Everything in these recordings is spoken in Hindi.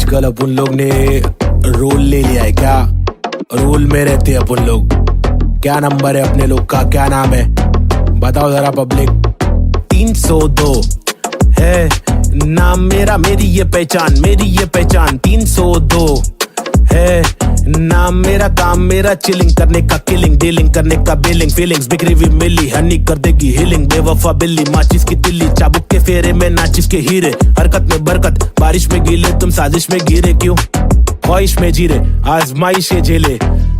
आजकल अपन लोग ने रोल ले लिया है क्या? रोल में रहते हैं अपन लोग। क्या नंबर है अपने लोग का, क्या नाम है बताओ जरा पब्लिक। 302 है नाम मेरा, मेरी ये पहचान, मेरी ये पहचान। 302 है नाम मेरा, काम मेरा चिलिंग करने का, किलिंग डीलिंग करने का, बिलिंग फीलिंग्स बिखरी हुई मिली, हनी कर देगी हीलिंग। बेवफा बिल्ली माचिस की तिल्ली, चाबुक के फेरे में नाचिस के हीरे। हरकत में बरकत, बारिश में गीले, तुम साजिश में गिरे क्यों? ख्वाहिश में जीरे, आजमाइश ये झेले।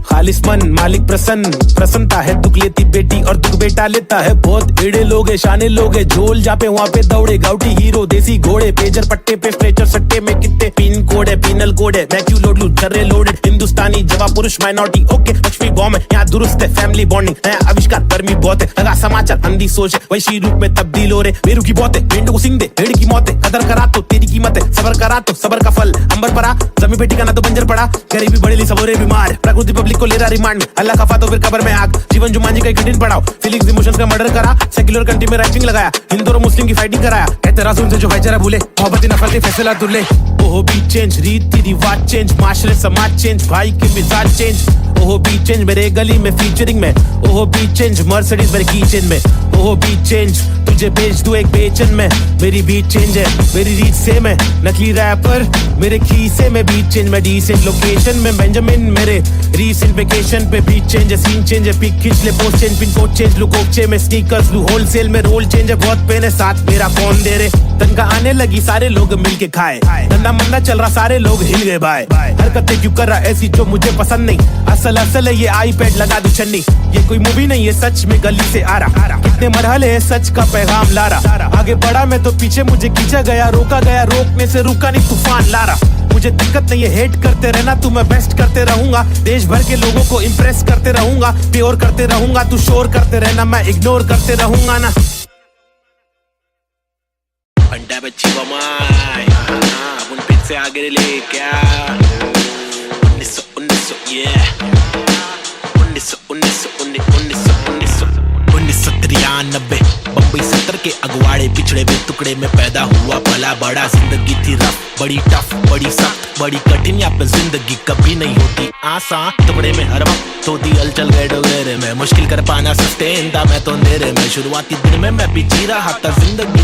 खालिस मन मालिक प्रसन्न, प्रसन्नता है दुख लेती बेटी और दुख बेटा लेता है। बहुत एड़े लोग है, शाने लोग है, झोल जापे वहाँ पे दौड़े। गाउटी हीरो देसी घोड़े, पेजर पट्टे पे स्ट्रेचर सट्टे में कितने पिन कोड है, पिनल कोड है। मैं क्यों लोड लूं छर्रे लोडेड, हिंदुस्तानी जवाब पुरुष माइनॉरिटी। ओके लक्ष्मी बॉम्ब है यहाँ दुरुस्त है, फैमिली बॉन्डिंग है आविष्कार, गर्मी बहुत है। लगा समाचार अंधी सोच है, वैसी रूप में तब्दील हो रहे। बेरू की बहुत है, भेड़ को सिंग दे, भेड़ की मौत है। कदर करा तो तेरी कीमत है, सबर करा तो सबर का फल। अंबर परा जमी बेटी का ना तो बंजर पड़ा, गरीबी बड़ेली सबोरे बीमार। प्रकृति पब्लिक को ले रहा रिमांड में, अल्लाह खफा तो फिर कब्र में आग। जीवन जुमान जी का एक दिन पढ़ाओ, फीलिंग्स इमोशंस का मर्डर करा। सेक्युलर कंट्री में राइटिंग लगाया, हिंदू और मुस्लिम की फाइटिंग कराया। कहते रासूल से जो भाईचारा भूले, मोहब्बत नफरत फैसला दुल्ले। ओहो भी चेंज, रीति रिवाज चेंज, माशरे समाज चेंज, भाई के मिजाज चेंज। ओहो भी चेंज मेरे गली में फीचरिंग में। ओहो भी चेंज मर्सिडीज मेरे की चेंज में। ओहो भी चेंज तुझे बेच दूं एक बेचन में। मेरी बीट चेंज है, मेरी रीच सेम है। नकली रैपर मेरे खीसे में, बीट चेंज में डिसेंट लोकेशन में। बेंजामिन मेरे रीसेंट वेकेशन पे, बीट चेंज है, सीन चेंज है, पिक खींच ले post change, pin code change, look ओक्चे में स्नीकर्स लू होलसेल में। रोल चेंज है, बहुत पेन है, साथ मेरा कौन दे रे। तनका आने लगी सारे लोग मिलके खाए, धंधा मंदा चल रहा सारे लोग हिल गए भाई। हरकतें क्यों कर रहा ऐसी जो मुझे पसंद नहीं। असल है ये आईपैड लगा दू छन्नी। ये कोई मूवी नहीं है, सच में गली से आ रहा। कितने मरहले है, सच का पैगाम ला रहा। आगे बढ़ा मैं तो पीछे मुझे खींचा गया, रोका गया, रोकने से रुका नहीं, तूफान ला रहा। मुझे दिक्कत नहीं है, हेट करते रहना तू, मैं बेस्ट करते रहूंगा। देश भर के लोगों को इम्प्रेस करते रहूंगा, प्योर करते रहूंगा। तू शोर करते रहना, मैं इग्नोर करते रहूंगा ना। अंडा बच्ची बमाई, अपन फिर से आगे ले क्या? 1993 बम्बई 70 के अगवाड़े, पिछड़े हुए टुकड़े में पैदा हुआ भला बड़ा। जिंदगी थी रफ, बड़ी टफ, बड़ी सख्त, बड़ी कठिन। यहाँ पे जिंदगी कभी नहीं होती आसान। टुकड़े में हर वक्त होती हलचल, गए डोगरे में मुश्किल कर पाना सस्टेन था मैं तो अंधेरे में। शुरुआती दिन में मैं भी जी रहा था जिंदगी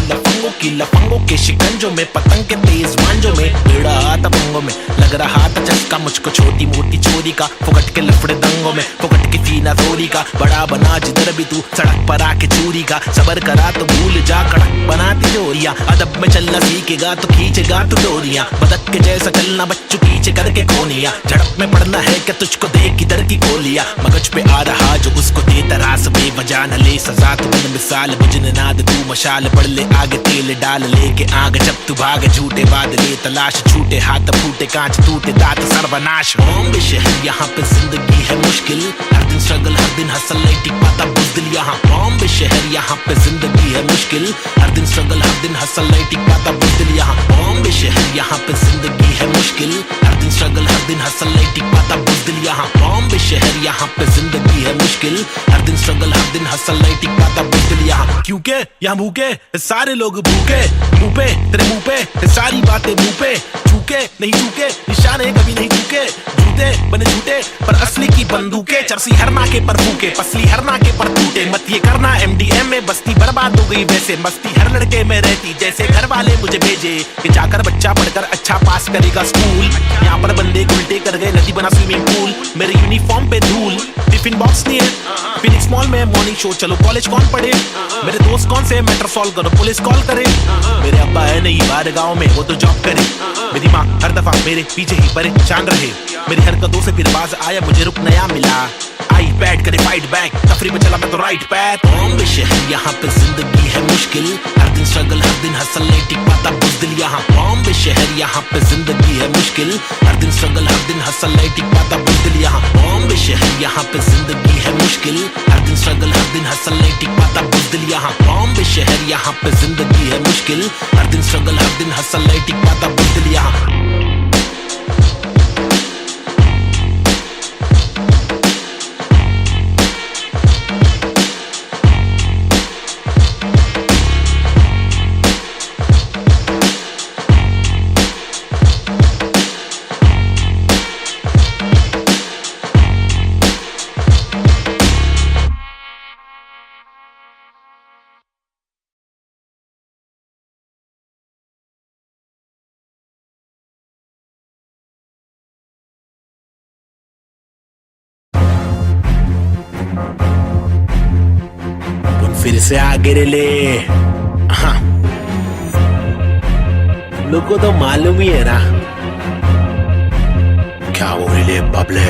लफंगों के शिकंजों में, पतंग के तेज मांझों में। बेड़ा आता पंगों में, लग रहा था चस्का मुझको छोटी मोटी चोरी का। फुकट के लफड़े दंगों में, फुकट की फीना थोड़ी का। बड़ा बना जिधर भी तू सड़क पर आके चूरी का। सबर करा तो भूल जा कड़क बनाती जोरियां। अदब में चलना सीखेगा तो खींचेगा तू डोरियां। बदक के जैसा चलना बच्चों पीछे करके कोनिया। झड़प में पड़ना है क्या तुझको देख किधर की गोलियां। मगज पे आ रहा जो उसको दे तरास, बेवजह न ले सजा तू बन मिसाल। बुझने नाद तू मशाल, बढ़ ले आगे तेल डाल लेके आग। जब तू भागे झूठे बादले तलाश, छूटे हाथ फूटे कांच टूटे दांत सर्वनाश। बॉम्बे शहर यहाँ पे जिंदगी है मुश्किल, हर दिन स्ट्रगल हर दिन हसल, नहीं टिक पाता बुज़दिल यहाँ। बॉम्बे शहर यहाँ पे जिंदगी है मुश्किल, हर दिन स्ट्रगल हर दिन हसल, नहीं टिक पाता बुज़दिल यहाँ। बॉम्बे शहर यहाँ पे जिंदगी है मुश्किल, हर दिन स्ट्रगल हर दिन हसल, नहीं टिक पाता बुज़दिल यहाँ। बॉम्बे शहर यहाँ पे जिंदगी है मुश्किल, हर दिन स्ट्रगल हर दिन हसल, नहीं टिक पाता बुज़दिल यहाँ। क्योंकि यहाँ भूखे सारे लोग, भूखे मुंह पे तेरे मुंह पे सारी बातें मुंह पे। चूके नहीं चूके, निशाने कभी नहीं चूके। झूठे बने झूठे पर असली की बंदूकें। चरसी हर नाके पर फूके, पसली हर नाके पर टूटे। मत ये करना MDM में बस्ती बर्बाद हो गई वैसे। मस्ती हर लड़के में रहती जैसे घर वाले मुझे भेजे कि जाकर बच्चा पढ़कर अच्छा पास करेगा स्कूल। यहाँ पर बंदे उल्टे कर गए, नदी बना स्विमिंग पूल। मेरे यूनिफॉर्म पे धूल, टिफिन बॉक्स नहीं है। फिनिक्स मॉल में मॉर्निंग शो, चलो कॉलेज कौन पढ़े। मेरे दोस्त कौन से मैटर सॉल्व करो, पुलिस कॉल करे। मेरे अब्बा है नहीं बाहर गाँव में, वो तो जॉब करे। मेरी माँ हर दफा मेरे पीछे ही परेशान रहे। मेरी हरकतों से फिर बाज आया, मुझे रुक नया मिला। आई पैड करे फाइट बैक, तफरी में चला मैं तो राइट पैथ। बॉम्बे शहर यहाँ पे जिंदगी है मुश्किल, हर दिन स्ट्रगल हर दिन हसल, नहीं टिक पाता बुज़दिल यहाँ। बॉम्बे शहर यहाँ पे जिंदगी है मुश्किल, हर दिन स्ट्रगल हर दिन हसल, नहीं टिक पाता बुज़दिल यहाँ। बॉम्बे शहर यहाँ पे जिंदगी है मुश्किल, हर दिन स्ट्रगल हर दिन हसल, नहीं टिक पाता बुज़दिल यहाँ। बॉम्बे शहर यहाँ पे जिंदगी है मुश्किल, हर दिन स्ट्रगल हर दिन हसल, नहीं टिक पाता बुज़दिल यहाँ। फिर से आगे ले। हाँ, लोग को तो मालूम ही है ना क्या वो ले बबले।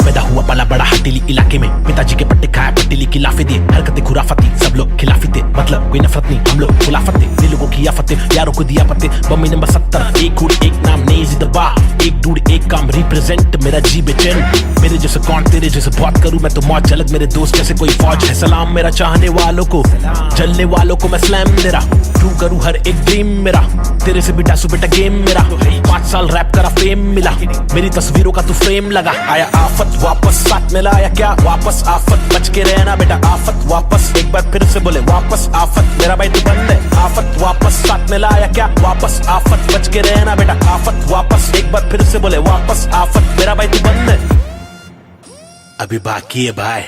पैदा हुआ पला बड़ा हटीली इलाके में, पिताजी के पट्टे खाया पट्टीली की लाफे दिए, हरकतें खुराफती सब लोग खिलाफी थे, मतलब कोई नफरत नहीं हम लोग खुलाफत थे, दिल लोगों की आफतें यारों को दिया पत्ते। बम्मी नंबर 70 एक हुड एक नाम नहीं जिंदबा, एक डूड एक काम रिप्रेजेंट मेरा जी बेचैन। मेरे जैसे कौन तेरे जैसे बहुत करूं मैं तो मौज झलक, मेरे दोस्त जैसे कोई फौज है। सलाम मेरा चाहने वालों को, जलने वालों को मैं स्लैम मेरा, क्यों करूं हर एक ड्रीम मेरा, तेरे से भी डासू बेटा गेम मेरा। 5 साल रैप करा फेम मिला, मेरी तस्वीरों का तू फ्रेम लगा। आया आफत वापस साथ में लाया क्या वापस आफत, बच के रहना बेटा आफत वापस, एक बार फिर से बोले वापस आफत, मेरा भाई तू बंद है। आफत वापस साथ में लाया क्या वापस आफत, बच के रहना बेटा आफत वापस, एक बार फिर से बोले वापस आफत, मेरा भाई तू बंद है। अभी बाकी है भाई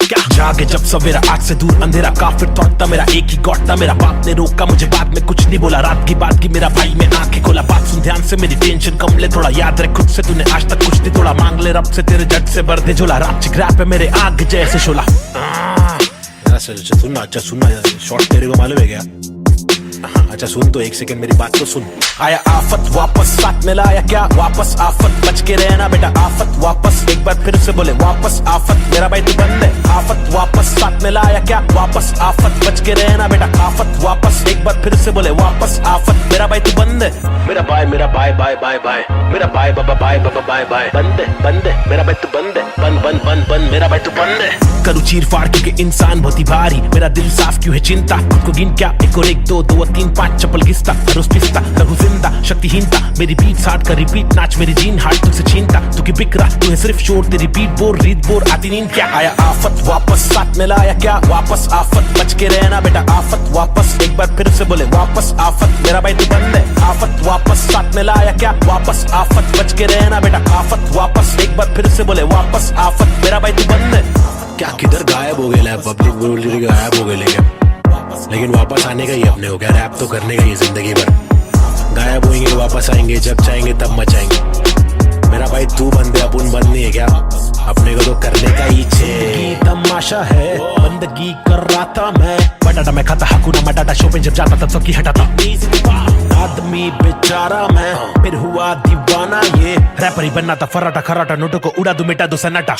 क्या जागे जब सवेरा, आग से दूर अंधेरा, काफिर थॉट मेरा एक ही गॉड था, मेरा बाप ने रोका मुझे बाद में कुछ नहीं बोला, रात की बात की मेरा भाई मैं आंखें खोला, बात सुन ध्यान से मेरी टेंशन कम ले, थोड़ा याद रख खुद से तूने आज तक कुछ नहीं तोड़ा, मांग ले रब से तेरे जट से भर दे झोला, रात चिक रैप है मेरे आग जैसे शोला। सुनना अच्छा सुनना, शॉर्ट तेरे को मालूम है क्या? अच्छा सुन तो एक सेकंड मेरी बात तो सुन। आया आफत वापस साथ में लाया क्या वापस आफत, बच के रहना बेटा आफत वापस, एक बार फिर से बोले वापस आफत, मेरा भाई तू बंद है। आफत वापस साथ में लाया क्या वापस आफत, बच के रहना बेटा आफत वापस, एक बार फिर से बोले वापस आफत, मेरा भाई तू बंद है। मेरा भाई बाय बाय, मेरा भाई बाबा बाय बाय, बंद है मेरा भाई तू बंद है, बंद मेरा भाई तू बंद है। करूँ चीर फाड़ क्योंकि इंसान बहुत ही भारी, मेरा दिल साफ क्यों है चिंता, खुद को गिन क्या 1 और 1 2 2 और 3 5 चप्पल घिसता, रोज पिसता रघु जिंदा शक्तिहीनता, मेरी बीट हार्ड का रिपीट नाच मेरी जीन हार्ड तुझसे छीनता, तू की बिक रहा तू है सिर्फ शोर, तेरी बीट बोर रीत बोर आती नींद क्या। आया आफत वापस साथ में लाया क्या वापस आफत, बच के रहना बेटा आफत वापस, एक बार फिर से बोले वापस आफत, मेरा भाई तू बंद है। आफत वापस साथ में लाया क्या वापस आफत, बच के रहना बेटा आफत वापस, एक बार फिर से बोले वापस आफत, मेरा भाई तू बंद है। क्या किधर गायब हो गया पब्लिक बोल रही गायब हो गए, लेकिन वापस आने का ही अपने हो गया, रैप तो करने का ही जिंदगी भर, गायब होंगे वापस आएंगे जब चाहेंगे तब मचाएंगे। मेरा भाई तू बंदे अपन बंद नहीं है क्या, अपने को तो करने का ही छे तमाशा है, बंदगी कर रहा था मैं, बटाटा मैं खाता हकूना मटाटा, शो पे जब जाता तब सबकी हटाता, आदमी बेचारा मैं फिर हुआ दीवाना, ये रैपर ही बनना था फराटा खराटा, नोटों को उड़ा दू मिटा दो सन्नाटा।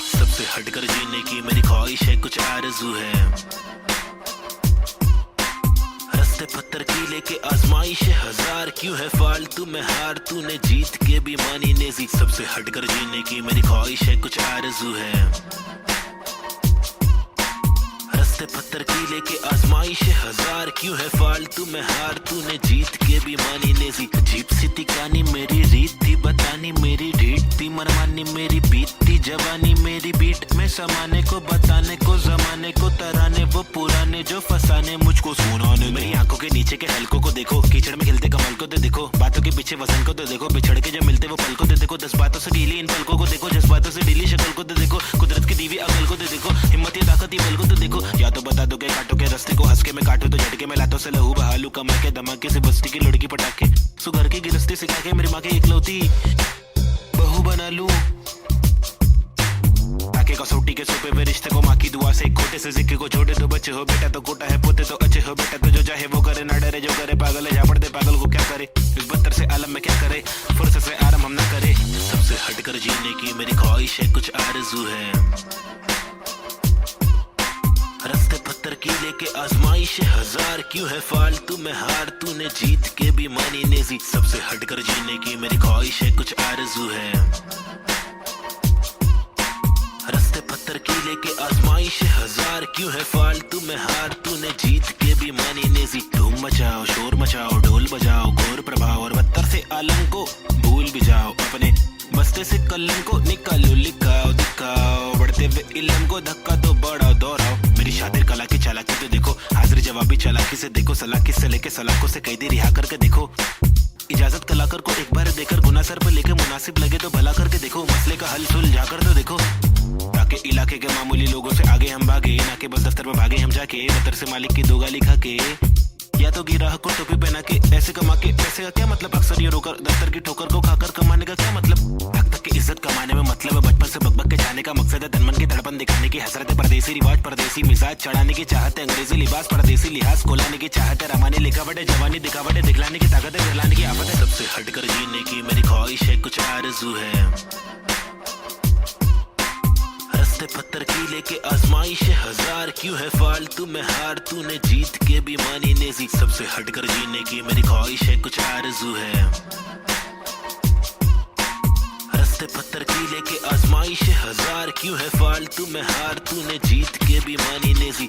सबसे हटकर जीने की मेरी ख्वाहिश है, कुछ आरज़ू है, रस्ते पत्थर की लेके आजमाइश है, 1000 क्यों है फालतू में हार, तूने जीत के भी मानी नेजी। सबसे हटकर जीने की मेरी ख्वाहिश है, कुछ आरज़ू है, रस्ते पत्थर की लेके आजमाइश है, 1000 क्यों है फालतू में हार, तूने जीत के भी मानी नेजी। अजीब सी थी कहानी मेरी रीत थी बतानी, मेरी रीत थी मनमानी, मेरी बीत थी जवानी, मेरी बीट में समाने को बताने को जमाने को तराने, वो पुराने जो फसाने मुझको सुनाने। मेरी आंखों के नीचे के हलकों को देखो, कीचड़ में खिलते कमल को तो देखो, बातों के पीछे वसन को तो देखो, बिछड़ के जब मिलते वो पल को तो देखो, 10 बातों से ढीली इन पलकों को देखो, जज्बातों से ढीली शक्ल को तो देखो, कुदरत की दीवी अकल को तो देखो, हिम्मत ये ताकत ये बल को तो देखो, या तो बता दो के काटो के रास्ते को, हंस के मैं काटू तो झटके में लातों से लहू बहालू, कमा के धमाके से बस्ती की लड़की पटाखे, सुगर की गिरस्ती सिखा के मेरी माँ की इकलौती बहू बना लूं, ताकि कसौटी के सोपे में रिश्ते को माँ की दुआ से, खोटे से सिक्के को छोटे तो बच्चे हो बेटा, तो कोटा है पोते तो अच्छे हो बेटा, तो जो चाहे वो करे ना डरे, जो करे पागल है जा पड़ते पागल को क्या करे, इस बदतर से आलम में क्या करे, फुर्सत से आराम हम ना करे। सबसे हटकर जीने की मेरी ख्वाहिश है, कुछ आरज़ू है, रस्ते पत्थर की लेके आजमाइश है, 1000 क्यों है फालतू में हार, तूने जीत के भी मानी नेजी। सबसे हटकर जीने की मेरी ख्वाहिश है, कुछ आरज़ू है, रस्ते पत्थर की लेके आजमाइश है, 1000 क्यों है फालतू में हार, तूने जीत के भी मानी नेजी। धूम मचाओ शोर मचाओ ढोल बजाओ, घोर प्रभाव और बदतर से आलम को भूल भी जाओ, अपने बस्ते से कलम को निकालो, लिखाओ दिखाओ, बढ़ते हुए इल्म को धक्का तो बढ़ाओ दोहराओ, मेरी शातिर कला की चालाकी तो देखो, हाजिर जवाब जवाबी चालाकी से देखो, सलाखी से लेके सलाखों से कैदी रिहा करके देखो। इजाजत कलाकार को एक बार देकर गुना सर पर लेके मुनासिब लगे तो भला करके देखो। मसले का हल सुलझा कर तो देखो, ताकि इलाके के मामूली लोगों से आगे हम भागे, ना के बस दफ्तर में भागे हम जाके बतर से मालिक की दो गाली खा के। या तो गिराह को टोपी पहना के ऐसे कमा के पैसे का क्या मतलब, अक्सर ये रोकर दफ्तर की ठोकर को खाकर कमाने का क्या मतलब। हक तक की इज्जत कमाने में मतलब है बचपन से बकबक के जाने का मकसद है, तनमन की धड़पन दिखाने की हसरत है, परदेसी रिवाज परदेसी मिजाज चढ़ाने की चाहत है, अंग्रेजी लिबास परदेसी लिहाज कोलाने की चाहत है, रमानी लिखावट है, जवानी दिखावट है, दिखलाने की ताकत है, दिखलाने की आफत है। सबसे हटकर जीने की मेरी ख्वाहिश है, कुछ आरज़ू है। रस्ते पत्थर की लेके आजमाइश हजार, क्यों है फालतू में हार, तूने जीत के भी मानी नेजी। सबसे हटकर जीने की मेरी ख्वाहिश है, कुछ आरज़ू है। रस्ते पत्थर की लेके आजमाइश हजार, क्यों है फालतू में हार, तूने जीत के भी मानी नेजी।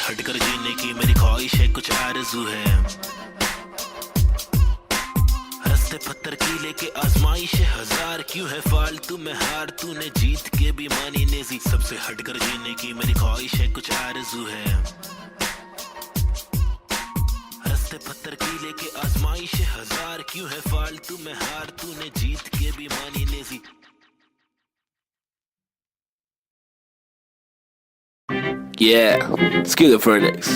हटकर जीने की मेरी ख्वाहिश है, कुछ आरज़ू है। रस्ते पत्थर की लेके आजमाइश हजार, क्यों है फालतू में हार, तूने जीत के भी मानी नेजी। सबसे हटकर जीने की मेरी ख्वाहिश है, कुछ आरज़ू है। रस्ते पत्थर की लेके आजमाइश हजार, क्यों है फालतू में हार, तूने जीत के भी मानी Naezy. Yeah, schizophrenics.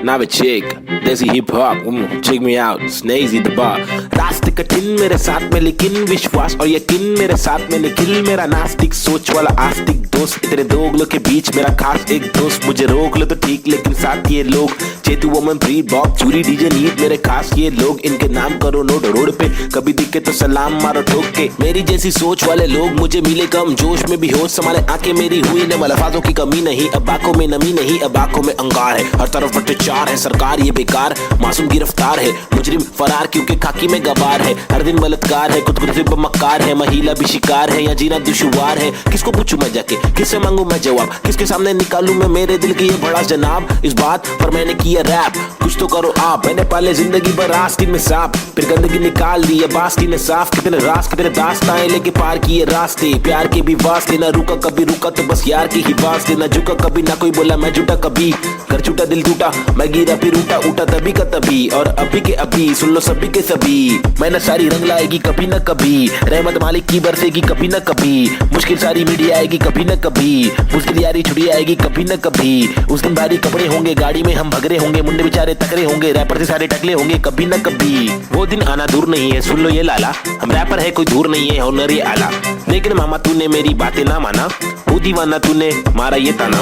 Novacek, Desi hip hop, check me out, Snazy the bar. रास्ते कठिन मेरे साथ में लेकिन विश्वास और यकीन मेरे साथ में निखिल, मेरा नास्तिक सोच वाला आस्तिक दोस्त, तेरे दो उंगलों के बीच मेरा खास एक दोस्त। मुझे रोक लो तो ठीक लेकिन साथ ये लोग, चेतु वोमन प्री बॉब चूरी डीजे नीत, मेरे खास ये लोग, इनके नाम करो नोट रोड पे, कभी दिखे तो सलाम मारो ठोक के। मेरी जैसी सोच वाले लोग मुझे मिले कम, जोश में भी होश संभाले आंखें मेरी हुई न अल्फाजों की कमी नहीं, अब आंखों में नमी नहीं, अब आंखों में अंगार है, हर तरफ भ्रष्टाचार है, सरकार ये बेकार, मासूम गिरफ्तार है, मुजरिम फरार क्योंकि खाकी में गवार है, हर दिन बलात्कार है, खुदकुशी पे मक्कार है, महिला भी शिकार है, या जीना दुश्वार है। किसको पूछूं मैं जाके, किससे मांगू मैं जवाब, किसके सामने निकालूं मैं मेरे दिल की ये भड़ास जनाब। इस बात पर मैंने किया रैप, कुछ तो करो आप, मैंने पाले जिंदगी भर आस्तीन में सांप, फिर गंदगी निकाल दी अब आस्तीन ने साफ। कितने रास कितने दास्ताएं लेके पार किए रास्ते, प्यार के भी वास्ते, ना रुका कभी रुका तो बस यार की ही वास्ते, ना झुका कभी ना कोई बोला मैं झूठा कभी, कर झूठा दिल टूटा मैं गिरा फिर उठा, उठा तभी का तभी और अभी के अभी, सुन लो सभी के सभी। मैंने सारी रंग लाएगी कभी न कभी, रहमत मालिक की बरसेगी कभी न कभी, मुश्किल सारी मीडिया आएगी कभी न कभी, मुश्किल यारी छुड़ी आएगी कभी न कभी। उस दिन भारी कपड़े होंगे, गाड़ी में हम भगरे होंगे, मुंडे बेचारे तकरे होंगे, रैपर से सारे टकले होंगे कभी न कभी। वो दिन आना दूर नहीं है, सुन लो ये लाला, हम रैपर है कोई दूर नहीं है, हुनर ये आला। लेकिन मामा तूने मेरी बातें ना माना, वो दीवाना तूने मारा ये ताना,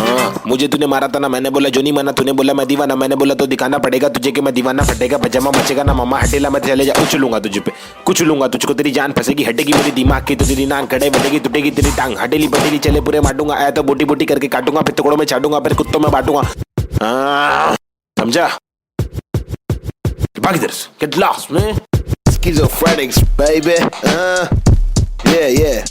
मुझे तूने मारा था ना, मैंने बोला जो नहीं माना, तूने बोला मैं दीवाना, मैंने बोला तो दिखाना पड़ेगा तुझे कि मैं दीवाना, फटेगा पजामा मचेगा ना मामा, हटेला मैं चले जा, कुछ लूंगा तुझे पे, कुछ लूंगा तुझको, तेरी जान फंसेगी, हटेगी मेरी दिमाग की तो तेरी नाक, खड़े बढ़ेगी टूटेगी तेरी टांग, हटेली बटेली चले पूरे मारूंगा, आया तो बोटी बोटी करके काटूंगा, फिर टुकड़ों में छाटूंगा, फिर कुत्तों में बांटूंगा, समझा? बाकी इधर get lost man, schizophrenics baby, yeah.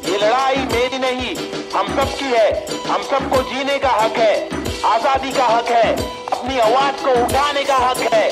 ये लड़ाई मेरी नहीं हम सब की है, हम सबको जीने का हक है, आजादी का हक है, अपनी आवाज को उठाने का हक है।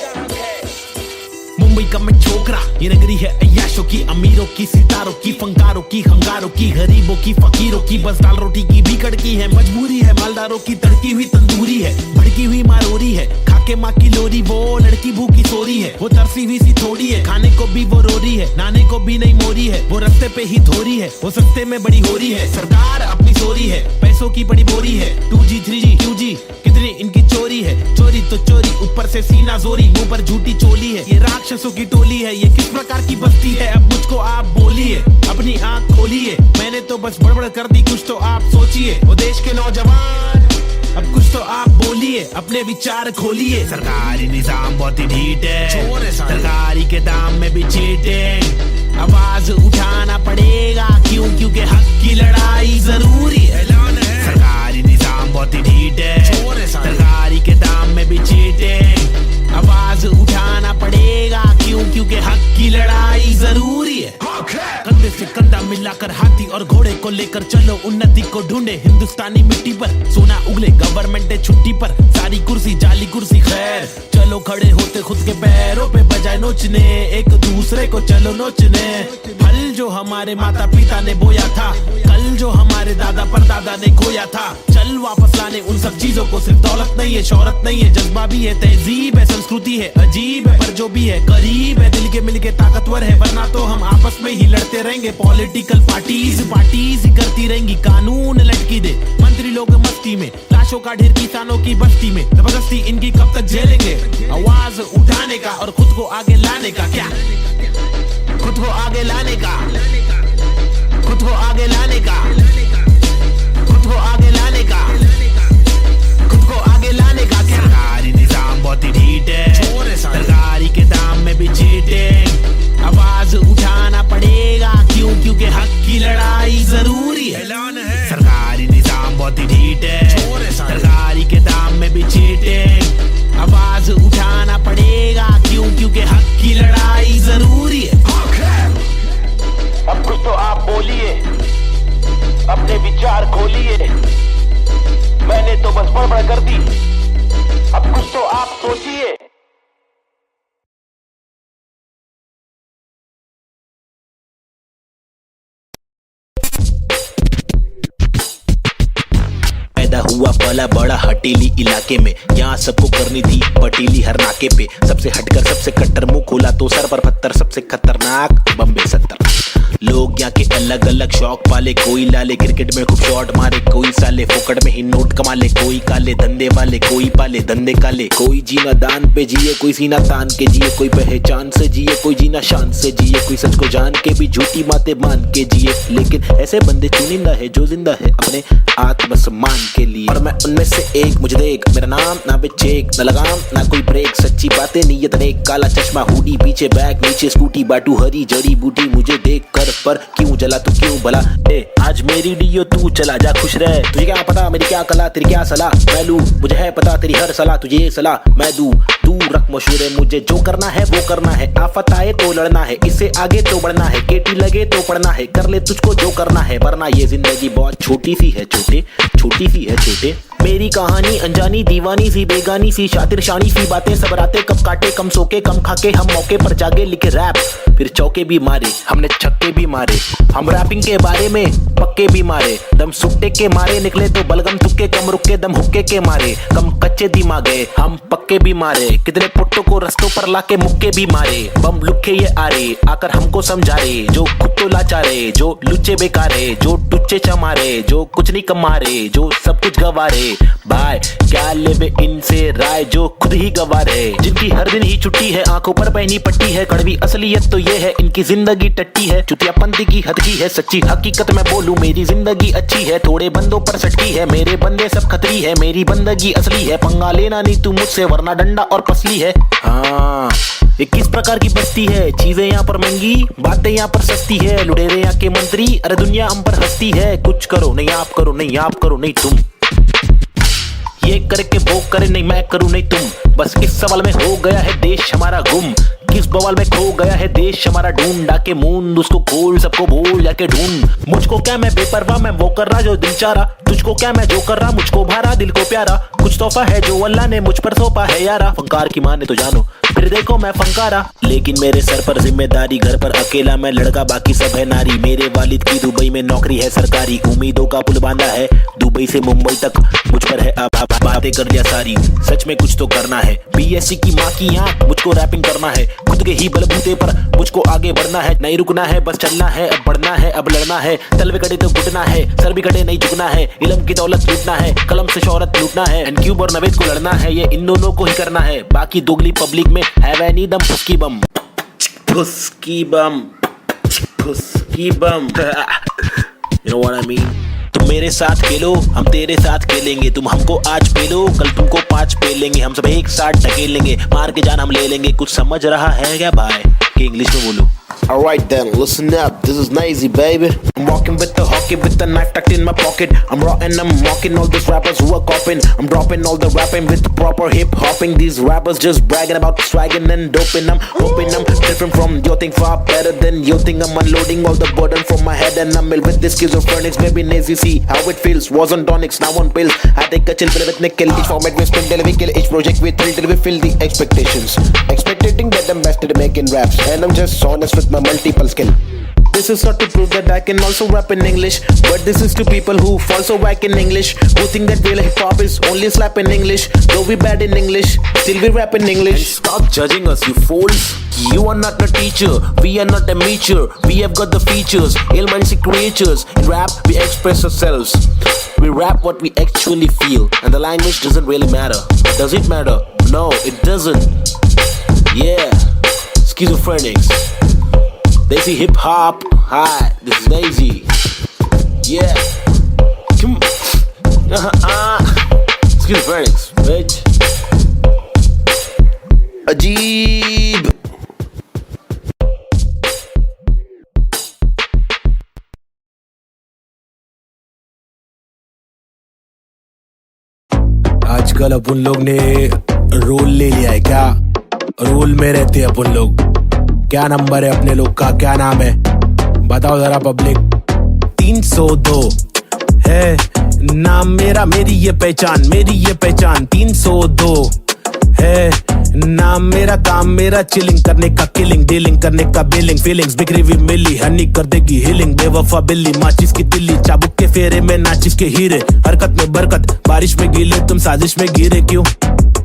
मुंबई का मैं छोकरा, ये नगरी है अय्याशों की, अमीरों की, सितारों की, फंकारों की, हंगारों की, गरीबों की, फकीरों की, बस दाल रोटी की भी कड़की है, मजबूरी है मालदारों की, तड़की हुई तंदूरी है, भड़की हुई मारोरी है, खाके माँ की लोरी, वो लड़की भूखी सोरी है, वो तरसी हुई सी थोड़ी है, खाने को भी वो रोरी है, नाने को भी नहीं मोरी है, वो रास्ते पे ही धोरी है, वो सस्ते में बड़ी हो रही है, सरकार अपनी सोरी है, पैसों की बड़ी बोरी है, 2G 3G QG कितनी इनकी चोरी है, चोरी तो चोरी, ऊपर से सीना जोरी, मुंह पर झूठी चोली है, ये राक्षसों की टोली है, ये किस प्रकार की बस्ती है, अब मुझको आप बोलिए, अपनी आंख खोलिए, मैंने तो बस बड़बड़ कर दी, कुछ तो आप सोचिए, वो देश के नौजवान अब कुछ तो आप बोलिए, अपने विचार खोलिए। सरकारी निजाम बहुत ही ढीठ है, सरकारी के दाम में भी चीटिंग, आवाज उठाना पड़ेगा क्यों, क्योंकि हक की लड़ाई जरूरी है। सरकारी निजाम बहुत ही ढीठ है, चीटिंग। आवाज उठाना पड़ेगा क्यों, क्योंकि हक की लड़ाई जरूरी है। कंधे से कंधा मिलाकर हाथी और घोड़े को लेकर चलो, उन्नति को ढूंढे हिंदुस्तानी मिट्टी पर। सोना उगले गवर्नमेंट है छुट्टी पर, सारी कुर्सी जाली कुर्सी खैर। चलो खड़े होते खुद के पैरों पे, बजाय नोचने एक दूसरे को चलो नोचने। फल जो हमारे माता पिता ने बोया था, कल जो हमारे दादा परदादा ने खोया था, चल वापस लाने उन सब चीजों को। सिर्फ दौलत नहीं है, शोहरत नहीं है, जज्बा भी है, तहजीब है, संस्कृति है, अजीब है, पर जो भी है करीब है, दिल के मिलके ताकतवर है। वरना तो हम आपस में ही लड़ते रहेंगे। पॉलिटिकल पार्टीज ही करती रहेंगी, कानून लटकी दे मंत्री लोग मस्ती में, लाशों का ढेर किसानों की बस्ती में। जबरदस्ती इनकी कब तक झेलेंगे? आवाज उठाने का और खुद को आगे लाने का। क्या खुद को आगे लाने का, खुद को आगे लाने का, खुद को आगे लाने का, खुद को आगे लाने का। सरकारी निजाम बहुत ही ढीठ है, सरकारी के दाम में भी चीटिंग। आवाज उठाना पड़ेगा क्यों, क्योंकि हक की लड़ाई जरूरी है। सरकारी निजाम बहुत ही ढीठ है, सरकारी के दाम में भी चीटिंग। आवाज उठाना पड़ेगा क्यों, क्योंकि हक की लड़ाई जरूरी है। अब कुछ तो आप बोलिए, अपने विचार खोलिए। मैंने तो बस बड़बड़ कर दी, अब कुछ तो आप सोचिए। हुआ पला बड़ा हटीली इलाके में, यहाँ सबको करनी थी पटीली हर नाके पे। सबसे हटकर सबसे कट्टर मुंह खोला तो सर पर पत्थर, सबसे खतरनाक बम्बे 70। लोग यहाँ के अलग अलग शौक पाले, कोई लाले क्रिकेट में खूब शॉट मारे, कोई साले फोकट में ही नोट कमा ले, कोई काले धंधे वाले, कोई पाले धंधे काले। कोई जीना दान पे जिए, कोई सीना तान के जिए, कोई पहचान से जिए, कोई जीना शान से जिए, कोई सच को जान के भी झूठी बातें मान के जिए। लेकिन ऐसे बंदे चुनिंदा है जो जिंदा है अपने आत्मसम्मान के लिए, और मैं उनमें से एक। मुझे देख, मेरा नाम ना पे चेक, ना लगाम ना कोई ब्रेक, सच्ची बातें नीयत नेक, काला चश्मा हुडी पीछे बैग नीचे स्कूटी, बाटू हरी जड़ी बूटी। मुझे देख कर पर क्यों जला तू क्यों भला, आज मेरी डियो तू चला जा खुश रह। तुझे क्या पता मेरी क्या कला, तेरी क्या सलाह मैं लूं, मुझे है पता तेरी हर सलाह, तुझे ये सलाह मैं दूं। तू रख मशहूर, मुझे जो करना है वो करना है, आफत आए तो लड़ना है, इससे आगे तो बढ़ना है, केटी लगे तो पढ़ना है, कर ले तुझको जो करना है, वरना ये जिंदगी बहुत छोटी सी है छोटे, छोटी सी है छोटे। मेरी कहानी अनजानी दीवानी सी, बेगानी सी, शातिर शानी सी बातें, सब रातें कब काटे, कम सोके कम खाके, हम मौके पर जागे लिखे रैप, फिर चौके भी मारे, हमने छक्के भी मारे। हम रैपिंग के बारे में पक्के भी मारे, दम सुट्टे के मारे निकले तो बलगम तुक्के, कम रुके दम हुक्के के मारे, कम कच्चे दिमागे हम पक्के भी मारे। कितने पुट्टों को रस्तों पर लाके मुक्के भी मारे, बम लुक्के ये आरे आकर हमको समझा रे, जो खुद तो लाचारे, जो लुच्चे बेकारे, जो टुच्चे चमारे, जो कुछ नहीं कमारे, जो सब कुछ गवारे। भाई क्या लेवे इनसे राय, जो खुद ही गवार है, जिनकी हर दिन ही छुट्टी है, आंखों पर पहनी पट्टी है। कड़वी असलियत तो ये है इनकी जिंदगी टट्टी है, चुतियापंथी की हद की है, सच्ची हकीकत मैं बोलूं मेरी जिंदगी अच्छी है। थोड़े बंदों पर सटकी है, मेरे बंदे सब खतरी है, मेरी बंदगी असली है। पंगा लेना नहीं तू मुझसे वरना डंडा और पसली है। हाँ ये किस प्रकार की बस्ती है, चीजें यहाँ पर महंगी बातें यहाँ पर सस्ती है। लुटेरे यहाँ के मंत्री, अरे दुनिया हम पर हंसती है। कुछ करो नहीं आप करो, नहीं आप करो नहीं तुम, ये करके वो करे नहीं मैं करूं नहीं तुम। बस इस सवाल में हो गया है देश हमारा गुम, किस बवाल में खो गया है देश हमारा। ढूंढा के मूंद उसको खोल, सबको बोल जाके ढूंढ। मुझको क्या मैं बेपरवाह, मैं वो कर रहा जो दिल चाह रहा, तुझको क्या मैं जो कर रहा मुझको भारा दिल को प्यारा। कुछ तोहफा है जो अल्लाह ने मुझ पर सौंपा है यारा, फंकार की माने तो जानो फिर देखो मैं फंकारा। लेकिन मेरे सर पर जिम्मेदारी, घर पर अकेला मैं लड़का बाकी सब है नारी। मेरे वालिद की दुबई में नौकरी है सरकारी, उम्मीदों का पुल बांधा है दुबई से मुंबई तक, मुझ पर है अब बातें कर दिया सारी। सच में कुछ तो करना है, बीएससी की माँ की आंख मुझको रैपिंग करना है। खुद के ही बलबूते पर मुझको आगे बढ़ना है, नहीं रुकना है बस चलना है, अब बढ़ना है अब लड़ना है। तल भी कटे तो घुटना है, सर भी कटे नहीं झुकना है। इल्म की दौलत लूटना है, कलम से शोहरत लूटना है। एनक्यूब और नवेद को लड़ना है, ये इन दोनों को ही करना है। बाकी दोगली पब्लिक में है वह नी दम, फुसकी बम फुसकी बम फुसकी बम You know what I mean? तुम मेरे साथ खेलो हम तेरे साथ खेलेंगे, तुम हमको आज पेलो कल तुमको 5 पेलेंगे। हम सब एक साथ ढकेलेंगे, मार के जान हम ले लेंगे। कुछ समझ रहा है क्या भाई कि इंग्लिश में बोलूं? Alright then, listen up, this is Nazy, baby. I'm walking with the hockey with the knife tucked in my pocket. I'm raw and I'm mocking all these rappers who are copying. I'm dropping all the rapping with proper hip hopping. These rappers just bragging about swagging and doping. I'm hoping I'm different from your thing, far better than your thing. I'm unloading all the burden from my head and I'm ill with this schizophrenics. Maybe Nazy, see how it feels. Was on tonics, now on pills. I take a chill pill with nickel. Each format we spin till we kill. Each project we thrill till we fill the expectations. Expecting that I'm best at making raps, and I'm just honest with my multiple skill. This is not to prove that I can also rap in English, but this is to people who fall so whack in English, who think that real hip hop is only slap in English. Though we bad in English, still we rap in English. And stop judging us, you fools. You are not a teacher, we are not amateur. We have got the features, ill-minded creatures. In rap, we express ourselves. We rap what we actually feel, and the language doesn't really matter. Does it matter? No, it doesn't. Yeah, schizophrenics. They see hip hop. Hi, this is Nazy. Yeah. Come schizophrenics, bitch. Ajeeb. आजकल अपन लोग ने रोल ले लिया है क्या? रोल में रहते हैं अपन लोग. क्या नंबर है अपने लोग का, क्या नाम है बताओ जरा पब्लिक. 302 है नाम मेरा, मेरी ये पहचान, मेरी ये पहचान. 302 है नाम मेरा, काम मेरा चिलिंग करने का, किलिंग डीलिंग करने का, बिलिंग फीलिंग्स बिखरी हुई मिली, हनी कर देगी हीलिंग. बेवफा बिल्ली माचिस की तिल्ली, चाबुक के फेरे में नाचिस के हीरे. हरकत में बरकत, बारिश में गीले, तुम साजिश में गिरे क्यों?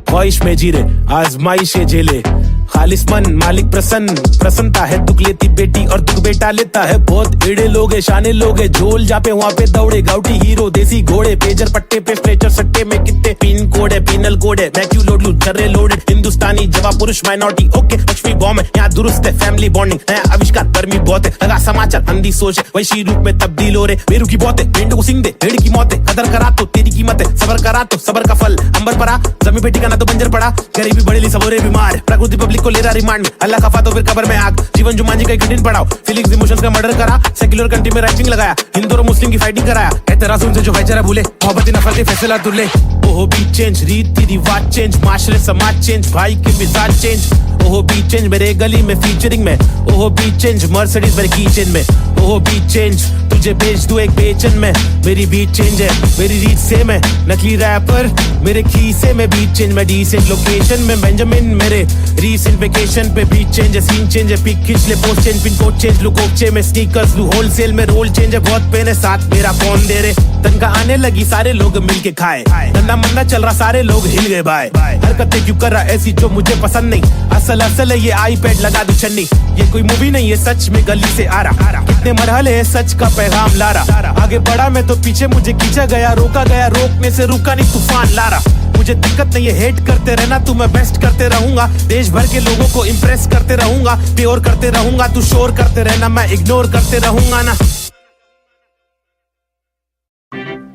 ख्वाहिश में जीरे, आजमाइशें झेले. खालिस मन मालिक प्रसन्न, प्रसन्नता है दुख लेती बेटी और दुख बेटा लेता है. बहुत एड़े लोग है, शाने लोग है, झोल जापे वहाँ पे दौड़े. गाउटी हीरो देसी घोड़े, पेजर पट्टे पे स्ट्रेचर सट्टे में कितने पिन कोड है, पिनल कोड है. मैं क्यों लोड लूं छर्रे लोडेड, हिंदुस्तानी जवाब पुरुष माइनॉरिटी. ओके लक्ष्मी बॉम्ब है यहाँ दुरुस्त है, फैमिली बॉन्डिंग नया आविष्कार, गर्मी बहुत है. लगा समाचार अंधी सोच है, वैशी रूप में तब्दील हो रहे. बेरू की बहुत है, भेड़ को सिंग दे, भेड़ की मौत है. कदर करा तो तेरी कीमत है, सबर करा तो सबर का फल. अंबर पड़ा जमी बेटी का ना तो बंजर पड़ा, गरीबी बड़ेली सबोरे बीमार. प्रकृति पब्लिक को ले रहा रिमांड में, अल्लाह खफा तो फिर कब्र में आग. जीवन जुमांजी का कठिन पड़ाव, फीलिंग्स इमोशंस का मर्डर करा. सेक्युलर कंट्री में राइटिंग लगाया, हिंदू और मुस्लिम की फाइटिंग कराया. एतराज उनसे जो भाईचारा भूले, मोहब्बती नफरती फैसला दुल्ले. ओहो बीट चेंज, रीति रिवाज चेंज, माशरे समाज चेंज, भाई के मिजाज चेंज. ओहो बीट चेंज मेरे गली में फीचरिंग में. ओहो बीट चेंज मर्सिडीज मेरे कीचेन में. ओहो बीट चेंज तुझे भेज दूं एक बेचन में. मेरी बीट चेंज है, मेरी रीच सेम है. नकली रैपर मेरे खीसे में, बीट चेंज में डिसेंट लोकेशन में. बेंजामिन मेरे रीसेंट वेकेशन पे. बीट चेंज है, सीन चेंज है, पिक खींच ले post change, pin code change look ओचे में. स्नीकर्स लू होलसेल में, रोल चेंज है, बहुत पेन है, साथ मेरा कौन दे रे. तनका आने लगी सारे लोग मिलके खाए, धंधा मंदा चल रहा सारे लोग हिल गए भाई. हरकतें क्यों कर रहा ऐसी जो मुझे पसंद नहीं. असल असल है ये आईपैड लगा दू छन्नी. ये कोई मूवी नहीं है, सच में गली से आ रहा. कितने मरहले है सच का पैगाम ला रहा. आगे बढ़ा मैं तो पीछे मुझे खींचा गया, रोका गया, रोकने से रुका नहीं, तूफान ला रहा. मुझे दिक्कत नहीं है हेट करते रहना, तू मैं बेस्ट करते रहूंगा. देश भर के लोगों को इम्प्रेस करते रहूंगा, प्योर करते रहूंगा. तू शोर करते रहना, मैं इग्नोर करते रहूंगा ना.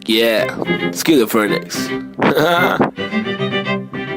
Yeah, schizophrenics.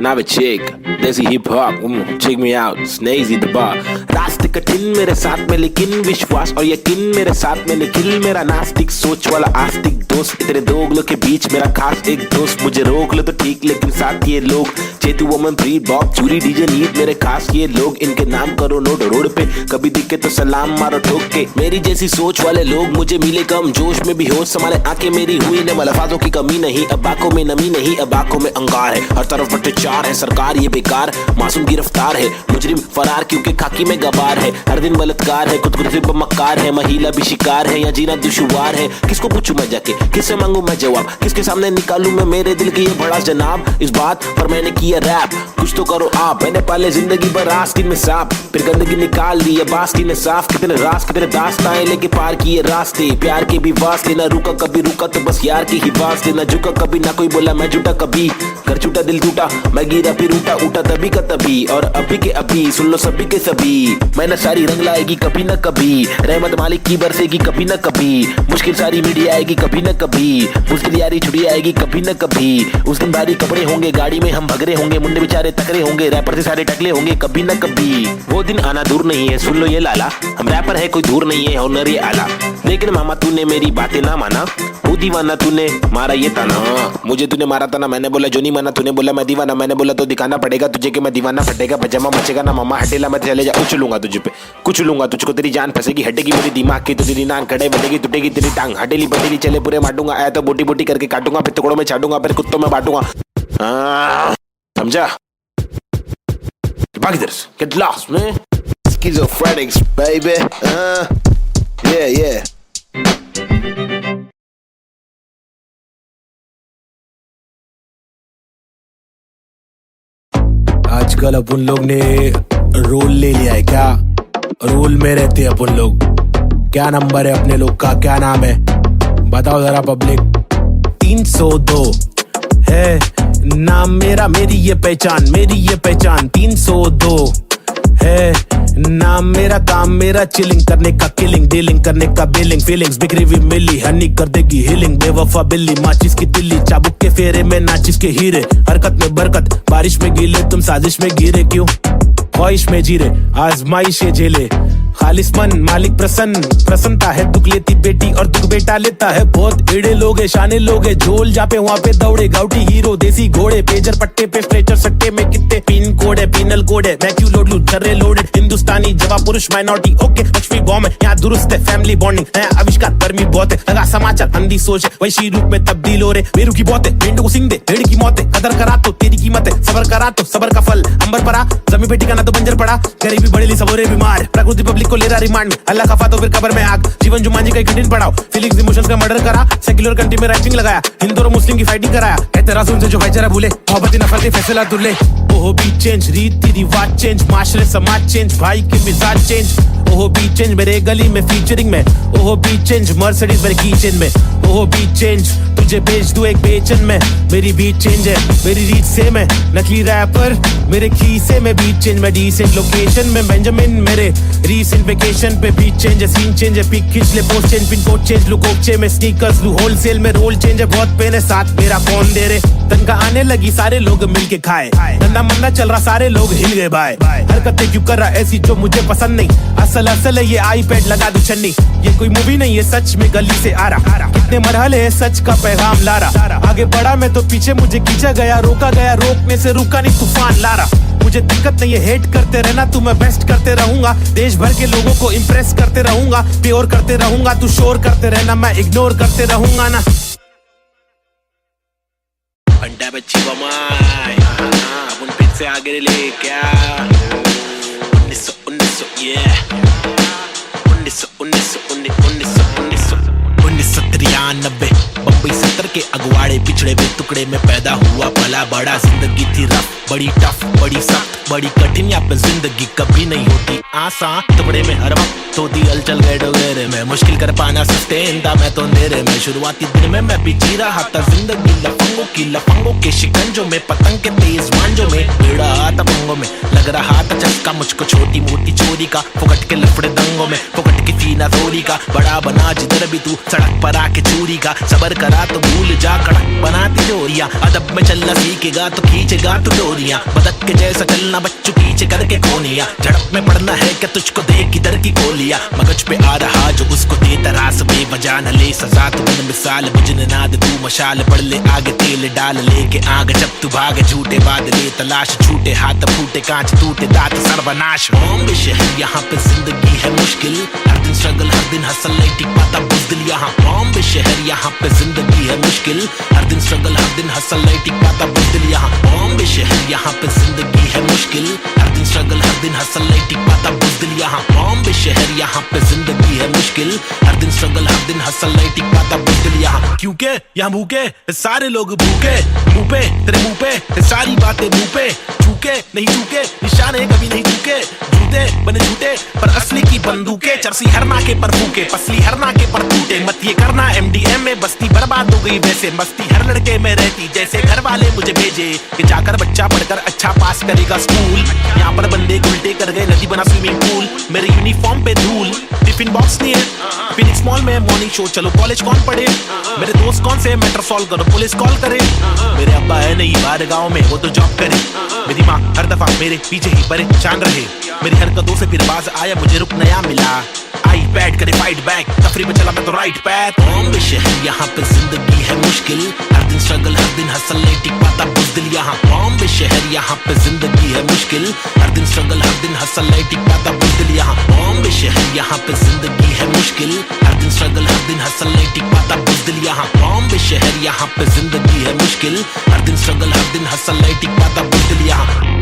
Now a chick, Desi hip hop, check me out, Nazy the bar. रास्ते कठिन मेरे साथ में लेकिन विश्वास और यकीन मेरे साथ में निखिल. मेरा नास्तिक सोच वाला आस्तिक दोस्त, तेरे दो उंगलों के बीच मेरा खास एक दोस्त. मुझे रोक लो तो ठीक लेकिन साथ ये लोग, चेतु वोमन ब्रीड बॉब चूरी डीजे नीट मेरे खास ये लोग. इनके नाम करो नोट रोड पे, कभी दिखे तो सलाम मारो ठोक के. मेरी जैसी सोच वाले लोग मुझे मिले कम, जोश में भी होश संभाले आंखें मेरी हुई ने. अल्फाजों की कमी नहीं, अब आंखों में नमी नहीं, अब आंखों में अंगार है. हर तरफ भ्रष्टाचार है, सरकार ये बेकार, मासूम गिरफ्तार है, मुजरिम फरार क्योंकि खाकी में गवार है. हर दिन बलात्कार है, खुदकुशी पर मक्कार है, महिला भी शिकार है, या जीना दुश्वार है. किसको पूछूं मैं जाके, किससे मांगू मैं जवाब, किसके सामने निकालूं मैं मेरे दिल की ये बड़ा जनाब. इस बात पर मैंने किया रैप, कुछ तो करो आप. मैंने पाले जिंदगी भर आस्तीन में सांप, फिर गंदगी निकाल दी अब आस्तीन ने साफ. कितने राज कितने दास्ताएं लेके पार किए रास्ते, प्यार के भी वास्ते. ना रुका कभी रुका तो बस यार की ही वास्ते. ना झुका कभी, ना कोई बोला मैं झूठा कभी, कर झूठा दिल टूटा मैं गिरा फिर उठा उठा तभी का तभी, और अभी के अभी सुन लो सभी के सभी। मेहनत सारी रंग लाएगी कभी न कभी, रहमत मालिक की बरसेगी कभी न कभी। मुश्किल सारी मीडिया आएगी कभी न कभी, मुश्किल यारी छुड़ी आएगी कभी न कभी। उस दिन भारी कपड़े होंगे, गाड़ी में हम भगरे होंगे, मुंडे बेचारे तकरे होंगे, रैपर से सारे टकले होंगे कभी न कभी। वो दिन आना दूर नहीं है, सुन लो ये लाला, हम रैपर है कोई दूर नहीं है, हुनर ये आला। लेकिन मामा तूने मेरी बातें ना माना, वो दीवाना तूने मारा ये ताना। मुझे तूने मारा था ना, मैंने बोला जो नहीं माना, तूने बोला मैं दीवाना, मैंने बोला तो दिखाना पड़ेगा तुझे कि मैं दीवाना। फटेगा पजामा मचेगा ना मामा, हटेला मैं चले जा, कुछ लूंगा तुझे पे, कुछ लूंगा तुझको, तेरी जान फंसेगी, हटेगी मेरी दिमाग की तो तेरी नान खड़े बढ़ेगी, टूटेगी तेरी टांग, हटेली बटेली चले पूरे मारूंगा। आया तो बोटी बोटी करके काटूंगा, फिर टुकड़ों में छाटूंगा, फिर कुत्तों में बांटूंगा। समझा? भाग इधर से, get lost man. Schizophrenics baby. Yeah. आजकल अपन लोग ने रोल ले लिया है क्या? रोल में रहते हैं अपन लोग। क्या नंबर है अपने लोग का, क्या नाम है बताओ जरा पब्लिक। 302 है नाम मेरा, मेरी ये पहचान, मेरी ये पहचान। 302 है नाम मेरा, काम मेरा चिलिंग करने का, किलिंग डीलिंग करने का, बिलिंग फीलिंग्स बिखरी हुई मिली, हनी कर देगी हीलिंग। बेवफा बिल्ली माचिस की तिल्ली, चाबुक के फेरे में नाचिस के हीरे। हरकत में बरकत, बारिश में गीले, तुम साजिश में गिरे क्यों? ख्वाहिश में जीरे, आजमाइश ये झेले। खालिस मन मालिक प्रसन्न, प्रसन्नता है दुख लेती बेटी और दुख बेटा लेता है। बहुत एड़े लोग है, शाने लोग है, झोल जापे वहाँ पे दौड़े। गाउटी हीरो देसी घोड़े, पेजर पट्टे पे स्ट्रेचर सट्टे में कितने पिन कोड है, पिनल कोड है। मैं क्यों लोड लूं छर्रे लोडेड, हिंदुस्तानी जवाब पुरुष माइनॉरिटी ओके। लक्ष्मी बॉम्ब है यहाँ दुरुस्त है, फैमिली बॉन्डिंग है आविष्कार, गर्मी बहुत है। लगा समाचार अंधी सोच है, वैशी रूप में तब्दील हो रहे। बेरू की बहुत है, भेंड को सिंग दे, भेड़ की मौत है। कदर करा तो तेरी कीमत है, सबर करा तो सबर का फल अंबर पड़ा। जमीन पे ठिकाना तो बंजर पड़ा, गरीबी बढ़ेली सबोरे बीमार। प्रकृति पब्लिक को ले रहा रिमांड में, अल्लाह खफा तो फिर कब्र में आग। जीवन जुमान जी का एक दिन पढ़ाओ, फीलिंग्स इमोशंस का मर्डर करा। सेक्युलर कंट्री में राइटिंग लगाया, हिंदू और मुस्लिम की फाइटिंग कराया। कहते रासूल से जो भाईचारा भूले, मोहब्बती नफरती फैसला दुल्ले। ओहो बीट चेंज, रीति रिवाज चेंज, माशरे समाज चेंज, भाई के मिजाज चेंज। ओहो बीट चेंज मेरे गली में फीचरिंग में, ओहो बीट चेंज मर्सिडीज मेरे कीचेन में। ओहो बीट चेंज तुझे बेच दूं एक बेचन में, मेरी बीट चेंज है मेरी रीच सेम है। नकली रैपर मेरे खीसे में, बीट चेंज मैं डिसेंट लोकेशन में। बेंजामिन मेरे रीसेंट वेकेशन पे, बीट चेंज है सीन चेंज है, पिक खींच ले post change, pin code change, look ओपचे में स्नीकर्स लू होलसेल में। रोल चेंज है बहुत पेन है, साथ मेरा कौन दे रे। तनका आने लगी सारे लोग मिलके खाए, धंधा मंदा चल रहा सारे लोग हिल गए बाय। हरकतें क्यों कर रहा ऐसी जो मुझे पसंद नहीं, असल है ये आईपैड लगा दू छन्नी। ये कोई मूवी नहीं है सच में गली से आ रहा, कितने मरहले है सच का पैगाम ला रहा। आगे बढ़ा मैं तो पीछे मुझे खींचा गया, रोका गया रोकने से रुका नहीं तूफान ला रहा। मुझे दिक्कत नहीं है हेट करते रहना, तू मैं बेस्ट करते रहूंगा। देश भर के लोगों को इम्प्रेस करते रहूंगा, प्योर करते रहूंगा। तू शोर करते रहना, मैं इग्नोर करते रहूंगा ना। अंडा बच्ची बमाई अपन फिर से आगे ले क्या 1993 बम्बई 70 के अगवाड़े पिछड़े हुए टुकड़े में पैदा हुआ पला बड़ा। जिंदगी थी रफ, बड़ी टफ, बड़ी सख्त, बड़ी कठिन। यहाँ पे जिंदगी कभी नहीं होती आसान, टुकड़े में हर वक्त होती हलचल गए डोगरे में। मुश्किल कर पाना सस्टेन था मैं तो अंधेरे में। शुरुआती दिन में मैं भी जी रहा था जिंदगी लफंगों के शिकंजों में, पतंग के तेज मांझों में। बेड़ा था पंगों में, लग रहा था चस्का मुझको छोटी मोटी चोरी का। फुकट के लफड़े दंगों में, फुकट की फीना थोड़ी का। बड़ा बना जिधर भी तू सड़क पर आके चोरी का। सबर करा तो भूल जा कड़क बनाती डोरियां। अदब में चलना सीखेगा तो खींचेगा तो डोरियां। बदक के जैसा चलना बच्चों पीछे करके कोनिया। झड़प में पड़ना है क्या तुझको देख किधर की गोलियां। मगज पे आ रहा जो उसको देता रास बेवजह न ले सजा। तू बन मिसाल बुझने ना दे तू मशाल, बढ़ ले आगे तेल डाल लेके आग। जब तू भागे झूठे बादले तलाश, छूटे हाथ फूटे कांच टूटे दांत सर्वनाश। बॉम्बे शहर यहाँ पे जिंदगी है मुश्किल, हर दिन स्ट्रगल हर दिन हसल नहीं टिक पाता बुज़दिल यहाँ। बॉम्बे शहर यहाँ पे जिंदगी है मुश्किल, हर दिन स्ट्रगल हर दिन हसल नहीं टिक पाता बुज़दिल यहाँ। बॉम्बे शहर यहाँ पे जिंदगी है मुश्किल, हर दिन स्ट्रगल हर दिन हसल नहीं टिक पाता बुज़दिल यहाँ। बॉम्बे शहर यहाँ पे जिंदगी है मुश्किल, हर दिन स्ट्रगल, हर दिन हसल, नहीं टिक पाता बुज़दिल यहाँ, क्योंकि यहाँ भूखे सारे लोग भूखे, मुंह पे तेरे मुंह पे सारी बातें मुंह पे, झूके नहीं झूके, निशाने कभी नहीं झूके, झूठे बने झूठे पर असली की बंदूकें, चरसी हर नाके पर फूके, पसली हर नाके पर टूटे, मत ये करना MDM में बस्ती बर्बाद हो गई वैसे, मस्ती हर लड़के में रहती जैसे घर वाले मुझे भेजे कि जाकर बच्चा पढ़कर अच्छा पास करेगा स्कूल, यहाँ पर बंदे उल्टे कर गए नदी बना स्विमिंग पूल, मेरे यूनिफॉर्म पे धूल, टिफिन बॉक्स नहीं है फिनिक्स मॉल में मॉर्निंग शो, चलो कॉलेज कौन पढ़े, मेरे दोस्त कौन से मैटर सॉल्व करो पुलिस कॉल करे, मेरे अब्बा है नहीं बाहर गाँव में वो तो जॉब करे, मेरी माँ हर दफा मेरे पीछे ही परेशान रहे, मेरी हरकतों से फिर बाज आया मुझे रुक नया मिला, आई बैड करे फाइट बैक, तफरी पे चला मैं तो राइट पैथ, बॉम्बे शहर यहाँ पे जिंदगी है मुश्किल, हर दिन स्ट्रगल, हर दिन हसल, नहीं टिक पाता बुज़दिल यहाँ, बॉम्बे शहर यहाँ पे जिंदगी है मुश्किल, हर दिन स्ट्रगल, हर दिन हसल, नहीं टिक पाता बुज़दिल यहाँ, बॉम्बे शहर यहाँ पे जिंदगी है मुश्किल, हर दिन स्ट्रगल, हर दिन हसल, नहीं टिक पाता बुज़दिल यहाँ, बॉम्बे शहर यहाँ पे जिंदगी है मुश्किल, हर दिन स्ट्रगल, हर दिन हसल, नहीं टिक पाता बुज़दिल यहाँ।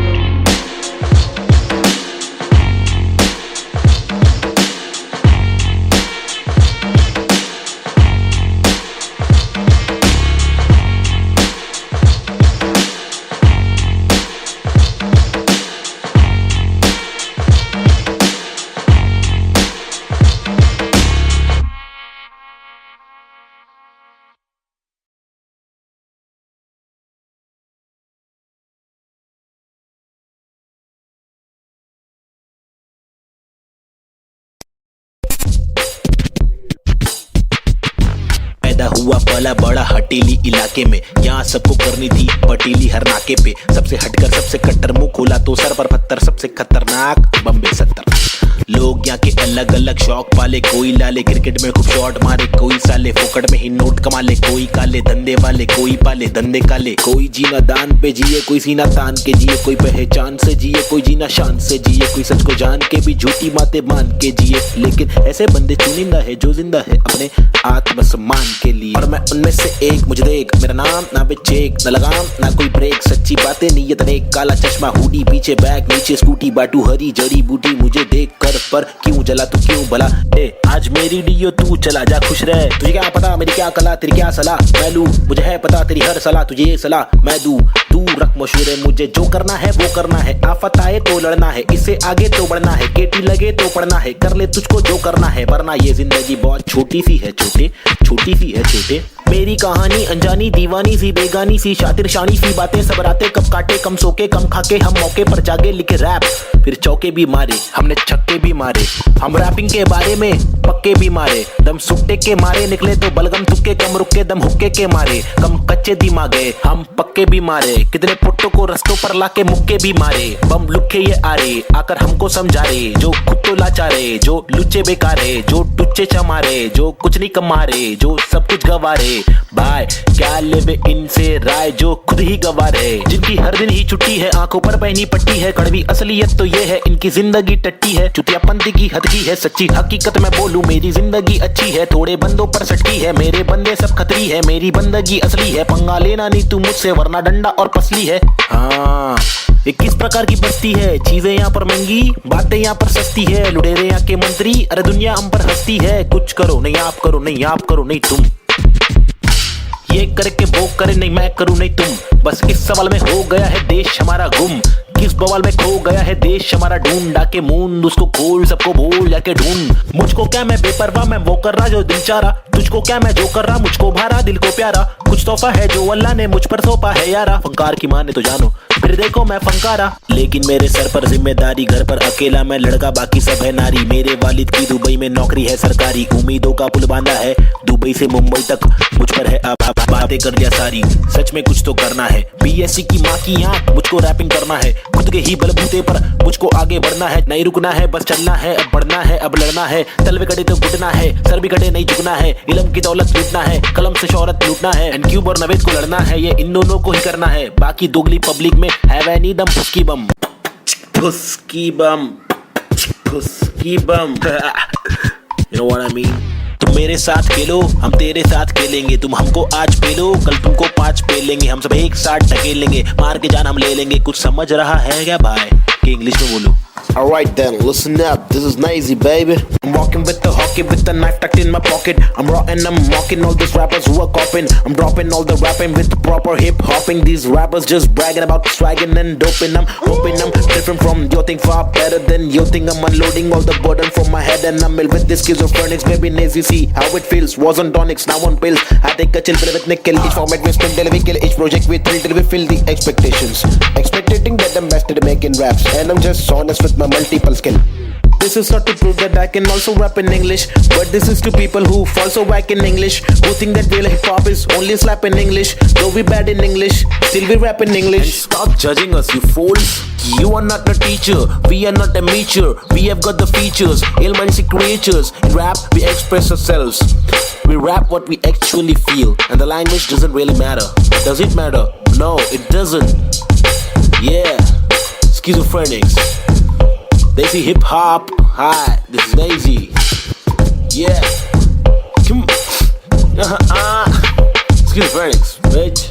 हुआ पला बड़ा हटेली इलाके में, यहाँ सबको करनी थी पटेली हर नाके पे, सबसे हटकर सबसे कट्टर, मुंह खोला तो सर पर पत्थर, सबसे खतरनाक बम्बे 70। लोग यहाँ के अलग अलग शौक पाले, कोई लाले क्रिकेट में खूब शॉट मारे, कोई साले फोकट में ही नोट कमा ले, कोई काले धंधे वाले, कोई पाले धंधे काले, कोई जीना दान पे जिए, कोई सीना तान के जिए, कोई पहचान से जिए, कोई जीना शान से जिए, कोई सच को जान के भी झूठी बातें मान के जिए, लेकिन ऐसे बंदे चुनिंदा है जो जिंदा है अपने आत्मसम्मान के लिए, और मैं उनमें से एक, मुझे देख मेरा नाम ना बेचेक, न लगाम ना कोई ब्रेक, सच्ची बातें नीयत नेक, काला चश्मा हुडी पीछे बैग नीचे स्कूटी, बाटू हरी जड़ी बूटी, मुझे देख कर पर क्यों जला तू क्यों भला, आज मेरी डियो तू चला जा खुश रह, तुझे क्या पता मेरी क्या कला, तेरी क्या सलाह मैं लूं, मुझे है पता तेरी हर सलाह, तुझे ये सलाह मैं दूं, तू रख मशहूर है, मुझे जो करना है वो करना है, आफत आए तो लड़ना है, इससे आगे तो बढ़ना है, केटी लगे तो पढ़ना है, कर ले तुझको जो करना है, वरना ये जिंदगी बहुत छोटी सी है छोटे, छोटी सी है छोटे, मेरी कहानी अनजानी दीवानी सी बेगानी सी, शातिर शानी सी बातें सब रातें कब काटे, कम सोके कम खाके हम मौके पर जागे, लिखे रैप फिर चौके भी मारे, हमने छक्के भी मारे, हम रैपिंग के बारे में पक्के भी मारे, दम सुट्टे के मारे निकले तो बलगम तुक्के, कम रुके दम हुक्के के मारे, कम कच्चे दिमागे हम पक्के भी मारे, कितने पुट्टों को रस्तों पर लाके मुक्के भी मारे, बम लुक्के ये आरे आकर हमको समझा रे, जो खुद तो लाचारे, जो लुच्चे बेकारे, जो टुच्चे चमारे, जो कुछ नहीं कमारे, जो सब कुछ गवारे, भाई क्या लेवे इनसे राय, जो खुद ही गवारे, जिनकी हर दिन ही छुट्टी है, आंखों पर पहनी पट्टी है, कड़वी असलियत तो ये है इनकी जिंदगी टट्टी है, चुतियापंती की हद की है, सच्ची हकीकत मैं बोलूं मेरी जिंदगी अच्छी है, थोड़े बंदों पर सटकी है, मेरे बंदे सब खतरी है, मेरी बंदगी असली है, पंगा लेना नहीं तू मुझसे वरना डंडा और पसली है। हाँ ये किस प्रकार की बस्ती है, चीजें यहाँ पर महंगी बातें यहाँ पर सस्ती है, लुटेरे यहाँ के मंत्री अरे दुनिया हम पर हंसती है, कुछ करो नहीं आप करो नहीं आप करो नहीं तुम, ये करके वो करे नहीं मैं करूं नहीं तुम, बस इस सवाल में हो गया है देश हमारा गुम, किस बवाल में खो गया है देश हमारा, ढूंढा के मूंद उसको खोल सबको बोल जाके ढूंढ, मुझको क्या मैं बेपरवाह मैं वो कर रहा जो दिल चाह रहा, तुझको क्या मैं जो कर रहा मुझको भारा दिल को प्यारा, कुछ तोहफा है जो अल्लाह ने मुझ पर सौंपा है यारा, फंकार की माने तो जानो फिर देखो मैं फंकारा, लेकिन मेरे सर पर जिम्मेदारी, घर पर अकेला मैं लड़का बाकी सब है नारी, मेरे वालिद की दुबई में नौकरी है सरकारी, उम्मीदों का पुल बांधा है दुबई से मुंबई तक, मुझ पर है अब बातें कर लिया सारी, सच में कुछ तो करना है, बीएससी की माँ की आंख मुझको रैपिंग करना है, खुद के ही बलबूते पर मुझको आगे बढ़ना है, नहीं रुकना है बस चलना है, अब बढ़ना है अब लड़ना है, तलवे कटे तो घुटना है, सर भी कटे नहीं झुकना है, इल्म की दौलत लूटना है, कलम से शोहरत लूटना है, एंड क्यूब और नवेद को लड़ना है, ये इन दोनों को ही करना है, बाकी दोगली पब्लिक में है वह नहीं दम, फुसकी बम फुसकी बम फुसकी बम you know what I mean? तुम मेरे साथ खेलो हम तेरे साथ खेलेंगे, तुम हमको आज पेलो कल तुमको 5 पेलेंगे, हम सब एक साथ ढकेलेंगे, मार के जान हम ले लेंगे, कुछ समझ रहा है क्या भाई कि इंग्लिश में बोलो। Alright then, listen up, this is Nazy, baby. I'm walking with the hockey with the knife tucked in my pocket. I'm raw and I'm mocking all these rappers who are copying. I'm dropping all the rapping with proper hip hopping. These rappers just bragging about swagging and doping. I'm hoping I'm different from your thing, far better than your thing. I'm unloading all the burden from my head and I'm ill with this schizophrenics. Baby Nazy, see how it feels. Was on tonics, now on pills. I take a chill pill with nickel. Each format we spin till we kill. Each project we thrill till we fill the expectations. Expecting that I'm best at making raps, and I'm just honest with my multiple skill. This is not to prove that I can also rap in English, but this is to people who fall so whack in English, who think that real hip hop is only slap in English. Though we bad in English, still we rap in English. Stop judging us, you fools. You are not a teacher, we are not amateur. We have got the features, ill-minded creatures. In rap, we express ourselves. We rap what we actually feel, and the language doesn't really matter. Does it matter? No, it doesn't. Yeah, schizophrenics. Nazy hip hop. Hi, this is Nazy. Yeah. Come. Schizophrenics, bitch.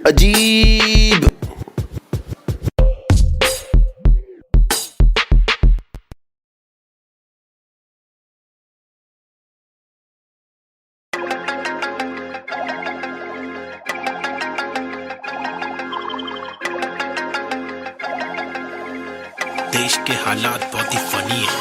Ajeeb. देश के हालात बहुत ही फनी है,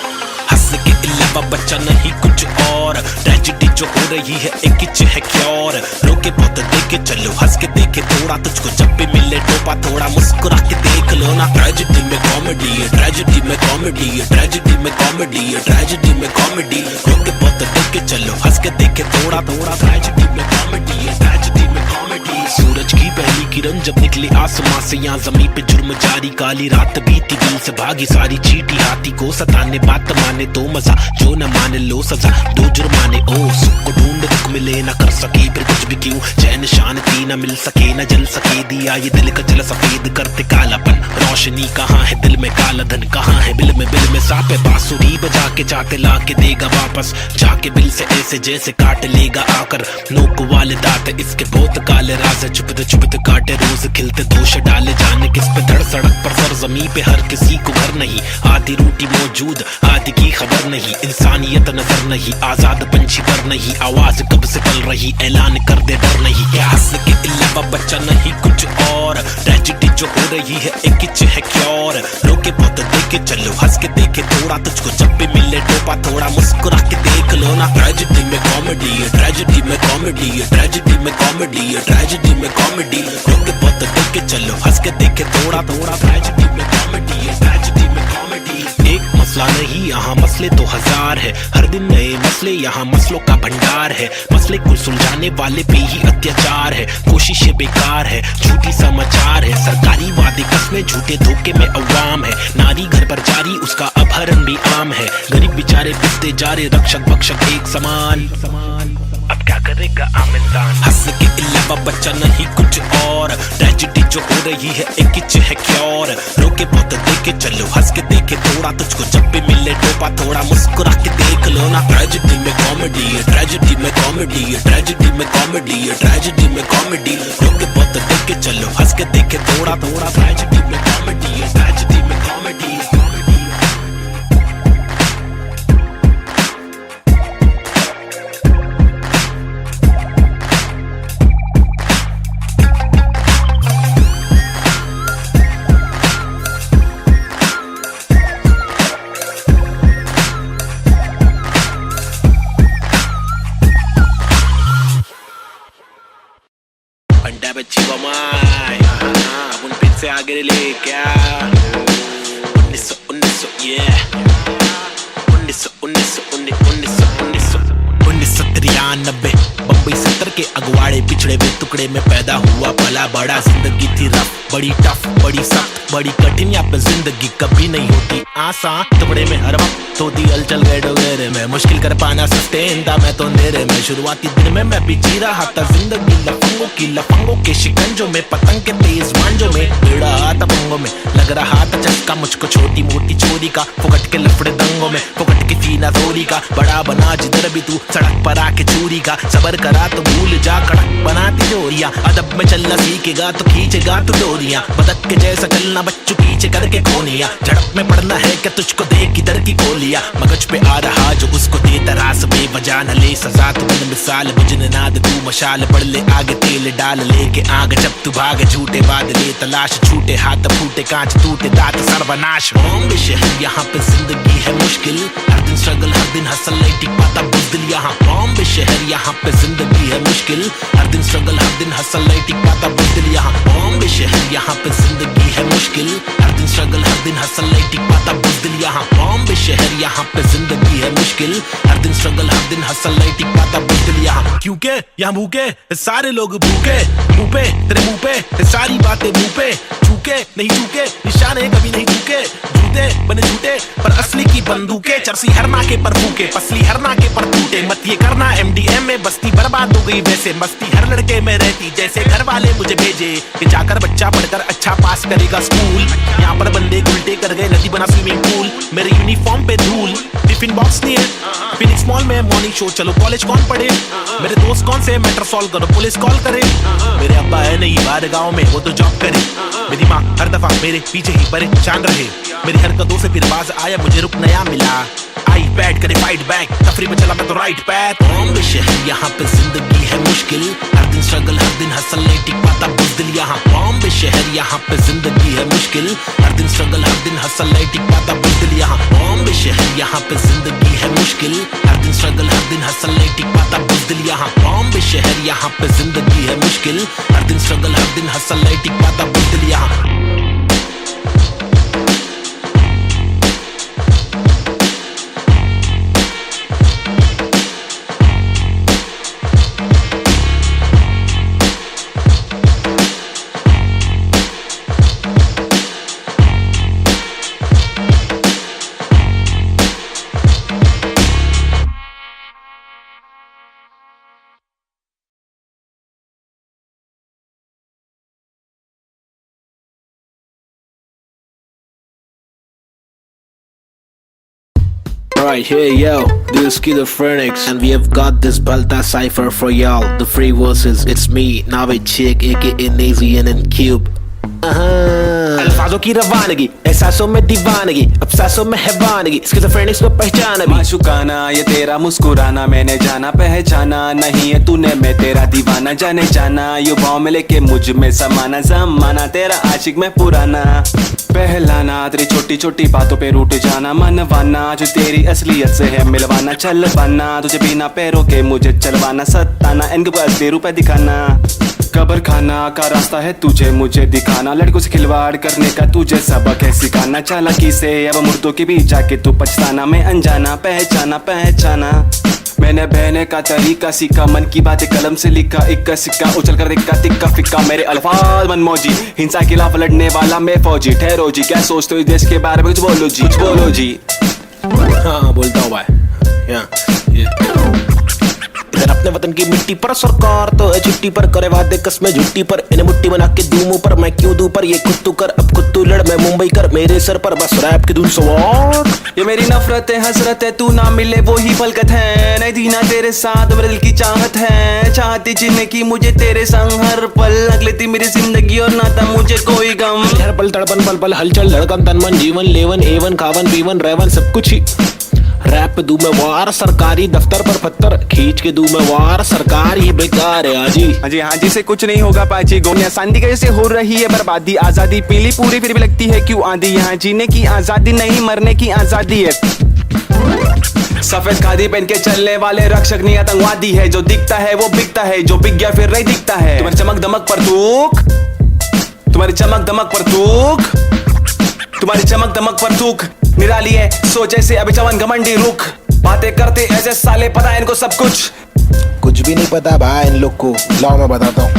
हंस के अलावा बच्चा नहीं कुछ और। ट्रेजेडी जो हो रही है एक किच है क्योर। रोके बहुत देखे चलो, हंस के देखे थोड़ा, तुझको जब भी मिले टोपा थोड़ा मुस्कुरा के देख लो ना। ट्रेजेडी में कॉमेडी है, ट्रेजेडी में कॉमेडी है, ट्रेजेडी में कॉमेडी है, ट्रेजेडी में कॉमेडी। रोके बहुत देखे चलो, हंस के देखे थोड़ा थोड़ा, ट्रेजेडी में कॉमेडी है, ट्रेजेडी में कॉमेडी। सूरज की पहली किरण जब निकली आसमां से, यहाँ जमीन पे जुर्म जारी, काली रात बीती दिल से भागी सारी चीटी। हाथी को सताने बात माने तो मजा, जो न माने लो सजा। दो जुर्माने ओ सुख को ढूंढ दुख मिले ना कर सके फिर कुछ भी क्यों। चैन शांति न मिल सके न जल सके, दिया ये दिल का जल सफेद करते कालापन। रोशनी कहाँ है दिल में, काला धन कहाँ है बिल में सापे। बांसुरी बजा के जाके ला के देगा वापस, जाके बिल से ऐसे जैसे काट लेगा आकर। नोक वाले दांत इसके बहुत काले राज है, चुपते काटे रोज खिलते दोष डाले। जाने किस पे धड़ सड़क पर सर जमी पे हर किसी को घर नहीं। आधी रोटी मौजूद आधी की खबर नहीं, इंसानियत नजर नहीं, आजाद पंछी पर नहीं। आवाज कब से पल रही, ऐलान कर दे डर नहीं। क्या हंस के अलावा बच्चा नहीं कुछ और। ट्रेजेडी जो हो रही है एक किच है क्योर। रोके बहुत देखे चलो, हंस के देखे थोड़ा, तुझको जब भी मिले टोपा थोड़ा मुस्कुरा के देख लो ना। ट्रेजेडी में कॉमेडी है, ट्रेजेडी में कॉमेडी है, ट्रेजेडी में कॉमेडी है, ट्रेजेडी में कॉमेडी। रोके बहुत देखे चलो, हंस के देखे थोड़ा थोड़ा, ट्रेजेडी में कॉमेडी है, ट्रेजेडी में कॉमेडी। एक मसला नहीं यहाँ मसले तो हजार है, हर दिन नए मसले यहाँ मसलों का भंडार है। मसले को सुलझाने वाले पे ही अत्याचार है, कोशिशें बेकार है, झूठी समाचार है। सरकारी वादे कस्में झूठे धोखे में अवाम है। नारी घर पर जारी उसका अपहरण भी आम है। गरीब बेचारे पिसते जा रहे, रक्षक भक्षक एक समान। अब क्या करेगा आम इंसान। हंस के अलावा बच्चा नहीं कुछ और। ट्रेजेडी जो हो रही है एक किच है क्योर। रोके बहुत देखे चलो, हंस के देखे थोड़ा, तुझको जब भी मिले टोपा थोड़ा मुस्कुरा के देख लो ना। ट्रेजेडी में कॉमेडी है, ट्रेजेडी में कॉमेडी है, ट्रेजेडी में कॉमेडी है, ट्रेजेडी में कॉमेडी। रोके बहुत देखे चलो, हंस के देखे थोड़ा थोड़ा, ट्रेजेडी में कॉमेडी है, ट्रेजेडी में कॉमेडी। पंडा बच्ची बमाई अब उन फिर से आगे ले क्या 1900 yeah 1993 बम्बई 70 के अगवाड़े पिछड़े हुए टुकड़े में पैदा हुआ पला बड़ा। जिंदगी थी रफ, बड़ी टफ, बड़ी सख्त, बड़ी कठिन। यहाँ पे जिंदगी कभी नहीं होती आसान। टुकड़े में हर वक्त होती हलचल गए डोगरे में, मुश्किल कर पाना सस्टेन था मैं तो अंधेरे में। शुरुआती दिन में मैं भी जी रहा था जिंदगी लफंगों के शिकंजों में, पतंग के तेज मांझों में। भिड़ा था पंगों में, लग रहा था चस्का मुझको छोटी मोटी चोरी का। फुकट के लफड़े दंगों में, फुकट की सीना थोड़ी का, बड़ा बना जिधर भी तू सड़क पर आके चोरी का, सबर करा तो भूल जा कड़क बनाती जोरियां, अदब में चलना सीखेगा तो खींचेगा तू डोरियां, बदक के जैसा चलना बच्चों पीछे करके कोनिया, झड़प में पड़ना है क्या तुझको देख इधर की गोलियां, मगज पे आ रहा जो उसको दे तरास बेवजह न ले सजा, तू बन मिसाल बुझने ना दे तू मशाल, बढ़ ले आगे तेल डाल लेके आग, जब तू भाग झूठे बादले तलाश, छूटे हाथ फूटे कांच टूटे दांत सर्वनाश। बॉम्बे शहर यहाँ पे जिंदगी है मुश्किल, हर दिन स्ट्रगल हर दिन हसल नहीं टिक पाता बुज़दिल यहाँ। बॉम्बे शहर यहाँ पे जिंदगी है मुश्किल, हर दिन स्ट्रगल हर दिन हसल नहीं टिक पाता बुज़दिल यहाँ। बॉम्बे शहर यहाँ पे जिंदगी है मुश्किल, हर दिन स्ट्रगल हर दिन हसल नहीं टिक पाता बुज़दिल यहाँ। बॉम्बे शहर यहाँ पे जिंदगी है मुश्किल, हर दिन स्ट्रगल हर दिन हसल नहीं टिक पाता बुज़दिल यहाँ। क्योंकि यहाँ भूखे सारे लोग भूखे, मुंह पे तेरे मुंह पे सारी बातें मुंह पे, झूके नहीं झूके निशाने कभी नहीं झूके, झूठे बने झूठे पर असली की बंदूकें, चरसी हर नाके पर फूके पसली हर नाके पर टूटे, मत ये करना MDM में बस्ती बर्बाद हो गई वैसे, मस्ती हर लड़के में रहती जैसे घर वाले मुझे भेजे कि जाकर बच्चा पढ़कर अच्छा पास करेगा स्कूल। यहाँ पर बंदे उल्टे कर गए नदी बना स्विमिंग पूल, मेरे यूनिफॉर्म पे धूल, टिफिन बॉक्स नहीं है फिनिक्स मॉल में मॉर्निंग शो, चलो कॉलेज कौन पढ़े, मेरे दोस्त कौन से मैटर सॉल्व करो पुलिस कॉल करे, मेरे अब्बा है नहीं बाहर गाँव में वो तो जॉब करे, मेरी माँ हर दफा मेरे पीछे ही परेशान रहे, मेरी हरकतों से फिर बाज आया मुझे रुक नया मिला, आई बैठ करे फाइट बैक तफरी में चला मैं तो राइट पैथ। बॉम्बे शहर यहाँ पे जिंदगी है मुश्किल, हर दिन स्ट्रगल हर दिन हसल नहीं टिक पाता बुज़दिल यहाँ। बॉम्बे शहर यहाँ पे जिंदगी है मुश्किल, हर दिन स्ट्रगल हर दिन हसल नहीं टिक पाता बुज़दिल यहाँ। बॉम्बे शहर यहाँ पे जिंदगी है मुश्किल, हर दिन स्ट्रगल हर दिन हसल नहीं टिक पाता बुज़दिल यहाँ। बॉम्बे शहर यहाँ पे जिंदगी है मुश्किल, हर दिन स्ट्रगल हर दिन हसल नहीं टिक पाता बुज़दिल यहाँ। Right here, yo, this is Schizophrenics, and we have got this Balta cipher for y'all. The free verses, it's me, Navid Chick, aka Nazian and Cube. अल्फाजों की रवानगी, एहसासों में दीवानगी, अफसासों में हैवानगी, स्किज़ोफ्रेनिक्स को पहचाना भी। माशुकाना ये तेरा मुस्कुराना, मैंने जाना पहचाना नहीं है तूने, मैं तेरा दीवाना जाने जाना, युवाओं में लेके मुझ में समाना, जमाना तेरा आशिक में पुराना, पहलाना तेरी छोटी छोटी बातों पे रूठ जाना, मनवाना जो तेरी असलियत से है मिलवाना, चल पाना तुझे बिना पैरों के मुझे चलवाना, सताना इनके पास असली रुपए दिखाना, कब्र खाना का रास्ता है तुझे मुझे दिखाना, लड़कों से खिलवाड़ करने का तुझे सबक है सिखाना, चालाकी से अब मुर्दों के बीच जाके तू पछताना, मैं अनजाना पहचाना पहचाना, मैंने बहने का तरीका सीखा, मन की बातें कलम से लिखा, इक्का सिक्का उछल कर दिक्का तिक्का फिक्का, मेरे अल्फाज मनमौजी, हिंसा के खिलाफ लड़ने वाला मैं फौजी, ठहरो जी क्या सोचते हो इस देश के बारे में कुछ बोलो जी, कुछ बोलो जी। हाँ बोलता हूँ भाई, इधर अपने वतन की मिट्टी पर सरकार तो है छुट्टी पर, करे वादे कसमें झुट्टी पर, इन्हें मुट्ठी बना के दूं मुंह पर, मैं क्यों दूं पर ये खुद तू कर, अब खुद तू लड़ मैं मुंबई कर, मेरे सर पर बस रैप की धुन सवार। ये मेरी नफरत है हसरत है, तू ना मिले वो ही फलकत है, नहीं दीना तेरे साथ मेरे दिल की चाहत है, चाहती जीने की मुझे तेरे संग हर पल, लग लेती मेरी जिंदगी और ना था मुझे कोई गम, हर पल तड़पन पल पल हलचल धड़कन तन मन जीवन लेवन एवन खावन पीवन रेवन सब कुछ ही, रैप पे दूं मैं वार, सरकारी दफ्तर पर पत्थर खींच के दूं मैं वार, सरकार ही बेकार है हाजी हाँ जी से कुछ नहीं होगा पाजी, गोनिया सांदी कैसे हो रही है बर्बादी, आजादी पीली पूरी फिर भी लगती है क्यों आंधी, यहाँ जीने की आजादी नहीं मरने की आजादी है, सफेद खादी पहन के चलने वाले रक्षक नहीं आतंकवादी है, जो दिखता है वो बिकता है, जो बिक गया फिर नहीं दिखता है, तुम्हारी चमक दमक पर थूक, तुम्हारी चमक दमक पर थूक, तुम्हारी चमक दमक पर थूक, निराली है सोच ऐसे अभी चवन घमंडी रुख, बातें करते ऐसे साले पता है इनको सब कुछ भी नहीं पता भाई इन लोग को, लाओ मैं बताता हूँ।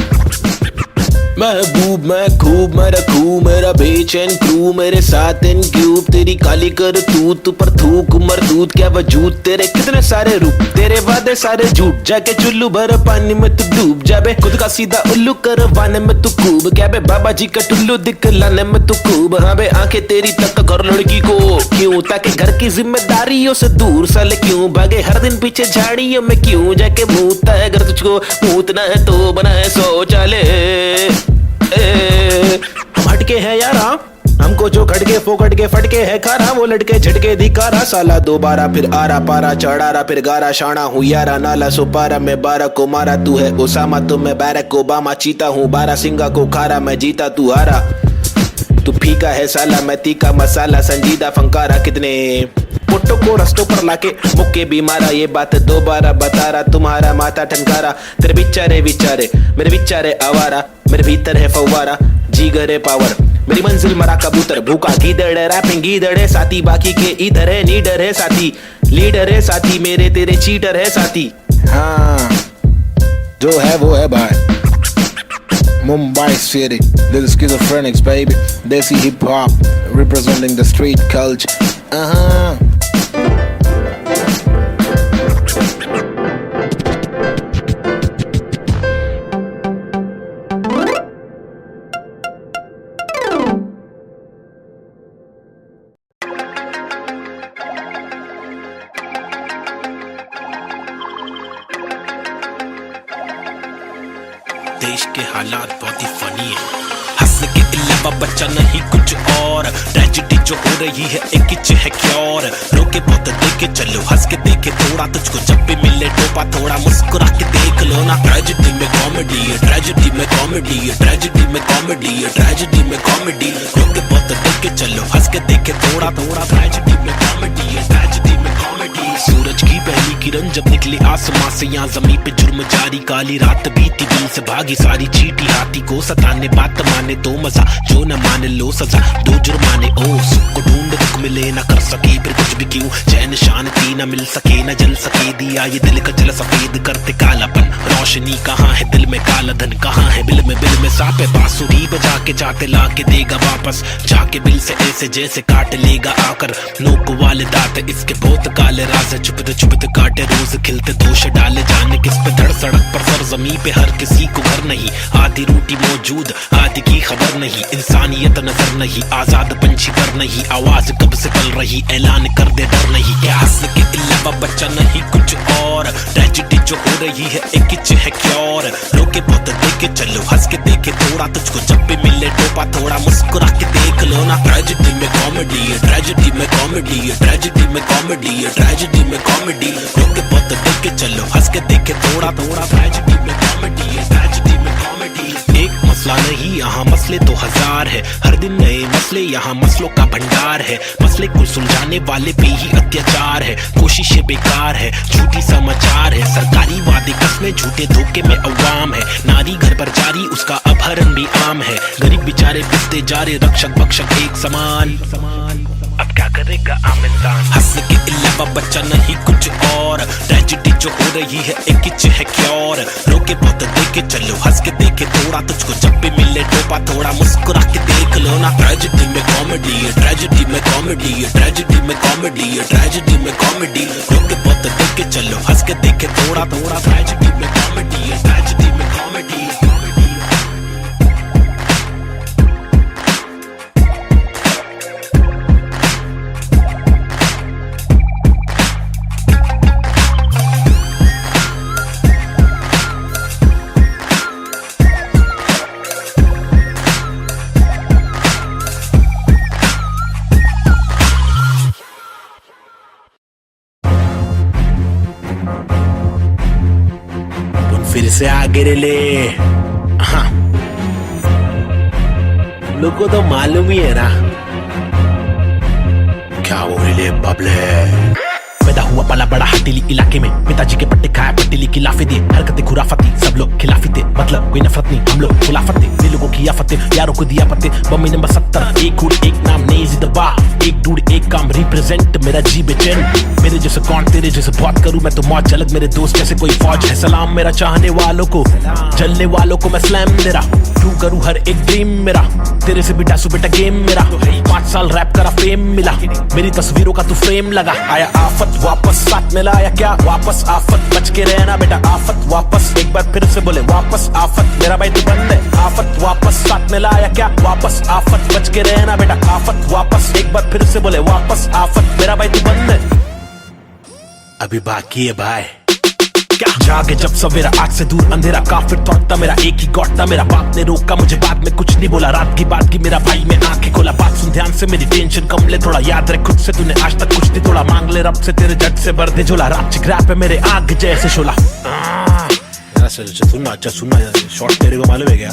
महबूब मैं खूब मैं रखूं मेरा बेचैन क्रू मेरे साथ इन क्यूब तेरी काली कर तू पर थूक मरदूत क्या वजूद तेरे कितने सारे रूप तेरे वादे सारे झूठ जाके चुल्लू भर पानी में तू डूब जाबे खुद का सीधा उल्लू करवाने में तू खूब क्या बे बाबा जी का टुल्लू दिखलाने में तू खूब हाँ बे आंखें तेरी तक कर लड़की को क्यों ताकि घर की जिम्मेदारियों से दूर साले क्यों भागे हर दिन पीछे झाड़ियों में क्यों जाके मूतता है अगर तुझको मूतना है तो बनाए शौचालय हम हटके हैं यारा हमको जो खटके फोकट के फटके है खारा वो लटके झटके दिखारा साला दोबारा फिर आरा पारा चढ़ारा फिर गारा शाना हूँ यारा नाला सुपारा मैं 12 को मारा तू है ओसामा तो मैं बैरक ओबामा चीता हूँ 12 सिंगा को खारा मैं जीता तू हारा तू फीका है साला मैं तीखा मसाला संजीदा फंकारा कितने पुट्टो को रस्तों पर लाके मुक्के भी मारा ये बात दोबारा बता रहा तुम्हारा माथा ठनकारा तेरे बिचारे विचारे मेरे बिचारे आवारा मेरे भीतर है फव्वारा जीगर है पावर मेरी मंजिल मरा कबूतर भूखा गीदड़ रैपिंग गीदड़ है साथी बाकी के इधर है नीडर है साथी लीडर है साथी मेरे तेरे चीटर है साथी हाँ जो है वो है भाई Mumbai City, this is Schizophrenics baby, Desi hip hop representing the street culture. देश के हालात बहुत ही फनी है हंस के अलावा बच्चा नहीं कुछ और ट्रेजेडी जो हो रही है एक इच है क्योर रोके बहुत देखे चलो हंस के देखे थोड़ा तुझको जब भी मिले टोपा थोड़ा मुस्कुरा के देख लो ना ट्रेजेडी में कॉमेडी है ट्रेजेडी में कॉमेडी है ट्रेजेडी में कॉमेडी है ट्रेजेडी में कॉमेडी रोके बहुत देखे चलो हंस के देखे थोड़ा थोड़ा ट्रेजेडी में कॉमेडी है ट्रेजेडी में कॉमेडी सूरज की पहली किरण जब निकली आसमां से यहाँ जमीन पे जुर्म जारी काली रात बीती दिल से भागी सारी चीटी हाथी को सताने बात माने तो मजा जो न माने लो सजा दो जुर्माने ओ सुख को ढूंढ दुख मिले ना कर सके फिर कुछ भी क्यों चैन शांति न मिल सके न जल सके दिया ये दिल का जल सफेद करते कालापन रोशनी कहाँ है दिल में काला धन कहाँ है बिल में सापे बांसुरी बजा के जाते ला के देगा वापस जाके बिल से ऐसे जैसे काट लेगा आकर नोक वाले दांत इसके बहुत काले राज है चुपते काटे रोज खिलते दोष डाले जाने किस पे धड़ सड़क पर सर जमी पे हर किसी को घर नहीं आधी रोटी मौजूद आधी की खबर नहीं इंसानियत नजर नहीं आजाद पंछी पर नहीं आवाज कब से पल रही ऐलान कर दे डर नहीं क्या हंस के अलावा बच्चा नहीं कुछ और ट्रेजेडी जो हो रही है एक इच है क्योर रोके बहुत देखे चलो हंस के देखे थोड़ा तुझको जब भी मिले टोपा थोड़ा मुस्कुरा के देख लो ना ट्रेजेडी में कॉमेडी है ट्रेजेडी में कॉमेडी है ट्रेजेडी में कॉमेडी है ट्रेजेडी में कॉमेडी रोके बहुत देखे चलो हंस के देखे थोड़ा थोड़ा ट्रेजेडी में कॉमेडी है ट्रेजेडी में कॉमेडी एक मसला नहीं यहाँ मसले तो हजार है हर दिन नए मसले यहाँ मसलों का भंडार है मसले को सुलझाने वाले पे ही अत्याचार है कोशिशें बेकार है झूठी समाचार है सरकारी वादे कस्में झूठे धोखे में अवाम है नारी घर पर जारी उसका अपहरण भी आम है गरीब बेचारे पिसते जा रहे रक्षक भक्षक एक समान अब क्या करेगा आम इंसान हंस के अलावा बच्चा नहीं कुछ और ट्रेजेडी जो हो रही है एक इच है क्योर रोके बहुत देखे चलो हंस के देखे थोड़ा तुझको जब भी मिले टोपा थोड़ा मुस्कुरा के देख लो ना ट्रेजेडी में कॉमेडी है ट्रेजेडी में कॉमेडी है ट्रेजेडी में कॉमेडी है ट्रेजेडी में कॉमेडी रोके बहुत देखे चलो हंस के देखे थोड़ा थोड़ा ट्रेजेडी में कॉमेडी है ट्रेजेडी में कॉमेडी फिर से आगे ले हाँ लोगों को तो मालूम ही है ना क्या वो ले बबले पैदा हुआ पला बड़ा हटीली इलाके में, पिताजी के पट्टे खाया पट्टीली की लाफे दिए, हरकतें खुराफती सब लोग खिलाफी थे, मतलब कोई नफरत नहीं हम लोग खुलाफत थे, दिल लोगों की आफतें यारों को दिया पत्ते, बम्मी नंबर 70 एक हुड एक नाम नेजी दबा, एक डूड एक काम रिप्रेजेंट मेरा जी बेचैन, मेरे जैसे कौन तेरे जैसे बहुत करूं मैं तो मौज झलक मेरे दोस्त जैसे कोई फौज है, सलाम मेरा चाहने वालों को, जलने वालों को मैं स्लैम दे रहा, ट्रू करूं हर एक ड्रीम मेरा, तेरे से भी डासू बेटा गेम मेरा, 5 साल रैप करा फेम मिला, मेरी तस्वीरों का तू फ्रेम लगा, आया आफत वापस साथ में लाया क्या वापस आफत, बच के रहना बेटा आफत वापस, एक बार फिर से बोले वापस आफत, मेरा भाई तू बंद है आफत वापस साथ में लाया क्या वापस आफत, बच के रहना बेटा आफत वापस, एक बार फिर से बोले वापस आफत, मेरा भाई तू बंद है, अभी बाकी है भाई क्या जागे जब सवेरा, आग से दूर अंधेरा, काफिर थॉट था मेरा एक ही गॉड था, मेरा बाप ने रोका मुझे बाद में कुछ नहीं बोला, रात की बात की मेरा भाई में आंखें खोला, बात सुन ध्यान से मेरी टेंशन कम ले थोड़ा, याद रख खुद से तूने आज तक कुछ नहीं तोड़ा, मांग ले रब से तेरे जट से भर दे झोला, रात चिक रैप है मेरे आग जैसे शोला, सुनना अच्छा सुनना शॉर्ट तेरे को मालूम है क्या,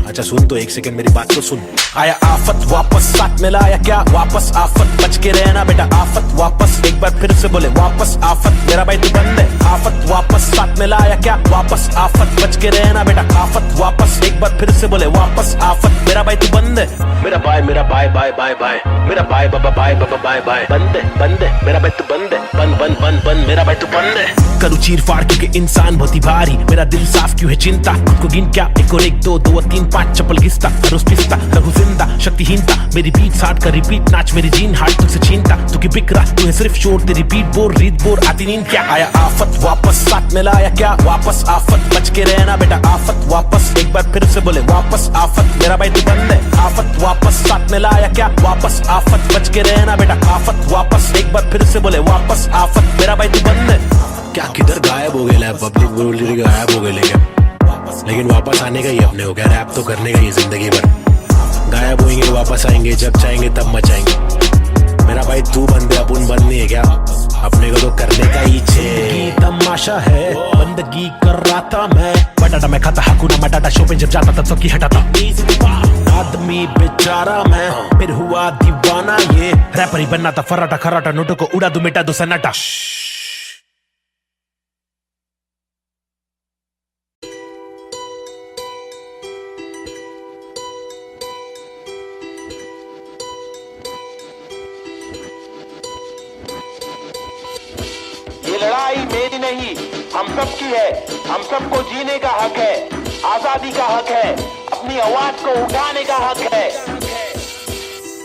अच्छा सुन तो एक सेकंड मेरी बात को सुन, आया आफत वापस साथ में लाया क्या वापस आफत, बच के रहना बेटा आफत वापस, एक बार फिर से बोले वापस आफत, मेरा भाई तू बंद है आफत वापस साथ में लाया क्या वापस आफत, बच के रहना बेटा आफत वापस, एक बार फिर से बोले वापस आफत, मेरा भाई तू बंद है, मेरा भाई बाय बाय, मेरा भाई बाबा बाय बाय, बंद है मेरा भाई तू बंद है, बंद मेरा भाई तू बंद है, करूँ चीर फाड़ क्योंकि इंसान बहुत ही भारी, मेरा दिल साफ क्यों है चिंता, खुद को गिन क्या 1 और 1 2 2 और 3 5 चप्पल घिसता, रोज पिसता रहूं जिंदा शक्तिहीनता, मेरी बीट साठ का रिपीट नाच मेरी जीन हार्ट तुझसे छीनता, तू की बिक रहा तू है सिर्फ शोर, तेरी बीट बोर रीत बोर आती नींद क्या, आया आफत वापस साथ में लाया क्या वापस आफत, बच के रहना बेटा आफत वापस, एक बार फिर से बोले वापस आफत, मेरा भाई तू बंद है आफत वापस साथ में लाया क्या वापस आफत, बच के रहना बेटा आफत वापस, एक बार फिर से बोले वापस आफत, मेरा भाई तू बंद है, क्या किधर गायब हो गए, पब्लिक बोल रही गायब हो गए, लेकिन वापस आने का ही अपने हो गया, रैप तो करने का ही जिंदगी भर, गायब होंगे वापस आएंगे जब चाहेंगे तब मचाएंगे, मेरा भाई तू बंदे अपन बंद नहीं है क्या, अपने को तो करने का ही छे, तमाशा है बंदगी कर रहा था मैं, बटाटा मैं खाता हकूना मटाटा, शो पे जब जाता तब सबकी हटाता, आदमी बेचारा मैं फिर हुआ दीवाना, ये रैपर ही बनना था फर्राटा खर्राटा, नोटों को उड़ा दूं मिटा दो सन्नाटा, लड़ाई मेरी नहीं हम सब की है, हम सबको जीने का हक है, आजादी का हक है, अपनी आवाज को उठाने का हक है,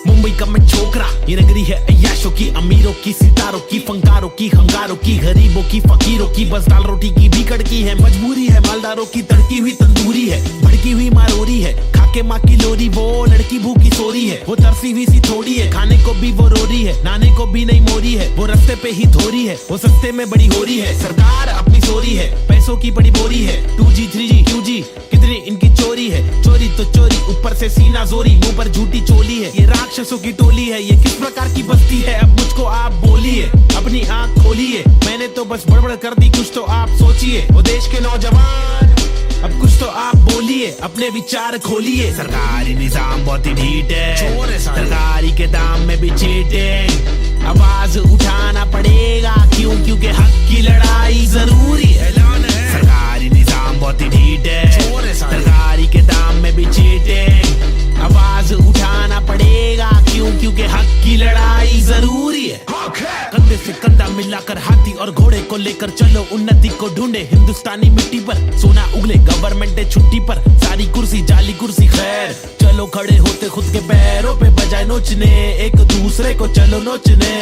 मुंबई का मैं छोकरा, ये नगरी है अय्याशों की, अमीरों की, सितारों की, फंकारों की, हंगारों की, गरीबों की, फकीरों की, बस दाल रोटी की भी कड़की है, मजबूरी है मालदारों की, तड़की हुई तंदूरी है, भड़की हुई मारोरी है, खाके माँ की लोरी, वो लड़की भूखी सोरी है, वो तरसी हुई सी थोड़ी है, खाने को भी वो रोरी है, नाने को भी नहीं मोरी है, वो रास्ते पे ही धोरी है, वो सस्ते में बड़ी हो रही है, सरकार अपनी सोरी है, पैसों की बड़ी बोरी है, 2G 3G QG कितनी इनकी चोरी है, चोरी तो चोरी ऊपर से सीना जोरी, मुंह पर झूठी चोली है, ये राक्षसों की टोली है, ये किस प्रकार की बस्ती है, अब मुझको आप बोलिए, अपनी आंख खोलिए, मैंने तो बस बड़बड़ कर दी, कुछ तो आप सोचिए, वो देश के नौजवान अब कुछ तो आप बोलिए, अपने विचार खोलिए, सरकारी निजाम बहुत ही ढीठ है, सरकारी के दाम में भी चीटिंग, आवाज उठाना पड़ेगा क्यों, क्योंकि हक की लड़ाई जरूरी है, सरकारी निजाम बहुत ही ढीठ है, सरकारी के दाम में भी चीटिंग, आवाज उठाना पड़ेगा क्यों, क्योंकि हक की लड़ाई जरूरी है, कंधे से कंधा मिलाकर हाथी और घोड़े को लेकर चलो, उन्नति को ढूंढे हिंदुस्तानी मिट्टी पर, सोना उगले गवर्नमेंट डे छुट्टी पर, सारी कुर्सी जाली कुर्सी खैर, चलो खड़े होते खुद के पैरों पे बजाय नोचने, एक दूसरे को चलो नोचने,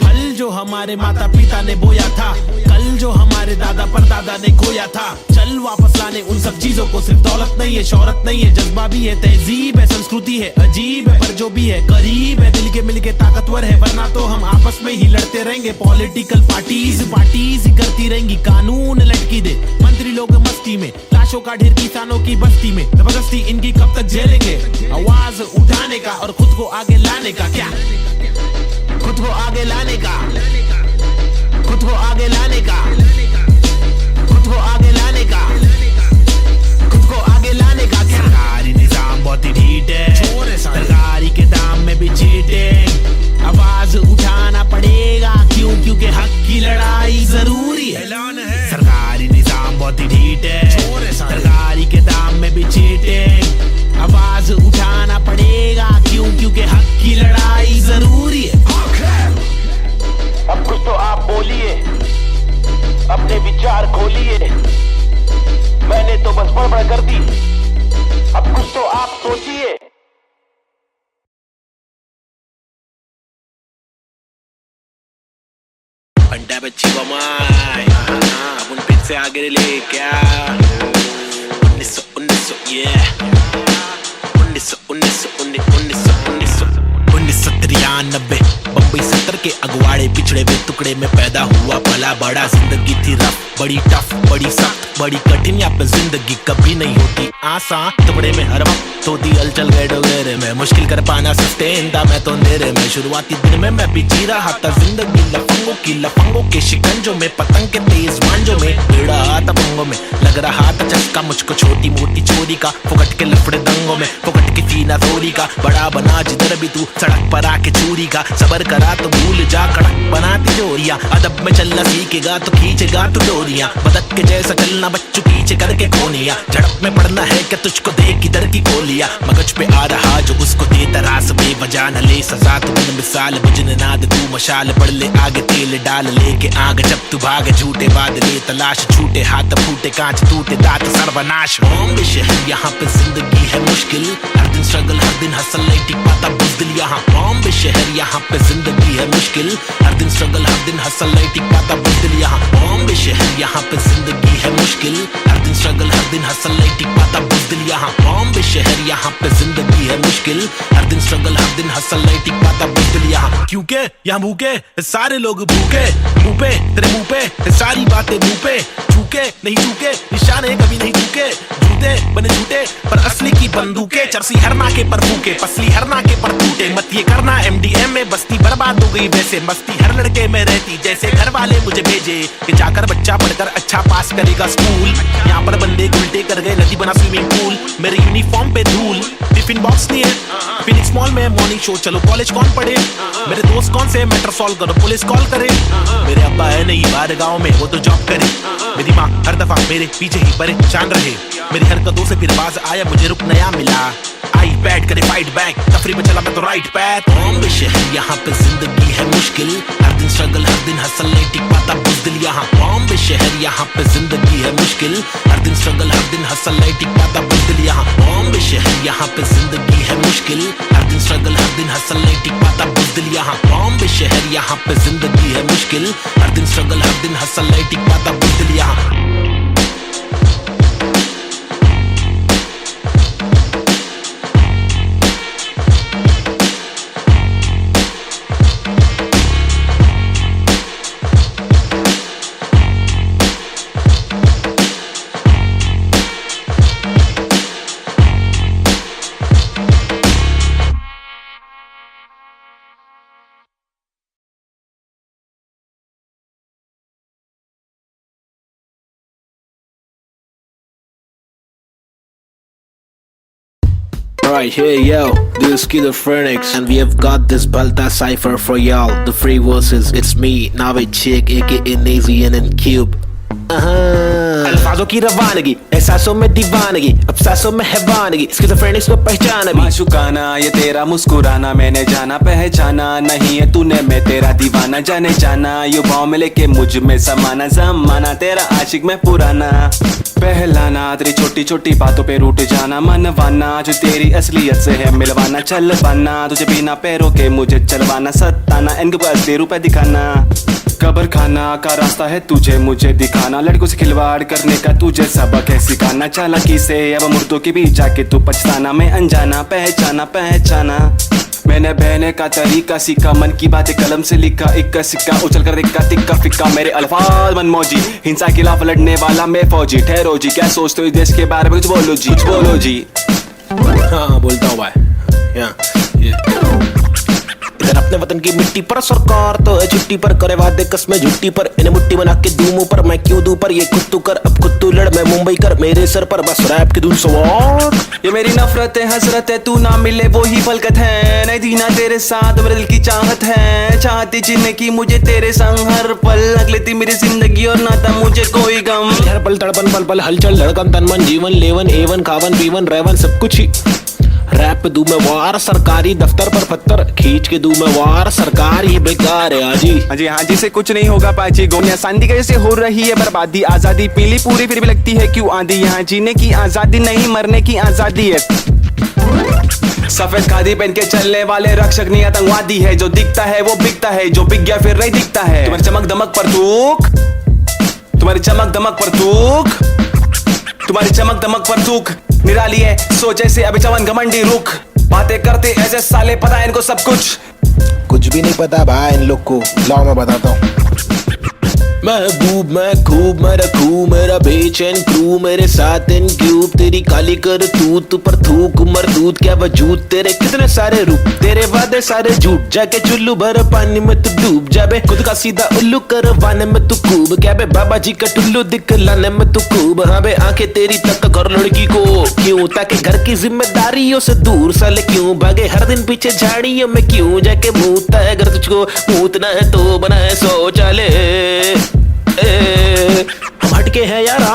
फल जो हमारे माता पिता ने बोया था, कल जो हमारे दादा परदादा ने खोया था, चल वापस लाने उन सब चीजों को, सिर्फ दौलत नहीं है, शोहरत नहीं है, जज्बा भी है, तहजीब है, संस्कृति है, अजीब है, पर जो भी है करीब है, दिल के मिलके ताकतवर है, वरना तो हम आपस में ही लड़ते रहेंगे, पॉलिटिकल पार्टीज ही करती रहेंगी, कानून लटकी दे, मंत्री लोग मस्ती में, लाशों का ढेर किसानों की बस्ती में, जबरदस्ती इनकी कब तक झेलेंगे, आवाज उठाने का और खुद को आगे लाने का, क्या खुद को आगे लाने का, खुद को आगे लाने का, खुद को आगे लाने का, खुद को आगे लाने का, सरकारी निजाम बहुत ही ढीठ है, सरकारी के दाम में भी चीटिंग, आवाज उठाना पड़ेगा क्यों, क्योंकि हक की बोलिए, अपने विचार खोलिए। मैंने तो बस बड़बड़ कर दी, अब कुछ तो आप सोचिए। घंटा बच्ची बमाई अब उन फिर से आगे ले क्या 1900 yeah 1993 बम्बई 70 के अगवाड़े पिछड़े हुए टुकड़े में पैदा हुआ पला बड़ा। जिंदगी थी रफ, बड़ी टफ, बड़ी सख्त, बड़ी कठिन। यहाँ पे जिंदगी कभी नहीं होती आसान, टुकड़े में हर वक्त होती हलचल गए डोगरे में। मुश्किल कर पाना सस्टेन था मैं तो अंधेरे में। शुरुआती दिन में मैं भी जी रहा था जिंदगी लफंगों के शिकंजों में, पतंग के तेज मांझों में। भिड़ा था पंगों में, लग रहा था चस्का मुझको छोटी मोटी चोरी का। फुकट के लफड़े दंगों में, फुकट की सीना थोड़ी का। बड़ा बना जिधर भी तू सड़क पर आके चोरी का। सबर करा तो भूल जा कड़क बनाती जोरियां। अदब में चलना सीखेगा तो खींचेगा तू डोरियां। बदक के जैसा चलना बच्चों पीछे करके कोनिया। झड़प में पड़ना है क्या तुझको देख किधर की गोलियां। मगज पे आ रहा जो उसको दे तरास बेवजह न ले सजा। तू बिन मिसाल बुझने ना दे तू मशाल। बढ़ ले आगे तेल डाल लेके आग जब तू भागे। झूठे बादले तलाश छूटे हाथ फूटे कांच टूटे दांत सर्वनाश। बॉम्बे शहर यहाँ पे जिंदगी है मुश्किल, हर दिन स्ट्रगल हर दिन हसल नहीं टिक पाता बुज़दिल यहाँ। बॉम्बे शहर यहाँ पे जिंदगी है मुश्किल, हर दिन स्ट्रगल हर दिन हसल नहीं टिक पाता बुज़दिल यहाँ। बॉम्बे शहर यहाँ पे जिंदगी है मुश्किल, हर दिन स्ट्रगल हर दिन हसल नहीं टिक पाता बुज़दिल यहाँ। बॉम्बे शहर यहाँ पे जिंदगी है मुश्किल, हर दिन स्ट्रगल हर दिन हसल नहीं टिक पाता बुज़दिल यहाँ। क्योंकि यहाँ भूखे सारे लोग भूखे, मुंह पे तेरे मुंह पे सारी बातें मुंह पे। झूके नहीं झूके निशाने कभी नहीं झूके। झूठे बने झूठे पर असली की बंदूकें। चरसी हर नाके पर फूके, पसली हर नाके पर टूटे। मत ये करना MDM में बस्ती बर्बाद हो गई वैसे। मस्ती हर लड़के में रहती जैसे घर वाले मुझे भेजे कि जाकर बच्चा पढ़कर अच्छा पास करेगा स्कूल। यहाँ पर बंदे उल्टे कर गए नदी बना स्विमिंग पूल। मेरे यूनिफॉर्म पे धूल, टिफिन बॉक्स नहीं है। फिनिक्स मॉल में मॉर्निंग शो, चलो कॉलेज कौन पढ़े। मेरे दोस्त कौन से मैटर सॉल्व करो पुलिस कॉल करे। मेरे अब्बा है नहीं बाहर गाँव में वो तो जॉब करे। मेरी माँ हर दफा मेरे पीछे ही परेशान रहे। मेरी हरकतों से फिर बाज आया मुझे रुक नया मिला। आई बैठ करे फाइट बैक, तफरी में चला मैं तो राइट पैथ। बॉम्बे शहर यहाँ पे जिंदगी है मुश्किल, हर दिन स्ट्रगल हर दिन हसल नहीं टिक पाता बुज़दिल यहाँ। बॉम्बे शहर यहाँ पे जिंदगी है मुश्किल, हर दिन स्ट्रगल हर दिन हसल नहीं टिक पाता बुज़दिल यहाँ। बॉम्बे शहर यहाँ पे जिंदगी है मुश्किल, हर दिन स्ट्रगल हर दिन हसल नहीं टिक पाता बुज़दिल यहाँ। बॉम्बे शहर यहाँ पे जिंदगी है मुश्किल, हर दिन स्ट्रगल हर दिन हसल नहीं टिक पाता बुज़दिल यहाँ। Right here, yo, this is Schizophrenics, and we have got this Balta cipher for y'all. The free verses, it's me, Navid Chick, aka Nazy and Cube. अल्फाजों की रवानगी, एहसासों में दीवानगी, अफसासों में हैवानगी, स्किज़ोफ्रेनिक्स को पहचाना भी। माशुकाना ये तेरा मुस्कुराना मैंने जाना पहचाना। नहीं है तूने मैं तेरा दीवाना जाने जाना। युवाओं में लेके मुझ में समाना जमाना तेरा आशिक में पुराना। पहलाना तेरी छोटी छोटी बातों पे रूठ जाना। मनवाना जो तेरी असलियत से है मिलवाना। चल पाना तुझे बिना पैरों के मुझे चलवाना। सताना इनके को असली रूप दिखाना। कब्र खाना का रास्ता है तुझे मुझे दिखाना। लड़कों से खिलवाड़ करने का तुझे सबक है सिखाना। चालाकी से अब मुर्दों के बीच जाके तू पछताना। मैं अनजाना पहचाना पहचाना। मैंने बहने का तरीका सीखा। मन की बातें कलम से लिखा। इक्का सिक्का उछल कर दिक्का तिक्का फिक्का। मेरे अल्फाज मनमौजी हिंसा के खिलाफ लड़ने वाला मैं फौजी। ठहरो जी क्या सोचते हो इस देश के बारे में कुछ बोलो जी कुछ बोलो जी। हाँ बोलता हूँ भाई। इधर अपने वतन की मिट्टी पर सरकार तो है छुट्टी पर। करे वादे कसमें झुट्टी पर। इन्हें मुट्ठी बना के दूं मुंह पर। मैं क्यों दूं पर ये खुद तू कर अब खुद तू लड़। मैं मुंबई कर मेरे सर पर बस रैप की धुन सवार। ये मेरी नफरत है हसरत है तू ना मिले वो ही फलकत है। नहीं थी ना तेरे साथ मेरे दिल की चाहत है। चाहती जीने की मुझे तेरे संग हर पल। लग लेती मेरी जिंदगी और ना था मुझे कोई गम। हर पल तड़पन पल पल हलचल धड़कन तन मन जीवन लेवन एवन खावन पीवन रेवन सब कुछ ही रैप पे दूं मैं वार, सरकारी दफ्तर पर पत्थर खींच के दूं मैं वार, सरकार ही बेकार है आजी। हाँ जी से कुछ नहीं होगा पाजी, गोनिया शांति कैसे हो रही है बर्बादी, आजादी पीली पूरी फिर भी लगती है क्यों आंधी, यहाँ जीने की आजादी नहीं मरने की आजादी है। सफेद खादी पहन के चलने वाले रक्षक नहीं आतंकवादी है, जो दिखता है वो बिकता है, जो बिक गया फिर नहीं दिखता है। तुम्हारी चमक दमक पर थूक, तुम्हारी चमक दमक पर थूक, तुम्हारी चमक दमक पर थूक निराली है सोच ऐसे अभी चवन घमंडी रुख, बातें करते ऐसे साले पता है इनको सब कुछ भी नहीं पता भाई इन लोग को। लाओ मैं बताता हूँ। महबूब मैं खूब मैं रखूं मेरा बेचैन क्रू, मेरे साथ इन क्यूब तेरी काली कर तू पर थूक मरदूत क्या वजूद तेरे, कितने सारे रूप तेरे वादे सारे झूठ, जाके चुल्लू भर पानी में तू डूब जाबे, खुद का सीधा उल्लू करवाने में तू कूब, क्या बे बाबा जी का टुल्लू दिखलाने में तू कूब। हाँ बे आंखें तेरी तक घर लड़की को क्यों, ताकि घर की जिम्मेदारियों से दूर साले क्यों भागे, हर दिन पीछे झाड़ियों में क्यों जाके मूतता है, अगर तुझको मूतना है तो बनाए शौचालय। हम हटके हैं यारा,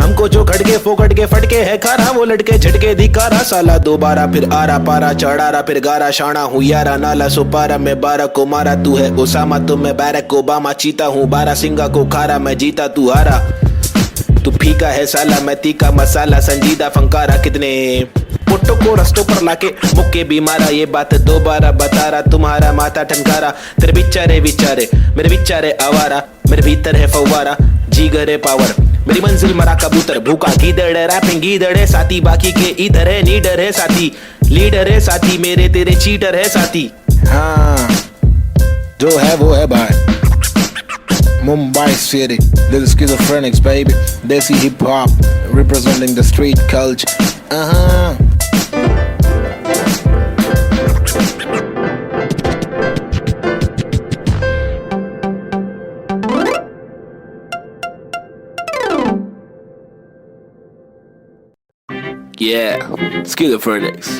हमको जो खटके फोकट के फटके है खारा, वो लटके झटके दिखारा साला दोबारा, फिर आरा पारा चढ़ारा फिर गारा, शाना हूँ यारा नाला सुपारा, मैं 12 को मारा तू है ओसामा, तो मैं बैरक ओबामा, चीता हूँ 12 सिंगा को खारा, मैं जीता तू हारा, तू फीका है साला मैं तीखा मसाला, संजीदा फंकारा, कितने पुट्टो को रस्तों पर लाके मुक्के भी मारा, ये बात दोबारा बता रहा, तुम्हारा माथा ठनकारा, तेरे बिचारे विचारे मेरे बिचारे आवारा, मेरे भीतर है फव्वारा जीगर है पावर, मेरी मंजिल मरा कबूतर भूखा गीदड़ रैपिंग गीदड़ है साथी, बाकी के इधर है नीडर है साथी, लीडर है साथी, मेरे तेरे चीटर है साथी। हाँ जो है वो है भाई। Mumbai City, this is Schizophrenics baby, Desi hip hop representing the street culture. Yeah, Schizophrenics.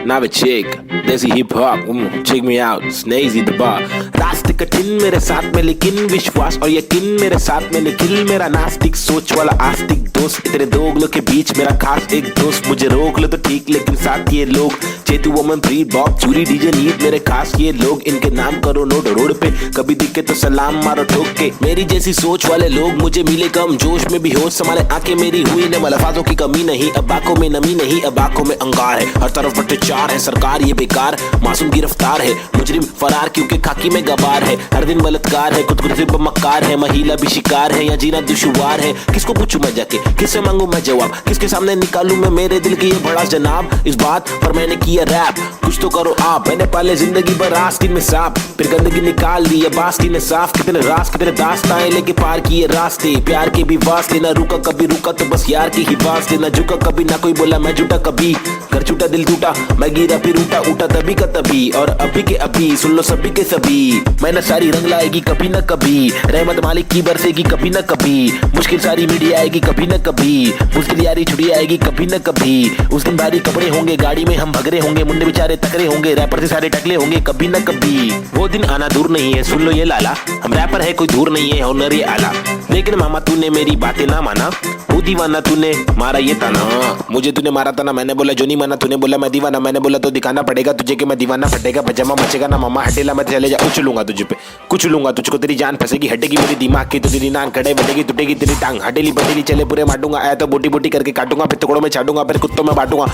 Now a chick, Desi hip hop, check me out, Snazy the bar. रास्ते कठिन मेरे साथ में लेकिन विश्वास और यकीन मेरे साथ में निखिल, मेरा नास्तिक सोच वाला आस्तिक दोस्त, तेरे दोगलों के बीच मेरा खास एक दोस्त, मुझे रोक लो तो ठीक लेकिन साथ ये लोग, चेतु वमन ब्रीड बॉब चूरी डीजे नीट मेरे खास ये लोग, इनके नाम करो नोट रोड पे, कभी दिखे तो सलाम मारो ठोक के, मेरी जैसी सोच वाले लोग मुझे मिले कम जोश में भी होश संभाले आंखें मेरी हुई न मलफाजों की कमी नहीं, अब आंखों में नमी नहीं अब आंखों में अंगार है, हर तरफ भ्रष्टाचार है, सरकार ये बेकार मासूम गिरफ्तार है, मुजरिम फरार क्योंकि खाकी में गवार है, हर दिन बलात्कार है, खुदकुशी पर मक्कार है, महिला भी शिकार है, या जीना दुश्वार है, किसको पूछूं मैं जाके किससे मांगू मैं जवाब, किसके सामने निकालूं मैं मेरे दिल की ये बड़ा जनाब, इस बात पर मैंने किया रैप, कुछ तो करो आप, मैंने पाले जिंदगी भर आस्तीन में सांप, फिर गंदगी निकाल दी अब आस्तीन ने साफ, कितने रास कितने दास्ताएं लेके पार किए रास्ते, प्यार के भी वास्ते ना रुका कभी रुका तो बस यार की ही वास्ते, ना झुका कभी ना कोई बोला मैं झूठा कभी, घर छूटा दिल टूटा मैं गिरा फिर उठा तभी का तभी, और अभी के अभी सुन लो सभी के सभी, मैं सारी रंग लाएगी कभी न कभी, रहमत मालिक की बरसेगी कभी न कभी, मुश्किल सारी मीडिया आएगी कभी न कभी, मुश्किल यारी छुड़ी आएगी कभी न कभी, उस दिन भारी कपड़े होंगे गाड़ी में हम भगरे होंगे, मुंडे बेचारे तकरे होंगे, रैपर से सारे टकले होंगे कभी न कभी, वो दिन आना दूर नहीं है सुन लो ये लाला, हम रैपर है कोई दूर नहीं है हुनर ये आला, लेकिन मामा तूने मेरी बातें ना माना, वो दीवाना तूने मारा ये ताना, मुझे तूने मारा था ना मैंने बोला जो नहीं माना, तूने बोला मैं दीवाना, मैंने बोला तो दिखाना पड़ेगा तुझे कि मैं दीवाना, फटेगा पजामा मचेगा ना मामा हटेला मैं चले जा, कुछ लूंगा तुझे पे कुछ लूंगा तुझको, तेरी जान फंसेगी हटेगी मेरी दिमाग की, तो तेरी नान खड़े बढ़ेगी टूटेगी तेरी टांग, हटेली बटेली चले पूरे मारूंगा, आया तो बोटी बोटी करके काटूंगा, फिर टुकड़ों में छाटूंगा, फिर कुत्तों में बांटूंगा,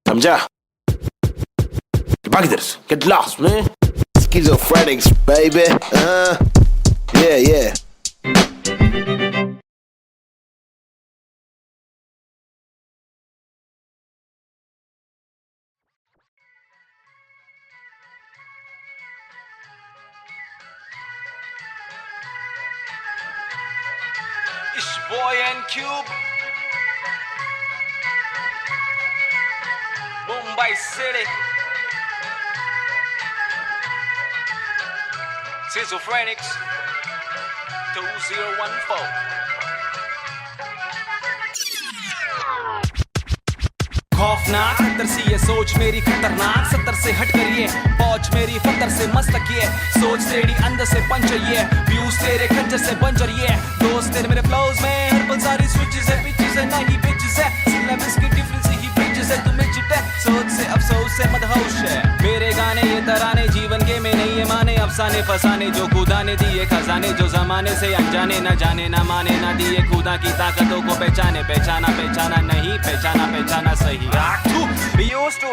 समझा? भाग इधर से, get lost man. Schizophrenics baby. Yeah. It's boy and Cube, Mumbai City, Schizophrenics 2014. खौफनाक 70 सी ये सोच मेरी खतरनाक, 70 से हट कर ये पहुंच मेरी फतर से मस्तक ये सोच तेरी अंदर से पंचर ये व्यूज तेरे खंजर से बंजर ये दोस्त तेरे मेरे फ्लोज में हर पल सारी स्विचेस है पिचेस है नहीं पिचेस है सिलेबस की डिफरेंस ही ब्रिजेस है, तुम्हें चिटे सोच से अफसोस से मदहोश है। मेरे गाने ये तराने जीवन के में नहीं ये माने, अफसाने फसाने जो खुदा ने दिए खजाने, जो जमाने से अनजाने न जाने न माने न दिए खुदा की ताकतों को पहचाने, पहचाना पहचाना नहीं पहचाना पहचाना सही।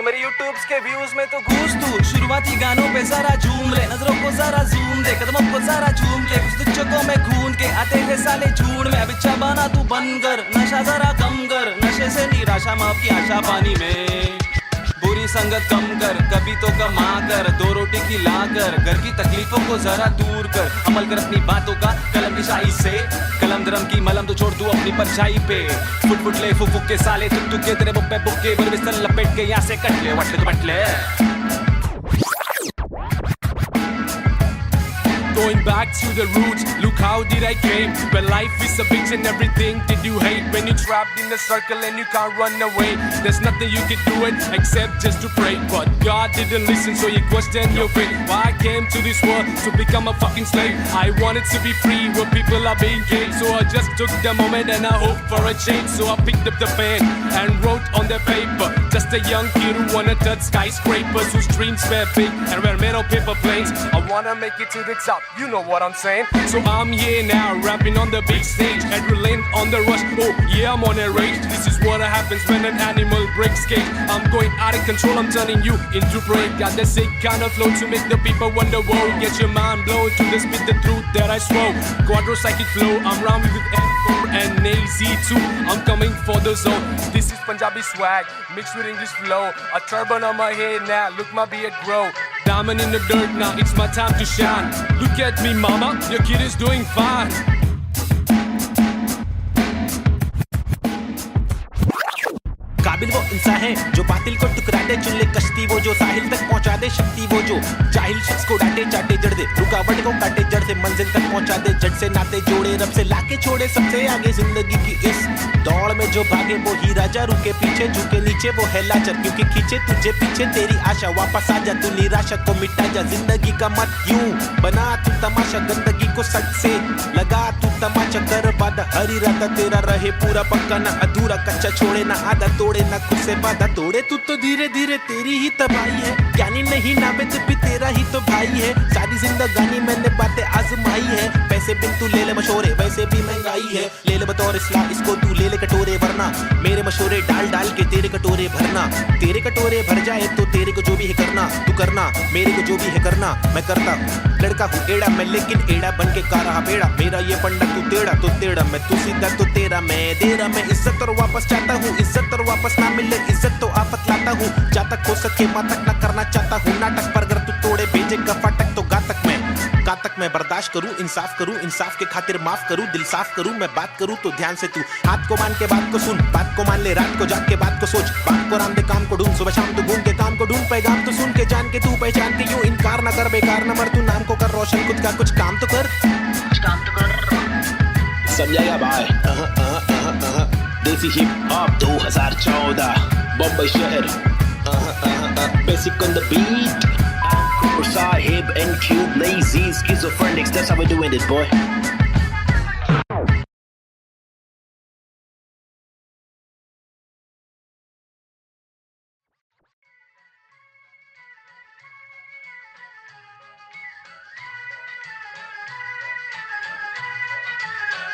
मेरे यूट्यूब्स के व्यूज में तो घूस तू, शुरुआती गानों पे जरा झूम ले, नजरों को जरा जूम दे, कदमों को जरा झूम ले, कुछ तुझको में खून के आते हैं साले झूठ में। अब इच्छा बना तू बन कर, नशा जरा कम कर, नशे से निराशा माफ की आशा पानी में, बुरी संगत कम कर, कभी तो कमा कर, दो रोटी खिला कर, घर की तकलीफों को जरा दूर कर, अमल कर अपनी बातों का कलम की शाही से, कलम दरम की मलम तो छोड़ तू अपनी परछाई पे, फुट फुट ले फुक फुक के साले तुक तुक के तेरे बुक पे बुक के बिस्तर लपेट के यहाँ से कट ले वट ले बट ले। Going back to the roots, look how did I came. When life is a bitch and everything did you hate. When you trapped in a circle and you can't run away, there's nothing you can do it except just to pray. But God didn't listen, so you questioned your fate. Why I came to this world to become a fucking slave. I wanted to be free where people are being caged. So I just took the moment and I hoped for a change. So I picked up the pen and wrote on the paper. Just a young kid who wanna touch skyscrapers, whose dreams were big and were made of paper planes. I wanna make it to the top. You know what I'm saying? So I'm here now, rapping on the big stage, adrenaline on the rush. Oh yeah, I'm on a rage. This is what happens when an animal breaks cage. I'm going out of control, I'm turning you into prey. Got the sick kind of flow to make the people wonder. Whoa, get your mind blown to the spit the truth that I swore. Quadro psychic flow, I'm rhyming with M4 and AZ2. I'm coming for the zone. This is Punjabi swag mixed with English flow. A turban on my head now, look my beard grow. Diamond in the dirt now, it's my time to shine. Look at me mama, your kid is doing fine. काबिल वो इंसान है जो बातिल को टुकरा दे, चुन ले कश्ती वो जो साहिल तक पहुंचा दे, शक्ति वो जो जाहिल शख्स को डांटे चाटे जड़ दे, रुकावट को काटे जड़ से मंजिल तक पहुंचा दे, जड़ से नाते जोड़े रब से लाके छोड़े सबसे आगे जिंदगी की इस दौड़ में जो भागे वो ही राजा, रुके पीछे झुके नीचे वो है लाचार, क्योंकि खींचे तुझे पीछे तेरी आशा, वापस आ जा तू निराशा को मिटा जा, जिंदगी का मत यूं बना तू तमाशा, गंदगी को सच से लगा तू तमाचा, कर वादा हर इरादा तेरा रहे पूरा पक्का, ना अधूरा कच्चा छोड़े ना आधा तोड़े, ना खुद से वादा तोड़े, तू तो धीरे धीरे तेरी ही तबाही है, ज्ञानी नहीं नाबिद भी तेरा ही तो भाई है, सारी जिंदगानी मैंने बातें आजमाई है, पैसे बिन तू ले ले मशोरे वैसे भी महंगाई है, ले ले बतौर इस्लाम इसको तू ले ले कटोरे, वरना मेरे मशोरे डाल डाल के तेरे कटोरे भरना, तेरे कटोरे भर जाए तो तेरे को जो भी है करना, तू करना मेरे को जो भी है करना, मैं करता हूँ, लड़का हूँ एड़ा मैं लेकिन एड़ा बन के का रहा बेड़ा, मेरा ये पंडा तू टेढ़ा तो टेढ़ा, मैं तू सीधा तो तेरा मैं दे रहा, मैं इज्जत और वापस चाहता हूँ, इज्जत और वापस ना मिले इज्जत तो आफत लाता हूँ, जा तक हो सके माँ तक ना करना चाहता हूँ नाटक, पर अगर तू तोड़े भेजेगा फाटक तो गातक मैं कातक मैं बर्दाश्त करूँ, इंसाफ के खातिर माफ करूँ, दिल साफ करूँ, मैं बात करूँ तो ध्यान से तू हाथ को मान के बात को सुन, बात को मान ले, रात को जाग के बात को सोच, बात को राम दे काम को ढूंढ, सुबह शाम तू घूम के काम को ढूंढ, पैगाम तो सुन के जान के तू पहचान के यूं इनकार न कर, बेकार न मर, तू नाम को कर रोशन, खुद का कुछ काम तो कर, समझाएगा भाई। देसी हिप हॉप 2014 बम्बई शहर, basic on the beat, Sahib and Cube, lazy schizophrenics, that's how we're doing this, boy.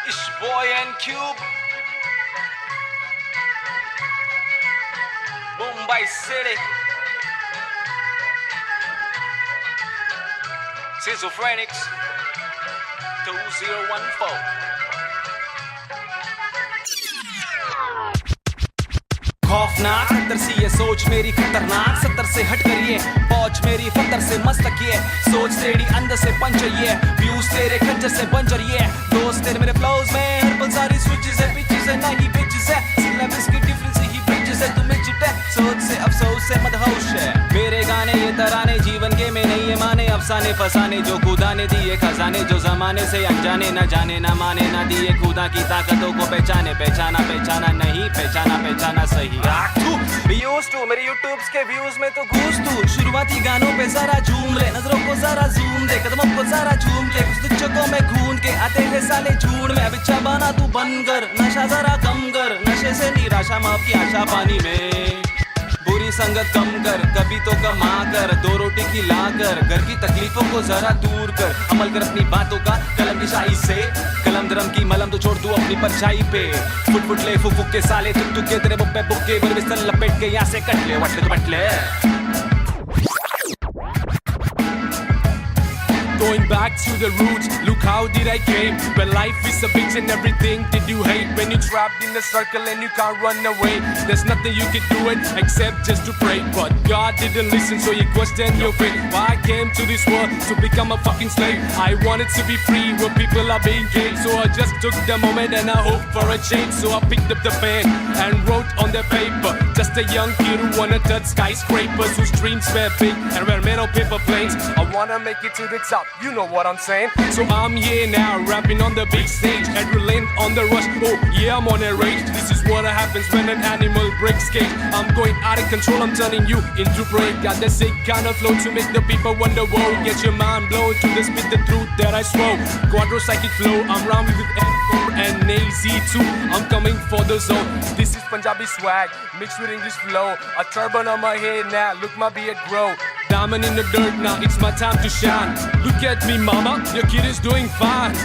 It's boy and Cube, Mumbai City, Schizophrenics 2014. खौफनाक खतर सी ये सोच मेरी खतरनाक, 70 से हट कर ये पहुंच मेरी फतर से मस्तक ये सोच तेरी अंदर से पंचर ये व्यूज तेरे खंजर से बंजर ये दोस्त तेरे मेरे फ्लोज में हर पल सारी स्विचेस है, पिचेस है नहीं पिचेस है, सिलेबस की डिफरेंस ही ब्रिजेस है, तुम्हें चिटे सोच से अफसोस से मदहोश है, मेरे गाने ये तराने जीवन के में नहीं ये माने, अफसाने फसाने जो खुदा ने दिए खजाने, जो जमाने से अनजाने, न जाने न माने न दिए खुदा की ताकतों को पहचाने, पहचाना पहचाना नहीं, पहचाना पहचाना सही। मेरे यूट्यूब्स के व्यूज में तो घूस तू, शुरुआती गानों पे जरा झूम ले, नजरों को जरा झूम दे, कदमों को जरा झूम के, कुछ तुझको में खून के आते हैं साले झूठ में। अब इच्छा बना तू बन कर, नशा जरा कम कर, नशे से निराशा माफ की आशा पानी में, बुरी संगत कम कर, कभी तो कमा कर, दो रोटी खिला कर, घर की तकलीफों को जरा दूर कर, अमल कर अपनी बातों का कलम की शाही से, कलम दरम की मलम तो छोड़ तू अपनी परछाई पे, फुट फुट ले फुक फुक के साले तुक तुक के तेरे बुक्के बुक्के बर बिस्तर लपेट के यहाँ से कट ले वट ले बट ले। Going back to the roots, look how did I came. When life is a bitch and everything did you hate. When you're trapped in a circle and you can't run away, there's nothing you can do it except just to pray. But God didn't listen, so you question your fate. Why I came to this world to become a fucking slave. I wanted to be free where people are being caged. So I just took the moment and I hoped for a change. So I picked up the pen and wrote on the paper. Just a young kid who wanna touch skyscrapers, whose dreams were big and were made of paper planes. I wanna make it to the top. You know what I'm saying? So I'm here now, rapping on the big stage, adrenaline on the rush. Oh yeah, I'm on a rage. This is what happens when an animal breaks cage. I'm going out of control, I'm turning you into prey. Got the sick kind of flow to make the people wonder. Whoa, get your mind blown to the spit the truth that I swore. Quadro psychic flow, I'm rhyming with N4 and AZ2. I'm coming for the zone. This is Punjabi swag mixed with English flow. A turban on my head now, look my beard grow. Diamond in the dirt now, it's my time to shine. Look at me mama, your kid is doing fine.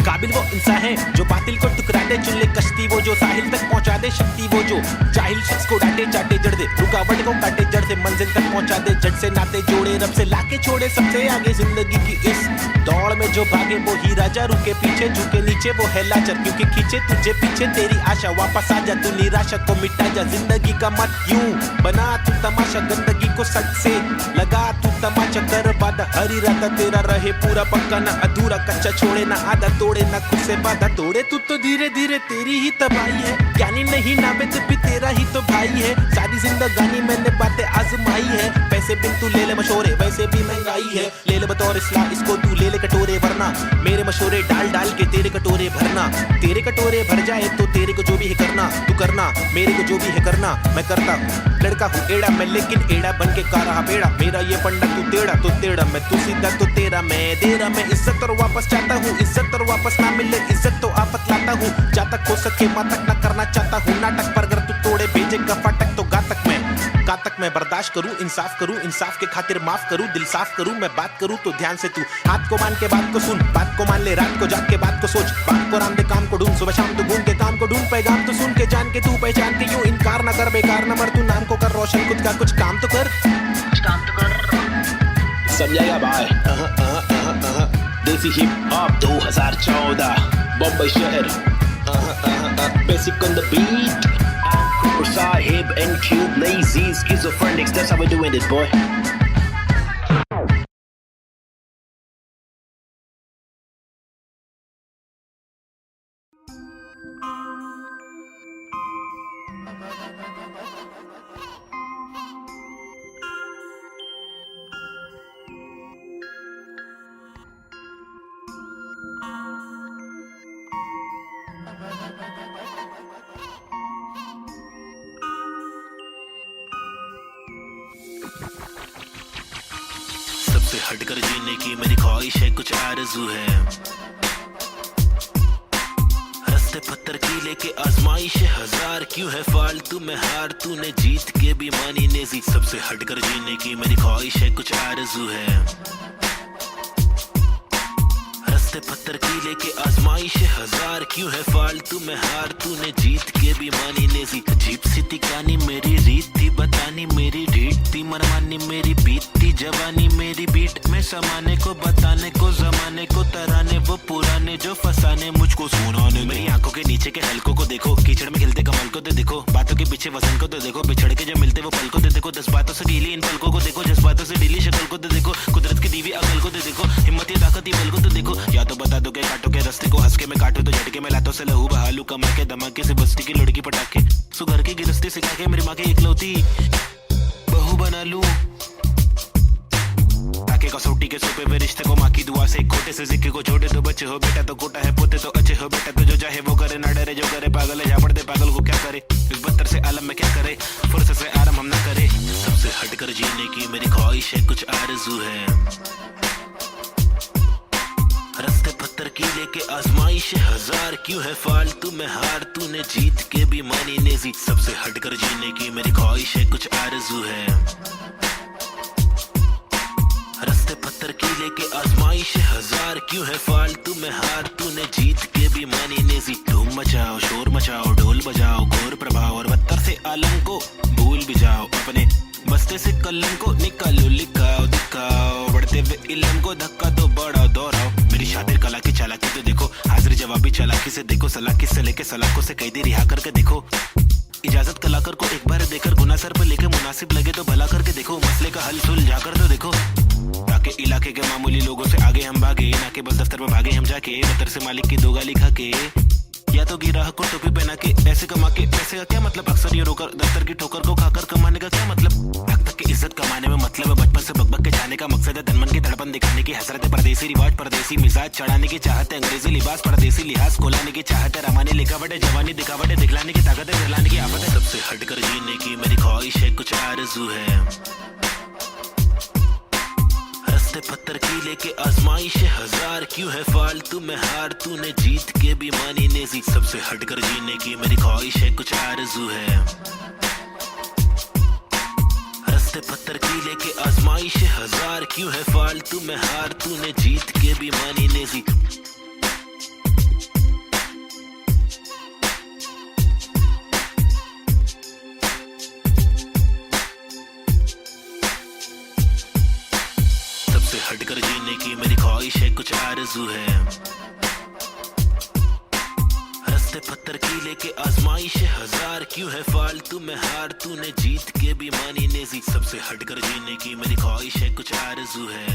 काबिल वो इंसान है जो बातिल को टुकरा दे, चुन ले कश्ती वो जो साहिल तक पहुंचा दे, शक्ति वो जो जाहिल शख्स को डांटे चाटे जड़ दे, रुकावट को काटे जड़ से मंजिल तक पहुंचा दे, जड़ से नाते जोड़े रब से लाके छोड़े सबसे आगे जिंदगी की इस दौड़ में जो भागे वो ही राजा, रुके पीछे झुके नीचे वो है लाचार, क्योंकि खींचे तुझे पीछे तेरी आशा, वापस आ जा तू निराशा को मिटा जा, जिंदगी का मत यूं बना तू तमाशा, गंदगी को सच से लगा तू तमाचा, कर वादा हर इरादा तेरा रहे पूरा पक्का, ना अधूरा कच्चा छोड़े ना आधा तोड़े, ना खुद से वादा तोड़े, तू तो धीरे धीरे तेरी ही तबाही है, ज्ञानी नहीं नावेद भी तेरा ही तो भाई है, सारी जिंदगानी मैंने बातें आजमाई है, पैसे बिन तू ले ले मशोरे वैसे भी महंगाई है, ले ले बतौर इस्लाम इसको तू ले ले कटोरे, वरना मेरे मशोरे डाल डाल के तेरे कटोरे भरना, तेरे कटोरे भर जाए तो तेरे को जो भी है करना, तू करना मेरे को जो भी है करना, मैं करता हूँ, लड़का हूँ एड़ा मैं लेकिन एड़ा बन के का रहा बेड़ा, मेरा ये पंडा तू टेढ़ा तो टेढ़ा, मैं तू सीधा तो तेरा मैं दे रहा, मैं इज्जत और वापस चाहता हूँ, इज्जत और वापस ना मिले इज्जत तो आफत लाता हूँ, जहाँ तक हो सके वहाँ तक ना करना चाहता हूँ नाटक, पर अगर तू तोड़े भेजेगा फाटक तो गातक मैं बर्दाश्त करूँ, इंसाफ के खातिर माफ करूँ, दिल साफ करूँ, मैं बात करूँ तो ध्यान से तू हाथ को मान के बात को सुन, बात को मान ले, रात को जाग के बात को सोच, बात को राम दे काम को ढूंढ, सुबह शाम तो घूम के काम को ढूंढ, पैगाम तो सुन के जान के तू पहचान के यूं इनकार न कर, बेकार न मर, तू नाम को कर रोशन, खुद का कुछ काम तो कर, समझाएगा भाई। देसी हिप हॉप 2014 बम्बई शहर, basic on the beat, Sahib and Cube, lazy, schizophrenics, that's how we're doing this, boy. सबसे हटकर जीने की मेरी ख्वाहिश है, कुछ आरज़ू है, रास्ते पत्थर की लेके आजमाइश है हजार, क्यों है फालतू में हार, तूने जीत के भी मानी नेजी, सबसे हटकर जीने की मेरी ख्वाहिश है, कुछ आरज़ू है, रास्ते पत्थर की लेके आजमाइश है हजार, क्यों है फालतू में हार, तूने जीत के भी मानी नेजी, अजीब सी तिकानी मेरी रीत थी बतानी, मेरी रीत थी मनमानी, मेरी बीत थी जवानी मेरी बीट में समाने को, बताने को जमाने को, तराने वो पुराने जो फसाने मुझको सुनाने। मेरी आंखों के नीचे के हलकों को देखो, कीचड़ में खिलते कमल को तो देखो, बातों के पीछे वसन को तो देखो, बिछड़ के जब मिलते वो पल को तो देखो, 10 बातों से ढीली इन पलकों को देखो, जज्बातों से ढीली शक्ल को तो देखो, कुदरत की दीवी अकल को तो देखो, हिम्मत ये ताकत बल को तो देखो। या तो बता दो के काटो के रास्ते को, हंस के मैं काटू तो झटके में लातों से लहू बहालू, कमा के धमाके से बस्ती की लड़की पटाके, सुगर की गिरस्ती सिखा के मेरी माँ की इकलौती बहू बना लूं, ताकि कसौटी के सोपे में रिश्ते को माँ की दुआ से, खोटे से सिक्के को छोटे तो बच्चे हो बेटा, तो कोटा है पोते तो अच्छे हो बेटा, तो जो चाहे वो करे, ना डरे जो करे पागल है, जा पड़ते पागल को क्या करे, इस बदतर से आलम में क्या करे, फुर्सत से आराम हम ना करे। सबसे हटकर जीने की मेरी ख्वाहिश है, कुछ आरज़ू है, रास्ते पत्थर की लेके आजमाइश हजार, क्यों है फालतू में हार, तूने जीत के भी मानी नेजी। सबसे हटकर जीने की मेरी ख्वाहिश है, कुछ आरज़ू है, रास्ते पत्थर की लेके आजमाइश हजार, क्यों है फालतू में हार, तूने जीत के भी मानी नेजी। धूम मचाओ, शोर मचाओ, ढोल बजाओ, घोर प्रभाव और बदतर से आलम को भूल भी जाओ, अपने बस्ते से कलम को निकालो, लिखाओ दिखाओ, बढ़ते हुए इल्म को धक्का तो बढ़ाओ दोहराओ। मेरी शातिर कला की चालाकी तो देखो, हाजिर जवाबी चालाकी से देखो, सलाकी से लेके सलाखों से कैदी रिहा करके देखो, इजाजत कलाकार को एक बार देकर गुना सर पे लेके मुनासिब लगे तो भला करके देखो, मसले का हल सुलझा कर तो देखो, ताकि इलाके के मामूली लोगों से आगे हम भागे, ना कि बस दफ्तर में भागे हम जाके, बदतर से मालिक की दो गाली खा के, या तो गिराह को टोपी पहना के, पैसे कमा के, पैसे का क्या मतलब, अक्सर ये रोकर दफ्तर की ठोकर को खाकर कमाने का क्या मतलब, हक तक की इज्जत कमाने में मतलब है, बचपन से बकबक के जाने का मकसद है, तनमन की धड़पन दिखाने की हसरत है, परदेसी रिवाज परदेसी मिजाज चढ़ाने की चाहत है, अंग्रेजी लिबास परदेसी लिहाज खोलाने की चाहत है, रामानी लिखावट है, जवानी दिखावट है, दिखलाने की ताकत है, दिलाने की आफत है। सबसे हटकर जीने की मेरी ख्वाहिश है, कुछ आरज़ू है, रास्ते पत्थर की लेके आजमाइश हजार, क्यों है फालतू में हार, तूने जीत के भी मानी नेजी। सबसे हटकर जीने की मेरी ख्वाहिश है, कुछ आरज़ू है, रास्ते पत्थर की लेके आजमाइश हजार, क्यों है फालतू में हार, तूने जीत के भी मानी नेजी। सबसे हटकर जीने की मेरी ख्वाहिश है, कुछ आरज़ू है, रास्ते पत्थर की लेके आजमाइश हजार, क्यों है फालतू में हार, तूने जीत के भी मानी नेजी। सबसे हटकर जीने की मेरी ख्वाहिश है, कुछ आरज़ू है,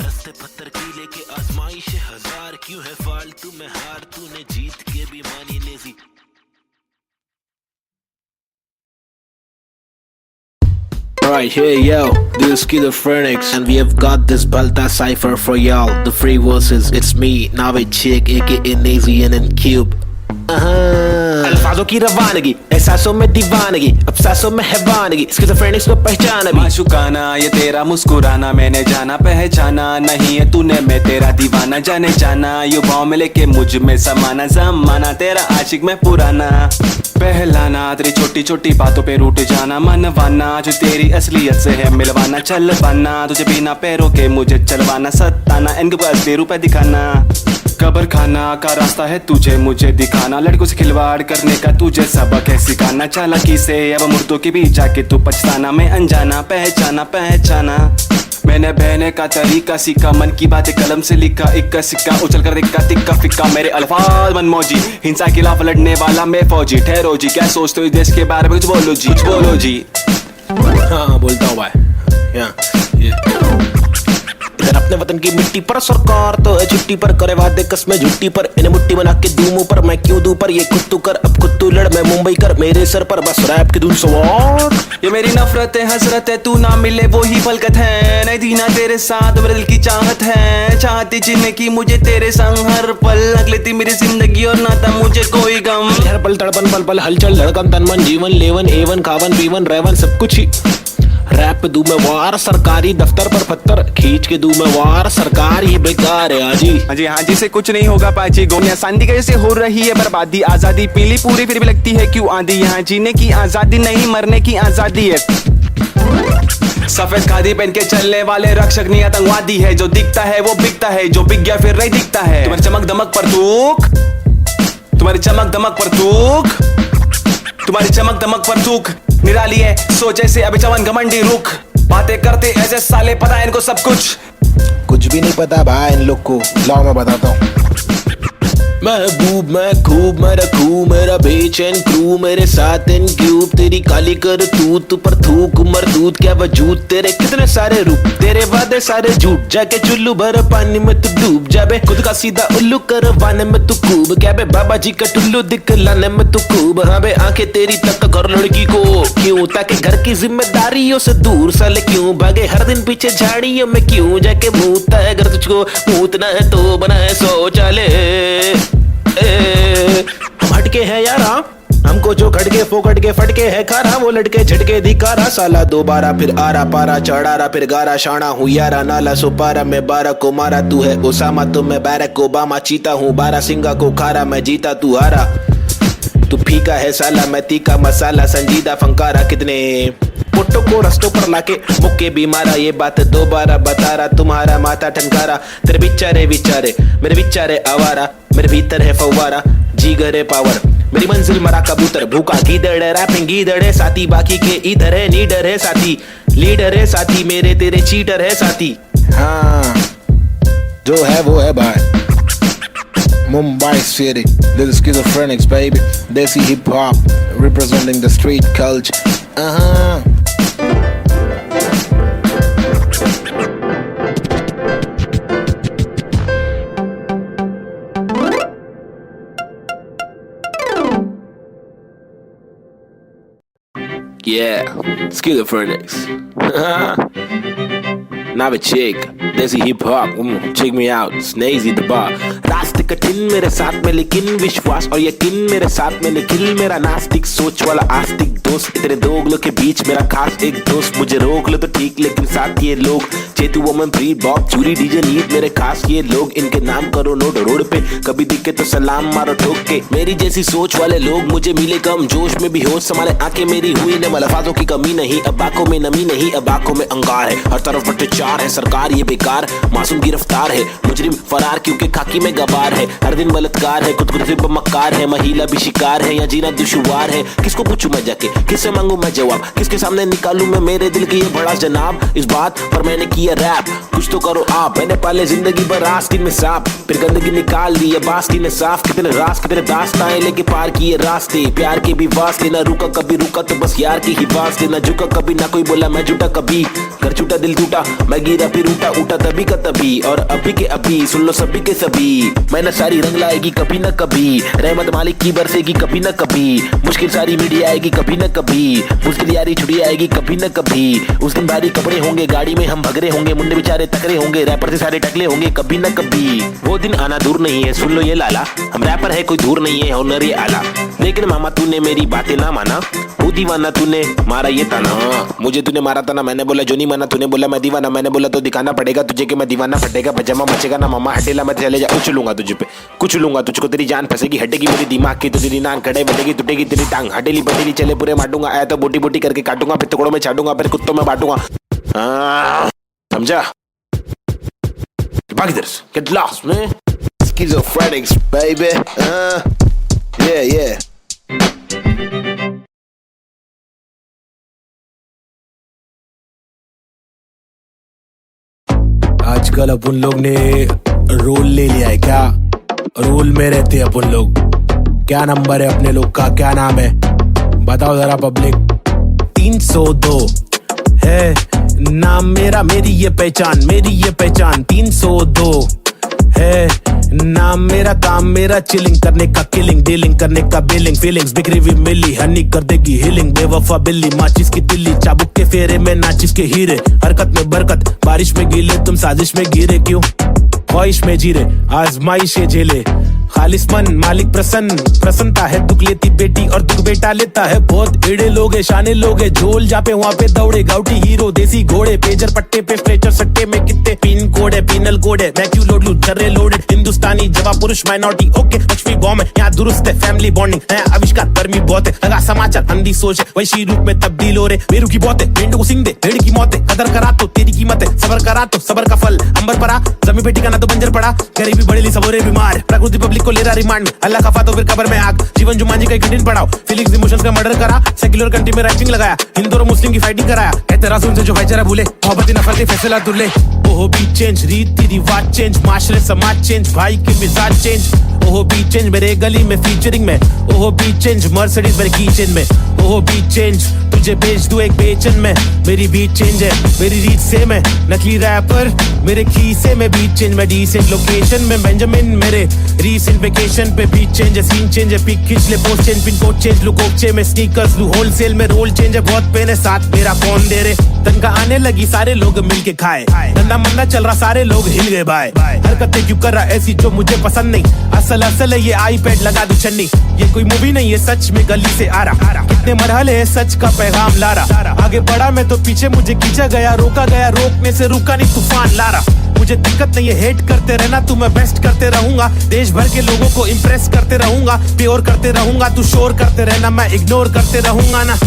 रास्ते पत्थर की लेके आजमाइश हजार, क्यों है फालतू में हार, तूने जीत के भी मानी Naezy. Alright, here yo, this is Schizophrenics, and we have got this Balta cipher for y'all. The free verses, it's me, Navid Chick, aka Nazy and Cube. अल्फाजों की रवानगी, एहसासों में दीवानगी, अब सांसों में हैवानगी, स्किज़ोफ्रेनिक्स को पहचान अभी। माशुकाना ये तेरा मुस्कुराना, मैंने जाना पहचाना, नहीं है तूने मैं तेरा दीवाना, जाने जाना युवाओं में लेके मुझ में समाना, जमाना तेरा आशिक में पुराना, पहलाना तेरी छोटी छोटी बातों पे रूठ जाना, मनवाना जो तेरी असलियत से है मिलवाना, चल पाना तुझे बिना पैरों के मुझे चलवाना, सताना इनको असली रूप दिखाना, कब्र खाना का रास्ता है तुझे मुझे दिखाना, लड़कों से खिलवाड़ करने का तुझे सबक है सिखाना, चालाकी से अब मुर्दों के बीच जाके तू पछताना, मैं अनजाना पहचाना पहचाना, मैंने बहने का तरीका सीखा, मन की बातें कलम से लिखा, इक्का सिक्का उछल कर दिक्का तिक्का फिक्का, मेरे अल्फाज मनमौजी, हिंसा के खिलाफ लड़ने वाला मैं फौजी, ठहरो जी क्या सोचते हो इस देश के बारे में, कुछ बोलो जी कुछ बोलो जी। हाँ बोलता हूँ भाई, इधर अपने वतन की मिट्टी पर सरकार तो है छुट्टी पर, करे वादे कसमें झुट्टी पर, इन्हें मुट्ठी बना के दूं मुंह पर, मैं क्यों दूं पर, ये खुद तू कर अब खुद तू लड़, मैं मुंबई कर मेरे सर पर, बस रैप की धुन सवार, ये मेरी नफरत है हसरत है, तू ना मिले वो ही फलकत है, नहीं दीना तेरे साथ मेरे दिल की चाहत है, चाहती जीने की मुझे तेरे संग हर पल, अगले थी मेरी जिंदगी और ना था मुझे कोई गम, हर पल तड़पन पल पल हलचल धड़कन तनमन जीवन लेवन एवन खावन पीवन रेवन सब कुछ ही, रैप दूं मैं वार, सरकारी दफ्तर पर पत्थर खींच के दूं मैं वार, सरकार ये बेकार है हाजी हाँ जी से कुछ नहीं होगा पाची, गोनिया सांदी कैसे हो रही है बर्बादी, आजादी पीली पूरी फिर भी लगती है क्यों आंधी, यहाँ जीने की आजादी नहीं मरने की आजादी है, सफेद खादी पहन के चलने वाले रक्षक नहीं आतंकवादी है, जो दिखता है वो बिकता है, जो बिक गया फिर नहीं दिखता है, तुम्हारी चमक दमक पर तूक, तुम्हारी चमक दमक पर तूक, तुम्हारी चमक दमक पर तूक, निराली है सोच ऐसे अभी चवन घमंडी रुख, बातें करते ऐसे साले पता है इनको सब कुछ भी नहीं पता भाई इन लोग को। लाओ मैं बताता हूँ। महबूब मैं खूब मैं रखू मेरा बेचैन क्रू, मेरे साथ इन क्यूब तेरी काली कर तू पर थूक मरदूत क्या वजूद, तेरे कितने सारे रूप तेरे वादे सारे झूठ, जाके चुल्लू भर पानी में तू डूब जाबे, खुद का सीधा उल्लू करवाने में तू खूब, क्या बे बाबा जी का टुल्लू दिखलाने में तू खूब। हाँ बे आंखें तेरी तक कर लड़की को क्यों, ताकि घर की जिम्मेदारियों से दूर साले क्यों भागे, हर दिन पीछे झाड़ियों में क्यों जाके मूतता है, अगर तुझको मूतना है तो बनाए शौचालय। हम हटके है यारा, हमको जो खटके फोकट के फटके है खारा, वो लटके झटके दिखारा साला दोबारा, फिर आरा पारा चढ़ारा फिर गारा शाना हूँ यारा, नाला सुपारा मैं 12 को मारा, तू है ओसामा तो मैं बैरक ओबामा, चीता हूँ 12 सिंगा को खारा, मैं जीता तू हारा, तू फीका है साला मैं तीखा मसाला, संजीदा फंकारा कितने पुट्टो को रस्तों पर लाके मुक्के भी मारा, ये बात दोबारा बता रहा तुम्हारा माथा ठनकारा, तेरे बिचारे विचारे मेरे बिचारे आवारा, मेरे भीतर है फव्वारा जीगर है पावर, मेरी मंजिल मरा कबूतर भूखा गीदड़ रैपिंग गीदड़ है साथी, बाकी के इधर है नीडर है साथी, लीडर है साथी मेरे तेरे चीटर है साथी। हाँ जो है वो है भाई। Mumbai City, this is Schizophrenics baby, Desi hip hop representing the street culture. Yeah, Schizophrenics. Now a chick, Desi hip hop, check me out, Snazy the bar. रास्ते कठिन मेरे साथ में लेकिन विश्वास और यकीन मेरे साथ में निखिल, मेरा नास्तिक सोच वाला आस्तिक दोस्त, इतने दोगलों के बीच मेरा खास एक दोस्त, मुझे रोक लो तो ठीक लेकिन साथ ये लोग, चेतु वमन प्री बॉब चूरी डीजे नीत मेरे खास ये लोग, इनके नाम करो नोट रोड पे, कभी दिखे तो सलाम मारो ठोक के, मेरी जैसी सोच वाले लोग मुझे मिले कम जोश में भी होश संभाले आंखें मेरी हुई न अल्फाजों की कमी नहीं, अब आंखों में नमी नहीं अब आंखों में अंगार है, हर तरफ भ्रष्टाचार है सरकार ये बेकार, मासूम गिरफ्तार है मुजरिम फरार क्योंकि खाकी में गवार है, हर दिन बलात्कार है खुद पे मक्कार है, महिला भी शिकार है या जीना दुश्वार है, किसको पूछूं मैं जाके किससे मांगू मैं जवाब, किसके सामने निकालूं मैं मेरे दिल की ये बड़ा जनाब, इस बात पर मैंने किया रैप कुछ तो करो आप, मैंने पाले जिंदगी भर आस्तीन में सांप फिर गंदगी निकाल दी है बास्तीन ने साफ, कितने रास कितने दास्ताएं लेके पार किए रास्ते, प्यार के भी वास्ते ना रुका कभी रुका तो बस यार की ही वास्ते, ना झुका कभी ना कोई बोला मैं झूठा कभी, घर छूटा दिल टूटा मैं गिरा फिर उठा उठा तभी का तभी, और अभी के अभी सुन लो सभी के सभी, मैंने सारी रंग लाएगी कभी न कभी, रहमत मालिक की बरसेगी कभी न कभी, मुश्किल सारी मीडिया आएगी कभी न कभी, मुश्किल यारी छुड़ी आएगी कभी न कभी, उस दिन भारी कपड़े होंगे गाड़ी में हम भगरे होंगे, मुंडे बेचारे तकरे होंगे, रैपर से सारे टकले होंगे कभी न कभी, वो दिन आना दूर नहीं है सुन लो ये लाला, हम रैपर है कोई दूर नहीं है हुनर ये आला, लेकिन मामा तूने मेरी बातें ना माना, वो दीवाना तूने मारा ये ताना, मुझे तूने मारा था ना मैंने बोला जो नहीं माना, तूने बोला मैं दीवाना मैंने बोला तो दिखाना पड़ेगा तुझे कि मैं दीवाना, फटेगा पजामा मचेगा ना मामा हटेला मैं चले जा कुछ लूंगा तुझे पे कुछ लूंगा तुझको, तेरी जान फंसेगी हटेगी मेरी दिमाग की तो तेरी नाक खड़े बैठेगी टूटेगी तेरी टांग, हटेली बटेली चले पूरे मारूंगा, आया तो बोटी बोटी करके काटूंगा फिर टुकड़ों में छाटूंगा फिर कुत्तों में बांटूंगा, समझा? भाग इधर से, get lost man. Schizophrenics baby. Yeah. आजकल अपन लोग ने रोल ले लिया है क्या, रोल में रहते हैं अपन लोग, क्या नंबर है अपने लोग का, क्या नाम है बताओ जरा पब्लिक। 302 है नाम मेरा, मेरी ये पहचान 302 है नाम मेरा, काम मेरा चिलिंग करने का, किलिंग डीलिंग करने का, बिलिंग फीलिंग्स बिखरी हुई मिली, हनी कर देगी हीलिंग, बेवफा बिल्ली माचिस की तिल्ली, चाबुक के फेरे में नाचिस के हीरे, हरकत में बरकत बारिश में गीले, तुम साजिश में गिरे क्यों, ख्वाहिश में जीरे आजमाइशे झेले, खालिसमन मालिक प्रसन्नता है, दुख लेती बेटी और दुख बेटा लेता है, बहुत एड़े लोग है शाने लोग है, झोल जापे वहाँ पे दौड़े गाउटी हीरो देसी घोड़े, पेजर पट्टे पे स्ट्रेचर सट्टे में कितने पिन कोड है, पिनल कोड है, मैं क्यों लोड लूं चर्रे लोडेड, हिंदुस्तानी जवाब पुरुष माइनॉरिटी ओके, लक्ष्मी बॉम्ब है यहाँ दुरुस्त है, फैमिली बॉन्डिंग नया आविष्कार गर्मी बहुत है, लगा समाचार अंधी सोच है, वैशी रूप में तब्दील हो रहे, बेरू की बहुत है, भेंड को सिंह दे भेड़ की मौत है, कदर करा तो तेरी कीमत है, सबर करा तो सबर का फल, अंबर परा जमी बेटी का ना तो बंजर पड़ा, गरीबी बढ़ेली सबोरे बीमार, प्रकृति पब्लिक मालिक को ले रहा रिमांड, अल्लाह का फातो फिर कब्र में आग, जीवन जुमान जी का कठिन पड़ाव, फीलिंग्स इमोशंस का मर्डर करा, सेक्युलर कंट्री में राइटिंग लगाया, हिंदू और मुस्लिम की फाइटिंग कराया, एतराज उनसे जो भाईचारा भूले, मोहब्बत नफरत फैसला दुर्ले। ओहो बीट चेंज, रीति रिवाज चेंज, माशरे समाज चेंज, भाई के मिजाज चेंज, ओहो बीट चेंज मेरे गली में फीचरिंग में, ओहो बीट चेंज मर्सिडीज मेरे कीचेन में, ओहो बीट चेंज तुझे बेच दूं एक बेचन में, मेरी बीट चेंज है मेरी रीत से मैं नकली रैपर, मेरे खीसे में बीट चेंज, मैं डिसेंट लोकेशन में बेंजामिन, मेरे रीसेंट वेकेशन पे बीट चेंज है, सीन चेंज है, पिक खींच ले post change, pin code change लू कोकचे में स्नीकर्स लू होलसेल में, रोल चेंज है बहुत पेन है साथ मेरा कौन दे रे, तनका आने लगी सारे लोग मिलके खाए, धंधा मंदा चल रहा सारे लोग हिल गए भाई, हरकतें क्यों कर रहा ऐसी जो मुझे पसंद नहीं, असल असल है ये आईपैड लगा दू छन्नी, ये कोई मूवी नहीं है सच में गली से आ रहा, कितने मरहले है सच का पैगाम ला रहा, आगे बढ़ा मैं तो पीछे मुझे खींचा गया, रोका गया रोकने से रुका नहीं तूफान ला रहा, मुझे दिक्कत नहीं है हेट करते रहना, तू मैं बेस्ट करते रहूंगा, देश भर के लोगों को इम्प्रेस करते रहूंगा, प्योर करते रहूंगा, तू शोर करते रहना मैं इग्नोर करते रहूंगा ना।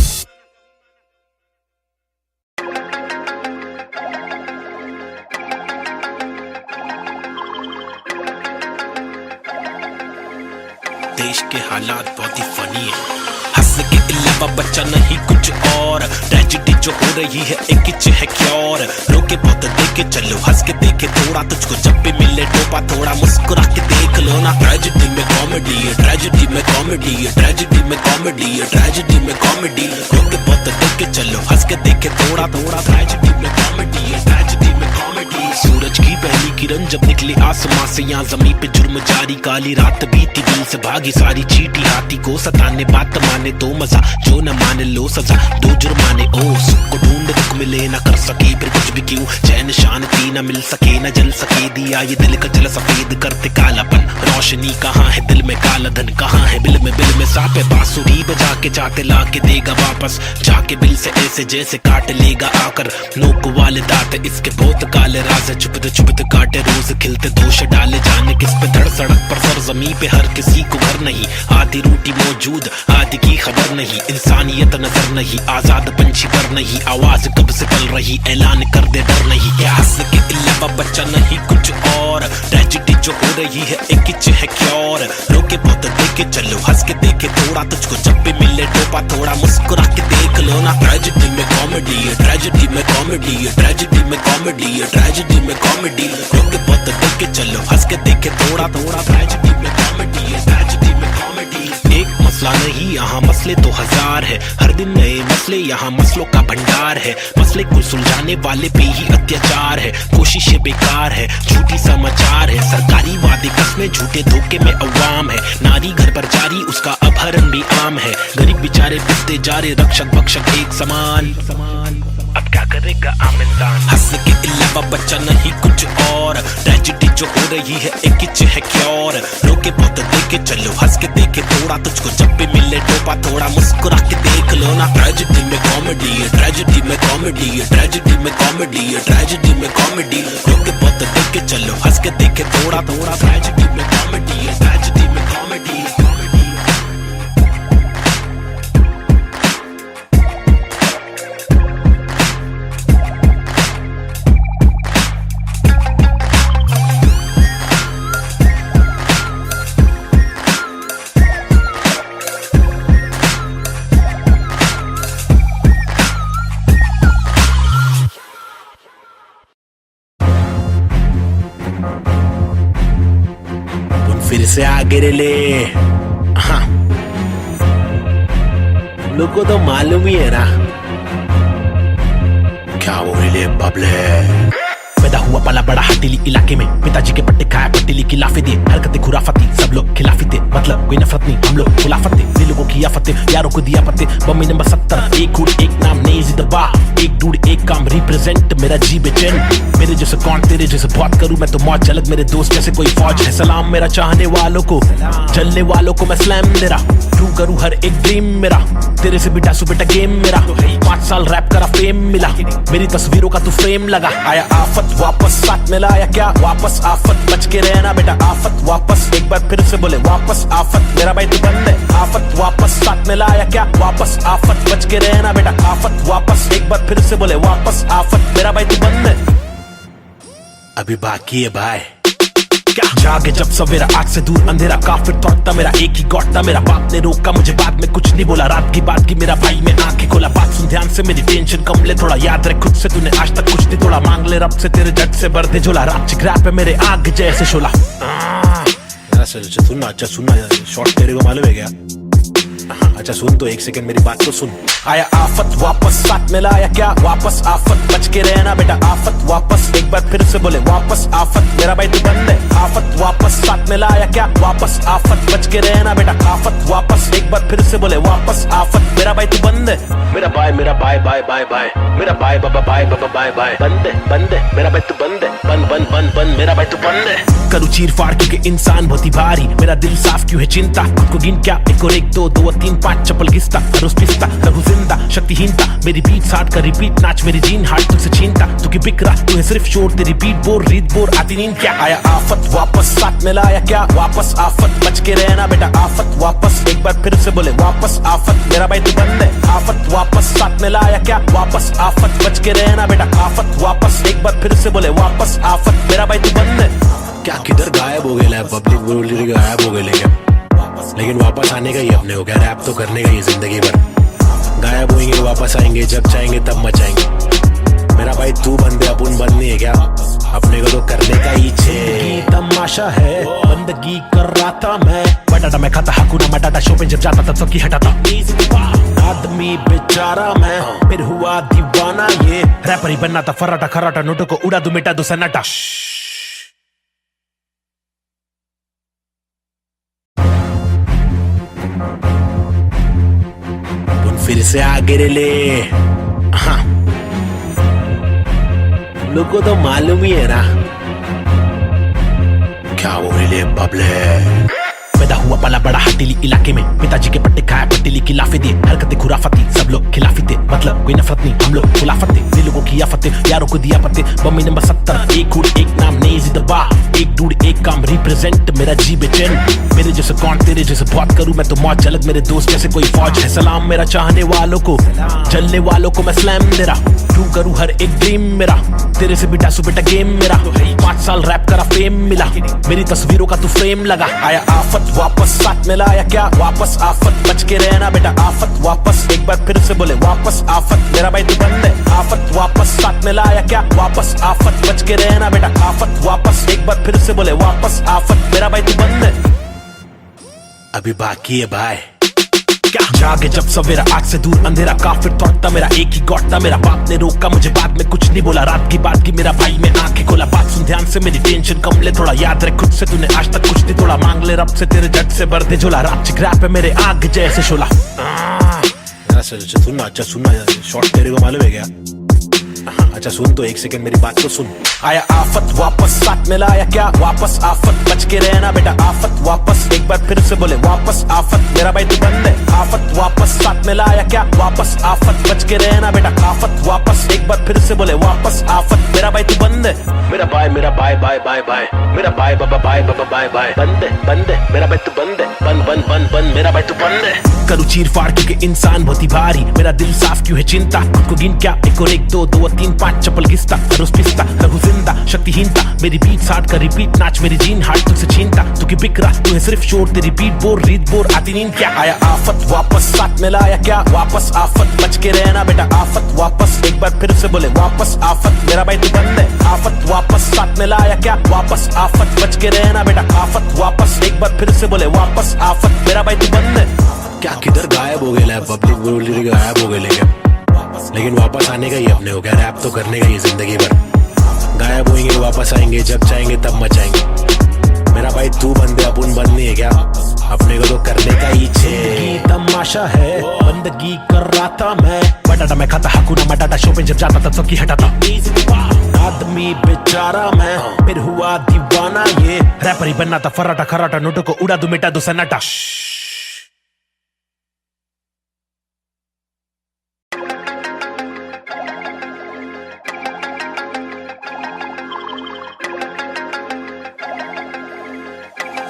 देश के हालात बहुत ही फनी है, हंस के अलावा बच्चा नहीं कुछ और, ट्रेजेडी जो हो रही है एक किच है क्योर, रोके बहुत देखे चलो हंस के देखे थोड़ा, तुझको जब भी मिले टोपा थोड़ा मुस्कुरा के देख लो ना, ट्रेजेडी में कॉमेडी है, ट्रेजेडी में कॉमेडी है, ट्रेजेडी में कॉमेडी है, ट्रेजेडी में कॉमेडी, रोके बहुत देखे चलो हंस के देखे थोड़ा थोड़ा, ट्रेजेडी में कॉमेडी है, ट्रेजेडी में कॉमेडी। सूरज की पहली किरण जब निकली आसमां से, यहाँ जमीन पे जुर्म जारी, काली रात बीती दिल से भागी सारी चीटी, हाथी को सताने बात माने तो मजा, जो न माने लो सजा, दो जुर्माने ओ सुख को ढूंढ दुख मिले ना कर सके फिर कुछ भी क्यों, चैन शांति न मिल सके न जल सके, दिया ये दिल का जल सफेद करते कालापन, रोशनी कहाँ है दिल में काला धन कहाँ है, बिल में सापे बांसुरी बजा के चाहते ला के देगा वापस, जाके बिल से ऐसे जैसे काट लेगा आकर, नोक वाले दांत इसके बहुत काले राज है, चुपते काटे रोज खिलते दोष डाले, जाने किस पे धड़ सड़क पर सर जमी पे हर किसी को घर नहीं, आधी रोटी मौजूद आधी की खबर नहीं, इंसानियत नजर नहीं, आजाद पंछी पर नहीं, आवाज कब से पल रही ऐलान कर दे डर नहीं, क्या हंस के अलावा बच्चा नहीं कुछ और, ट्रेजेडी जो हो रही है एक किच है क्योर, रोके बहुत देखे चलो हंस के देखे थोड़ा, तुझको जब भी मिले टोपा थोड़ा मुस्कुरा के देख लो ना, ट्रेजेडी में कॉमेडी है, ट्रेजेडी में कॉमेडी है, ट्रेजेडी में कॉमेडी है, ट्रेजेडी में कॉमेडी, रोके बहुत देखे चलो हंस के देखे थोड़ा थोड़ा, ट्रेजेडी में कॉमेडी है, ट्रेजेडी में कॉमेडी। एक मसला नहीं यहाँ मसले तो हजार है, हर दिन नए मसले यहाँ मसलों का भंडार है, मसले को सुलझाने वाले पे ही अत्याचार है, कोशिशें बेकार है, झूठी समाचार है, सरकारी वादे कसमें झूठे धोखे में अवाम है, नारी घर पर जारी उसका अपहरण भी आम है, गरीब बेचारे पिसते जा रहे रक्षक भक्षक एक समान, अब क्या करेगा आम इंसान, हंस के अलावा बच्चा नहीं कुछ और, ट्रेजेडी जो हो रही है एक किच है क्योर, रोके बहुत देखे चलो हंस के देखे थोड़ा, तुझको जब भी मिले टोपा थोड़ा मुस्कुरा के देख लो ना, ट्रेजेडी में कॉमेडी है, ट्रेजेडी में कॉमेडी है, ट्रेजेडी में कॉमेडी है, ट्रेजेडी में कॉमेडी, रोके बहुत देखे चलो हंस के देखे थोड़ा थोड़ा, ट्रेजेडी में कॉमेडी है, ट्रेजेडी में कॉमेडी। फिर से आगे रे ले, हाँ लोग को तो मालूम ही है ना क्या वो ले बबले, पैदा हुआ पला बड़ा हटीली इलाके में, पिताजी के पट्टे खाया पट्टीली की लाफे दिए, हरकतें खुराफती सब लोग खिलाफी थे, मतलब कोई नफरत नहीं हम लोग खिलाफत थे, दिल लोगों की आफतें यारों को दिया पत्ते, बम्मी नंबर 70, एक हुड एक नाम नेजी दबा, एक डूड एक काम रिप्रेजेंट मेरा जी बेचैन, मेरे जैसे कौन तेरे जैसे बात करूं मैं तो मौज झलक, मेरे दोस्त जैसे कोई फौज है, सलाम मेरा चाहने वालों को, चलने वालों को मैं स्लैम दे रहा, ट्रू करूं हर एक ड्रीम मेरा, तेरे से बेटा सु बेटा गेम मेरा, 5 साल रैप करा फेम मिला, मेरी तस्वीरों का तू फ्रेम लगा, आया आफत वापस साथ में लाया क्या वापस, आफत बच के रहना बेटा, आफत वापस एक बार फिर से बोले वापस, आफत मेरा भाई तू बंद है, आफत वापस साथ में लाया क्या वापस, आफत बच के रहना बेटा, आफत वापस एक बार फिर से बोले वापस, आफत मेरा भाई तू बंद है, अभी बाकी है भाई। क्या जागे जब सवेरा आग से दूर अंधेरा काफिर थॉट था मेरा एक ही गॉड था मेरा बाप ने रोका मुझे बाद में कुछ नहीं बोला रात की बात की मेरा भाई में आंखें खोला बात सुन ध्यान से मेरी टेंशन कम ले थोड़ा याद रख खुद से तूने आज तक कुछ नहीं तोड़ा मांग ले रब से तेरे जट से भर दे झोला रात चिक रैप है मेरे आग जैसे शोला सुनना अच्छा सुनना शॉर्ट तेरे को मालूम है क्या अच्छा सुन तो एक सेकंड मेरी बात तो सुन आया आफत वापस साथ में लाया क्या वापस आफत बच के रहना बेटा आफत वापस एक बार फिर से बोले वापस आफत मेरा भाई तू बंद है आफत वापस साथ में लाया क्या वापस आफत बच के रहना बेटा आफत वापस एक बार फिर से बोले वापस आफत मेरा भाई तू बंद है मेरा बाय बाय बाय मेरा बाय बाबा बाय बाय बंद है मेरा भाई तू बंद है बंद मेरा भाई तू बंद है करूँ चीर फाड़ क्योंकि इंसान बहुत ही भारी मेरा दिल साफ क्यों है चिंता खुद को गिन क्या एक और एक दो दो और तीन पाँच चप्पल घिसता रोज पिसता रघु जिंदा शक्तिहीनता मेरी बीट साठ का रिपीट नाच मेरी जीन हार्ट तुझसे छीनता तू की बिक रहा तू है सिर्फ शोर तेरी बीट बोर रीत बोर आती नींद क्या आया आफत वापस साथ में लाया क्या वापस आफत बच के रहना बेटा आफत वापस एक बार फिर से बोले वापस आफत मेरा भाई तू बंद है आफत वापस साथ में लाया क्या वापस आफत बच के रहना बेटा आफत वापस एक बार फिर से बोले वापस आफत मेरा भाई तू बंद है क्या किधर गायब हो गया पब्लिक बोली गायब हो गए लेकिन वापस आने का ही अपने को क्या रैप तो करने का ही जिंदगी भर गायब होंगे वापस आएंगे जब चाहेंगे तब मचाएंगे मेरा भाई तू बंदे अपन बंद नहीं है क्या अपने को तो करने का ही छे तमाशा है बंदगी कर रहा था मैं बटाटा मैं खाता हकूना मटाटा शो पे जब जाता था सबकी हटाता आदमी बेचारा मैं फिर हुआ दीवाना ये रैपर ही बनना था फर्राटा खराटा नोटों को उड़ा दू मिटा दू सन्नाटा फिर से आगे ले हाँ लोग को तो मालूम ही है ना क्या वो ले बबले पैदा हुआ पला बड़ा हटीली इलाके में पिताजी के पट्टे खाया पट्टीली की लाफे दिए हरकतें खुराफती सब लोग खिलाफी थे मतलब कोई नफरत नहीं हम लोग खुलाफत थे दिल लोगों की आफते यारों को दिया पत्ते बम्मी नंबर 70 एक हुड एक नाम नेजी दबा एक डूड एक काम रिप्रेजेंट मेरा जी बेचैन मेरे जैसे कौन तेरे जैसे बहुत करूं मैं तो मौज झलक मेरे दोस्त जैसे कोई फौज है सलाम मेरा चाहने वालों को जलने वालों को मैं स्लैम दे रहा ट्रू करूं हर एक ड्रीम मेरा तेरे से बिटा सु बेटा गेम मेरा 5 साल रैप करा फेम मिला मेरी तस्वीरों का तू फ्रेम लगा आया आफत वापस साथ में लाया क्या वापस आफत बच के रहना बेटा आफत वापस एक बार फिर से बोले वापस आफत मेरा भाई तू बंद है आफत वापस साथ में लाया क्या वापस आफत बच के रहना बेटा आफत वापस एक बार फिर से बोले वापस आफत मेरा भाई तू बंद है अभी बाकी है भाई क्या जागे जब सवेरा आग से दूर अंधेरा काफिर थॉट था मेरा एक ही गॉड था मेरा बाप ने रोका मुझे बाद में कुछ नहीं बोला रात की बात की मेरा भाई में आंखें खोला बात सुन ध्यान से मेरी टेंशन कम ले थोड़ा याद रख खुद से तूने आज तक कुछ नहीं तोड़ा मांग ले रब से तेरे जट से भर दे झोला रात चिक रैप है मेरे आग जैसे शोला सुनना अच्छा सुनना शॉर्ट तेरे को मालूम है क्या अच्छा सुन तो एक सेकंड मेरी बात तो सुन आया आफत वापस साथ में लाया क्या वापस आफत बच के रहना बेटा आफत वापस एक बार फिर से बोले वापस आफत मेरा भाई तू बंद है आफत वापस साथ में लाया क्या वापस आफत बच के रहना बेटा आफत वापस एक बार फिर से बोले वापस आफत मेरा भाई तू बंद है मेरा बाय मेरा बाय मेरा बाय बाबा बाय बंद है मेरा भाई तू बंद है बंद मेरा भाई तू बंद है करूँ चीर फाड़ क्योंकि इंसान बहुत ही भारी मेरा दिल साफ क्यों है चिंता खुद को गिन क्या एक और एक दो दो और तीन पाँच चप्पल घिसता रोज पिसता रघु जिंदा शक्तिहीनता मेरी बीट साठ का रिपीट नाच मेरी जीन हार्ट तुझसे छीनता तू की बिक रहा तू है सिर्फ शोर तेरी बीट बोर रीत बोर आती नींद क्या आया आफत वापस साथ में लाया क्या वापस आफत बच के रहना बेटा आफत वापस एक बार फिर से बोले वापस आफत मेरा भाई तू बंद है आफत वापस साथ में लाया क्या वापस आफत बच के रहना बेटा आफत वापस एक बार फिर से बोले वापस आफत मेरा भाई तू बंद है क्या किधर गायब हो गया पब्लिक बोली गायब हो गए लेकिन वापस आने का ही अपने को क्या रैप तो करने का ही जिंदगी भर गायब होंगे वापस आएंगे जब चाहेंगे तब मचाएंगे मेरा भाई तू बंदे अपन बंद नहीं है क्या अपने को तो करने का ही छे तमाशा है बंदगी कर रहा था मैं बटाटा मैं खाता हकूना मटाटा शो पे जब जाता था सबकी हटाता आदमी बेचारा मैं फिर हुआ दीवाना ये रैपर ही बनना था फर्राटा खराटा नोटों को उड़ा दू मिटा दू सन्नाटा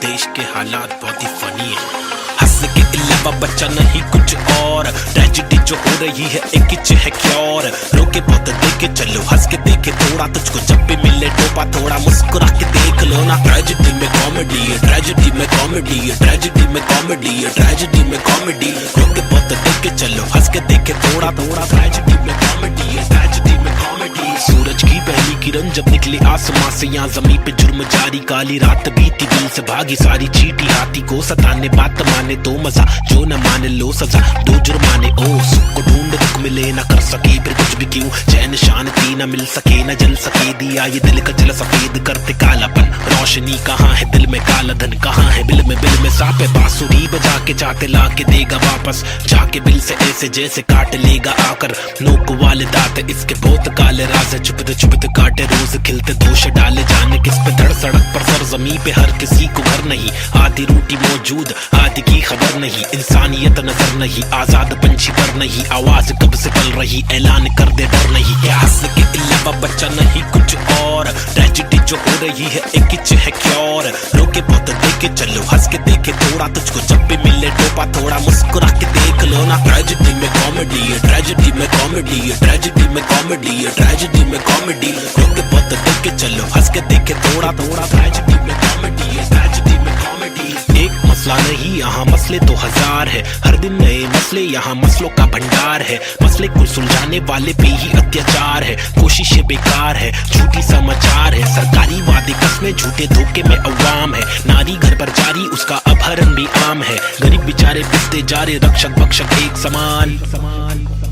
देश के हालात बहुत ही फनी है हंस के इलाके अलावा बच्चा नहीं कुछ और। ट्रेजेडी जो हो रही है एक किच है क्योर। रोके बहुत देखे चलो हंस के देखे थोड़ा, तुझको जब भी मिले टोपा थोड़ा मुस्कुरा के देख लो ना। ट्रेजेडी में कॉमेडी है, ट्रेजेडी में कॉमेडी है, ट्रेजेडी में कॉमेडी है, ट्रेजेडी में कॉमेडी। रोके बहुत देखे चलो हंस के देखे थोड़ा थोड़ा, ट्रेजेडी में कॉमेडी है, ट्रेजेडी में कॉमेडी। सूरज की पहली किरण जब निकले आसमां से, यहाँ जमीन पे जुर्म जारी, काली रात बीती दिल से भागी सारी चीटी। हाथी को सताने बात माने तो मजा, जो न माने लो सजा, दो जुर्माने। ओ सुख को ढूंढ दुख मिले न कर सके फिर कुछ भी क्यों, चैन शांति न मिल सके न जल सके दिया ये दिल का जल सफेद करते कालापन। रोशनी कहाँ है दिल में, काला धन कहाँ है बिल में सापे। बांसुरी बजा के चाहते ला के देगा वापस, जाके बिल से ऐसे जैसे काट लेगा आकर। नोक वाले दांत इसके बहुत काले राज, चुपते चुपते काटे रोज खिलते दोष डाले। जाने किस पे धड़ सड़क पर सर जमी पे हर किसी को घर नहीं, आधी रोटी मौजूद आधी की खबर नहीं। इंसानियत नजर नहीं, आजाद पंछी पर नहीं, आवाज कब से पल रही ऐलान कर दे डर नहीं। हंस के अलावा बच्चा नहीं कुछ और। ट्रेजेडी जो हो रही है एक किच है क्योर। रोके बहुत देखे चलो हंस के देखे थोड़ा, तुझको जब भी मिले टोपा थोड़ा मुस्कुरा के देख लो ना। ट्रेजेडी में कॉमेडी है, ट्रेजेडी में कॉमेडी है, ट्रेजेडी में कॉमेडी है, ट्रेजेडी में कॉमेडी। रोके बहुत देखे चलो हंस के देखे थोड़ा थोड़ा, ट्रेजेडी में कॉमेडी है, ट्रेजेडी में कॉमेडी। एक मसला नहीं यहाँ मसले तो हजार है, हर दिन नए मसले यहाँ मसलों का भंडार है। मसले को सुलझाने वाले पे ही अत्याचार है, कोशिशें बेकार है, झूठी समाचार है। सरकारी वादे कसमें झूठे धोखे में अवाम है, नारी घर पर जारी उसका अपहरण भी आम है। गरीब बेचारे पिसते जा रहे रक्षक भक्षक एक समान,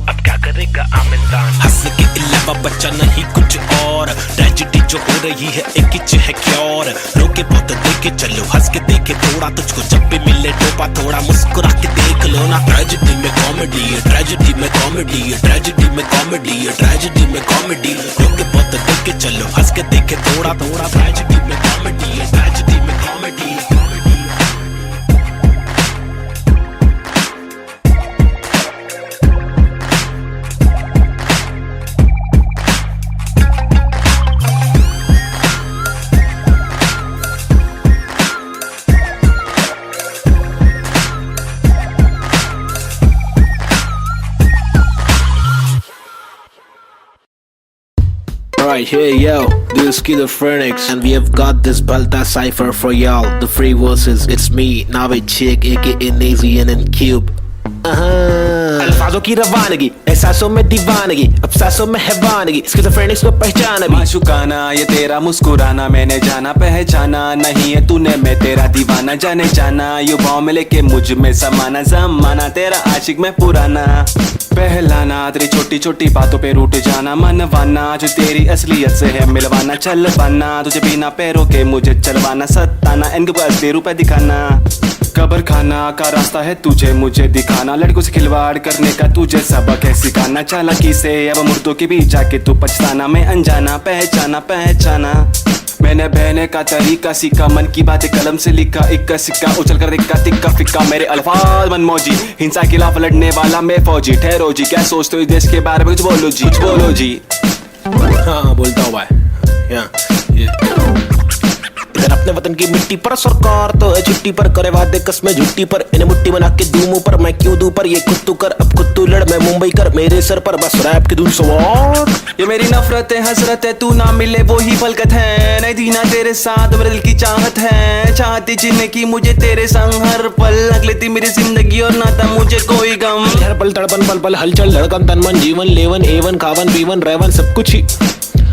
अब क्या करेगा आम इंसान। हंस के अलावा बच्चा नहीं कुछ और। ट्रेजेडी जो हो रही है एक किच है क्योर। रोके बहुत देखे चलो हंस के देखे थोड़ा, तुझको जब भी मिले टोपा थोड़ा मुस्कुरा के देख लो ना। ट्रेजेडी में कॉमेडी है, ट्रेजेडी में कॉमेडी है, ट्रेजेडी में कॉमेडी है, ट्रेजेडी में कॉमेडी। रोके बहुत देखे चलो हंस के देखे थोड़ा थोड़ा, ट्रेजेडी में कॉमेडी है, ट्रेजेडी में comedy. Right here, yo, this is Killer Phoenix, and we have got this Balta cipher for y'all. The free verses, it's me, Navid Chick, aka Nazy and Cube. अल्फाजों की रवानगी, एहसासों में दीवानगी, अफसासों में हैवानगी, स्किज़ोफ्रेनिक्स को पहचाना भी। माशुकाना ये तेरा मुस्कुराना, मैंने जाना पहचाना नहीं है तूने, मैं तेरा दीवाना जाने जाना। युवाओं में लेके मुझ में समाना, जमाना तेरा आशिक में पुराना। पहलाना तेरी छोटी छोटी बातों पे रूठ जाना, मनवाना जो तेरी असलियत से है मिलवाना। चलवाना तुझे बिना पैरों के मुझे चलवाना, सताना इनके पास रुपए दिखाना। कब्र खाना का रास्ता है तुझे मुझे दिखाना, लड़कों से खिलवाड़ करने का तुझे सबक है सिखाना। चालाकी से अब मुर्दों के बीच जाके तू पछताना, मैं अनजाना पहचाना पहचाना। मैंने बहने का तरीका सीखा, मन की बातें कलम से लिखा, इक्का सिक्का उछल कर दिक्का तिक्का फिक्का। मेरे अल्फाज मनमौजी, हिंसा के खिलाफ लड़ने वाला मैं फौजी। ठहरो जी, क्या सोचते हो इस देश के बारे में, कुछ बोलो जी, कुछ बोलो जी। हाँ बोलता हूँ भाई। इधर अपने वतन की मिट्टी पर सरकार तो है छुट्टी पर, करे वादे कसमें झुट्टी पर, इन्हें मुट्ठी बना के दूं मुंह पर, मैं क्यों दूं पर ये खुद तू कर, अब खुद तू लड़, मैं मुंबई कर, मेरे सर पर बस रैप की धुन सवार। ये मेरी नफरत है हसरत है, तू ना मिले वो ही फलकत है, नहीं दीना तेरे साथ मेरे दिल की चाहत है। चाहती जीने की मुझे तेरे संग हर पल, लग लेती मेरी जिंदगी और ना था मुझे कोई गम। हर पल तड़पन पल पल हलचल धड़कन तन मन जीवन लेवन एवन खावन पीवन रेवन सब कुछ ही।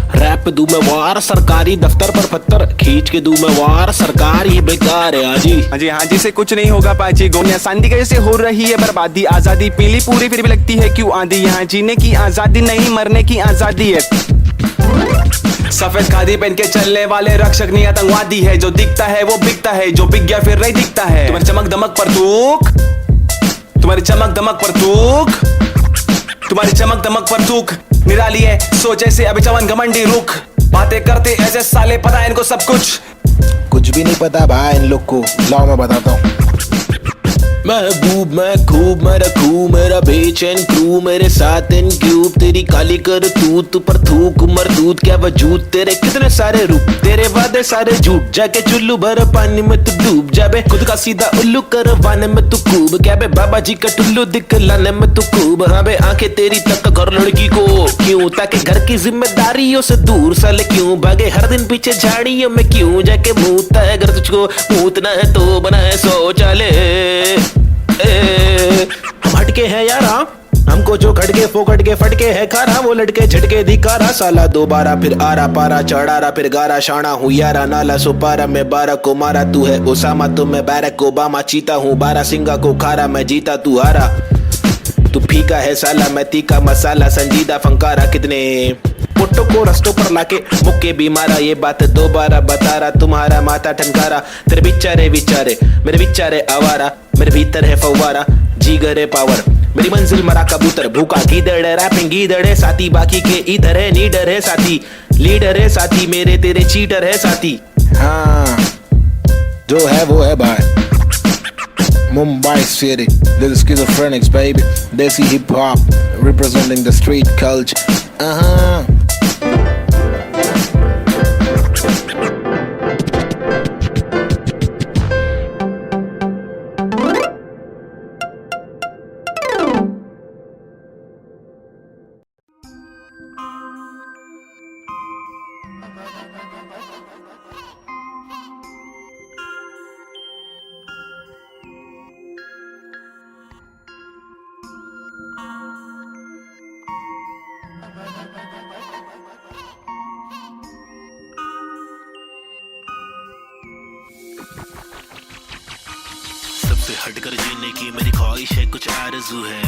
रैप दूं मैं वार, सरकारी दफ्तर पर पत्थर खींच के दूं मैं वार, सरकार ये बेकार है। हाँ जी से कुछ नहीं होगा पाची, गोनिया शांति कैसे हो रही है बर्बादी। आजादी पीली पूरी फिर भी लगती है क्यों आंधी, यहाँ जीने की आजादी नहीं मरने की आजादी है। सफेद खादी पहन के चलने वाले रक्षक नहीं आतंकवादी है, जो दिखता है वो बिकता है, जो बिक गया फिर नहीं दिखता है। तुम्हारी चमक दमक पर थूक, तुम्हारी चमक दमक पर थूक, तुम्हारी चमक दमक पर थूक निराली है, सोचे से अभी चवन घमंडी रुख। बातें करते ऐसे साले, पता है इनको सब कुछ भी नहीं पता भाई इन लोग को। लाओ मैं बताता हूँ। महबूब मैं खूब मैं रखूं मेरा बेचैन क्रू मेरे साथ इन क्यूब तेरी काली कर तू पर थूक मरदूत क्या वजूद तेरे कितने सारे रूप तेरे वादे सारे झूठ जाके चुल्लू भर पानी में तू डूब जाबे खुद का सीधा उल्लू करवाने में तू खूब क्या बे बाबा जी का टुल्लू दिखलाने में तू खूब हाँ बे आंखें तेरी तक कर लड़की को क्यों ताकि घर की जिम्मेदारियों से दूर साले क्यों भागे हर दिन पीछे झाड़ियों में क्यों जाके मूतता है अगर तुझको मूतना है तो बनाए शौचालय हम हटके हैं यारा हमको जो खटके फोकट के फटके है खारा वो लटके झटके दिखारा साला दोबारा फिर आरा पारा चढ़ारा फिर गारा शाना हूँ यारा नाला सुपारा मैं 12 को मारा तू है ओसामा तो मैं बैरक ओबामा चीता हूँ 12 सिंगा को खारा मैं जीता तू हारा तू फीका है साला मैं तीखा मसाला संजीदा फंकारा कितने पुट्टो को रस्तों पर लाके मुक्के भी मारा ये बात दोबारा बता रहा तुम्हारा माथा ठनकारा तेरे बिचारे विचारे मेरे बिचारे आवारा मेरे भीतर है फव्वारा जीगर है पावर मेरी मंजिल मरा कबूतर भूखा गीदड़ है रैपिंग गीदड़ है साथी बाकी के इधर है नीडर है साथी लीडर है साथी मेरे तेरे चीटर है साथी हाँ जो है वो है भाई Mumbai City, little schizophrenics, baby. Desi hip hop, representing the street culture. सबसे हटकर जीने की मेरी ख्वाहिश है कुछ आरज़ू है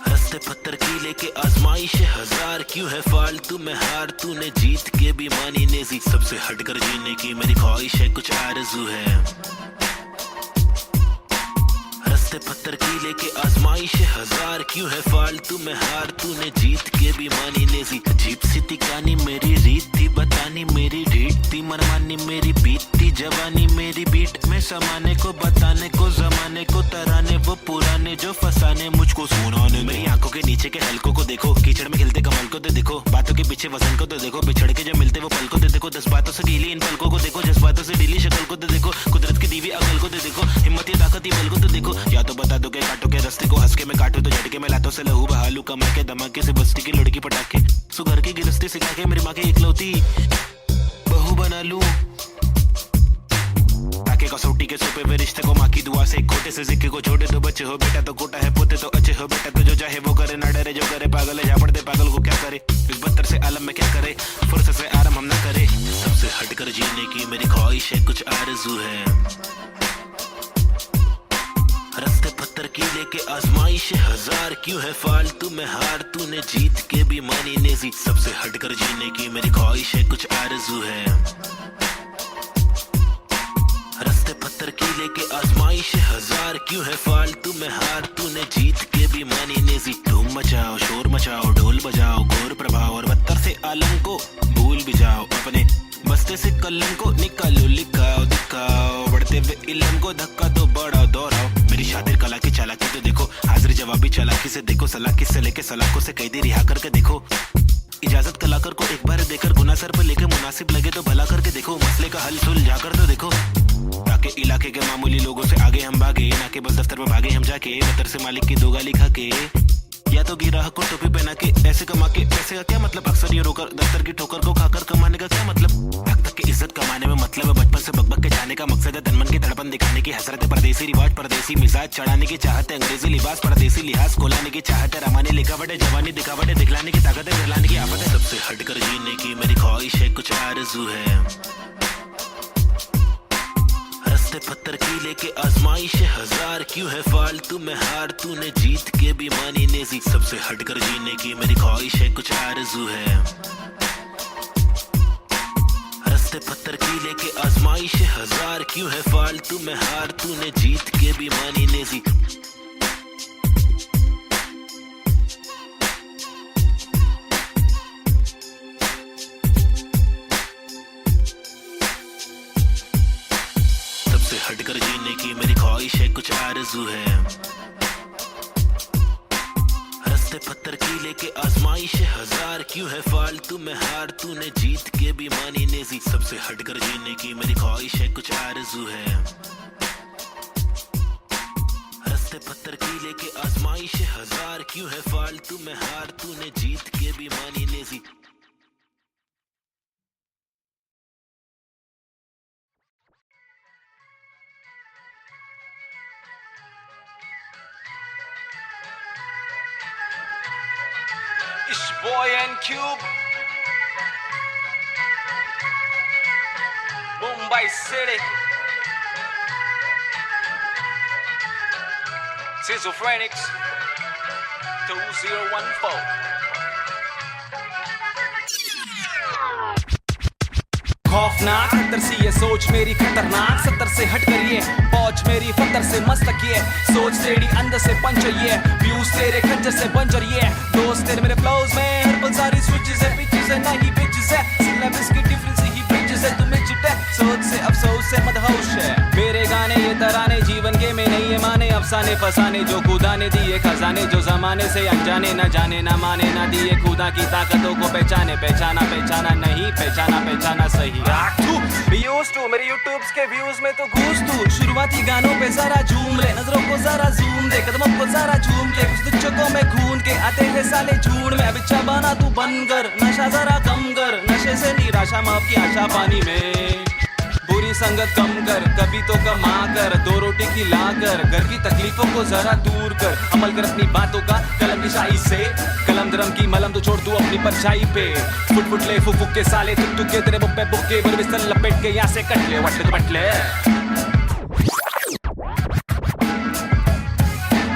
रस्ते पत्थर की लेके आजमाइश है हजार क्यों है फालतू में हार तूने जीत के भी मानी नेजी सबसे हटकर जीने की मेरी ख्वाहिश है कुछ आरज़ू है रस्ते पत्थर की लेके आजमाइश है हजार क्यों है फालतू में हार तूने जीत के भी मानी नेजी अजीब सी तिकानी मेरी रीत थी बतानी मेरी रीत थी मनमानी मेरी बीत थी जवानी मेरी बीट में समाने को बताने को जमाने को तराने वो पुराने जो फसाने मुझको सुनाने मेरी आंखों के नीचे के हलकों को देखो कीचड़ में खिलते कमल को तो देखो बातों के पीछे वजन को तो देखो बिछड़ के जो मिलते वो पल को तो देखो 10 बातों से ढीली इन पलकों को देखो जज्बातों से ढीली शक्ल को तो देखो कुदरत की दीवी अकल को तो देखो हिम्मत ताकत ही बल को तो देखो या तो बता दो के काटो के रस्ते को हंस के मैं काटू तो झटके में लातों से लहू बहालू कमा के धमाके से बस्ती की लड़की पटाके सो घर की गिरस्ती सिखा के मेरी माँ की इकलौती बहू बना लूं ताकि कसौटी के सोपे वे रिश्ते को माँ की दुआ से खोटे से सिक्के को छोड़े तो बच्चे हो बेटा तो कोटा है पोते तो अच्छे हो बेटा तो जो चाहे वो करे ना डरे जो करे पागल है जा पड़ते पागल को क्या करे इस बदतर से आलम में क्या करे फुर्सत से आराम हम ना करे सबसे हटकर जीने की मेरी ख्वाहिश है कुछ आरज़ू है रस्ते पत्थर की लेके आजमाइश हजार क्यों है फालतू में हार तूने जीत के भी मानी नेजी सबसे हटकर जीने की मेरी ख्वाहिश है कुछ आरज़ू है रस्ते पत्थर की लेके आजमाइश हजार क्यों है फालतू में हार तूने जीत के भी मानी नेजी धूम मचाओ शोर मचाओ ढोल बजाओ घोर प्रभाव और बदतर से आलम को भूल भी जाओ अपने बस्ते से कलम को निकालो लिखाओ दिखाओ बढ़ते हुए इल्म को धक्का तो बढ़ाओ दोहराओ मेरी शातिर कला की चालाकी तो देखो हाजिर जवाबी चालाकी से देखो सलाकी से लेके सलाखों से कैदी रिहा करके देखो इजाजत कलाकार को एक बार देकर गुना सर पर लेके मुनासिब लगे तो भला करके देखो मसले का हल सुलझा कर तो देखो ताकि इलाके के मामूली लोगों से आगे हम भागे ना के बस दफ्तर में भागे हम जाके बदतर से मालिक की 2 गाली खा के या तो गिराह को टोपी पहना के ऐसे कमा के पैसे का क्या मतलब अक्सर ये रोकर दफ्तर की ठोकर को खाकर कमाने का क्या मतलब तक की इज्जत कमाने में मतलब है बचपन से बकबक के जाने का मकसद है तनमन की धड़पन दिखाने की हसरत है परदेसी रिवाज परदेसी मिजाज चढ़ाने की चाहत है अंग्रेजी लिबास परदेसी लिहाज कोलाने की चाहत है रवानी लिखावट है जवानी दिखावट है दिखलाने की ताकत है दिखलाने की आफत है सबसे हटकर जीने की मेरी ख्वाहिश है कुछ आरज़ू है रस्ते पत्थर की लेके आजमाइश हजार क्यों है फालतू में हार तूने जीत के भी मानी नेजी सबसे हटकर जीने की मेरी ख्वाहिश है कुछ आरज़ू है रस्ते पत्थर की लेके आजमाइश हजार क्यों है फालतू में हार तूने जीत के भी मानी नेजी हटकर जीने कुछ आरज़ू है। रस्ते पत्थर की लेके आजमाइश हजार, क्यों है फालतू में हार, तूने जीत के भी मानी नेजी। सबसे हटकर जीने की मेरी ख्वाहिश है, कुछ आरज़ू है। रस्ते पत्थर की लेके आजमाइश हजार, क्यों है फालतू में हार, तूने जीत के भी मानी Naezy. It's boy and Cube, Mumbai City, Schizophrenics 2014. खौफनाक 70 सी ये सोच मेरी खतरनाक, 70 से हट कर ये पहुंच मेरी फतर से मस्तक ये सोच तेरी अंदर से पंचर ये व्यूज तेरे खंजर से बंजर ये दोस्त तेरे मेरे फ्लोज में हर पल सारी स्विचेस है पिचेस है नहीं बिचेस है सिलेबस की डिफरेंस ही ब्रिजेस है तुम्हें चिटे सोच से अफसोस से मदहोश है मेरे गाने ये तराने जीवन के में नहीं ये माने अफसाने फसाने जो खुदा ने दिए खजाने जो जमाने से अनजाने न जाने न माने न दिए खुदा की ताकतों को पहचाने पहचाना पहचाना नहीं पहचाना पहचाना सही मेरे यूट्यूब्स के व्यूज में तो घूस तू शुरुआती गानों पे जरा झूम ले नजरों को जरा जूम दे कदमों को जरा झूम के कुछ दुचकों में खून के आते हैं साले झूठ में अभी बना तू बन कर नशा जरा कम कर नशे से निराशा माफ की आशा पानी में बुरी संगत कम कर कभी तो कमा कर दो रोटी खिला कर घर की तकलीफों को जरा दूर कर अमल कर अपनी बातों का कलम की शाही से कलम दरम की मलम तो छोड़ तू अपनी परछाई पे फुट फुट ले फुक फुक के साले तुक तुक के तेरे बुक पे बुक्के बर बिस्तर लपेट के यहाँ से कट ले वट ले बट ले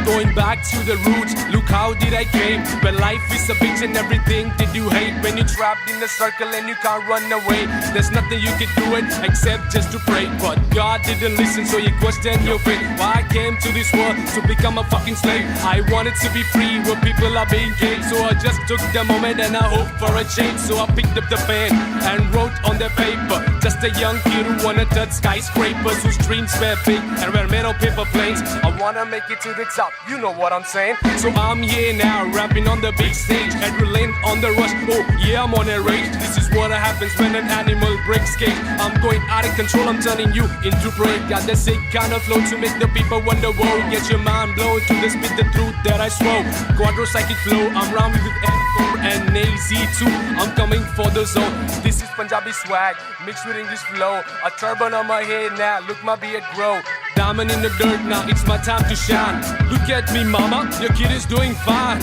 Going back to the roots, look how did I came. When life is a bitch and everything did you hate. When you're trapped in a circle and you can't run away, there's nothing you can do it except just to pray. But God didn't listen, so you question your faith. Why I came to this world to become a fucking slave. I wanted to be free where people are being caged. So I just took the moment and I hoped for a change. So I picked up the pen and wrote on the paper. Just a young kid who wanna touch skyscrapers, whose dreams were big and were made of paper planes. I wanna make it to the top. You know what I'm saying? So I'm here now, rapping on the big stage, adrenaline on the rush. Oh yeah, I'm on a rage. This is what happens when an animal breaks cage. I'm going out of control, I'm turning you into prey. Got the sick kind of flow to make the people wonder. Whoa, get your mind blown to the spit the truth that I swore. Quadro-psychic flow, I'm rhyming with N4 and AZ2. I'm coming for the zone. This is Punjabi swag mixed with English flow. A turban on my head now, look my beard grow. Diamond in the dirt now, it's my time to shine. Look at me mama, your kid is doing fine.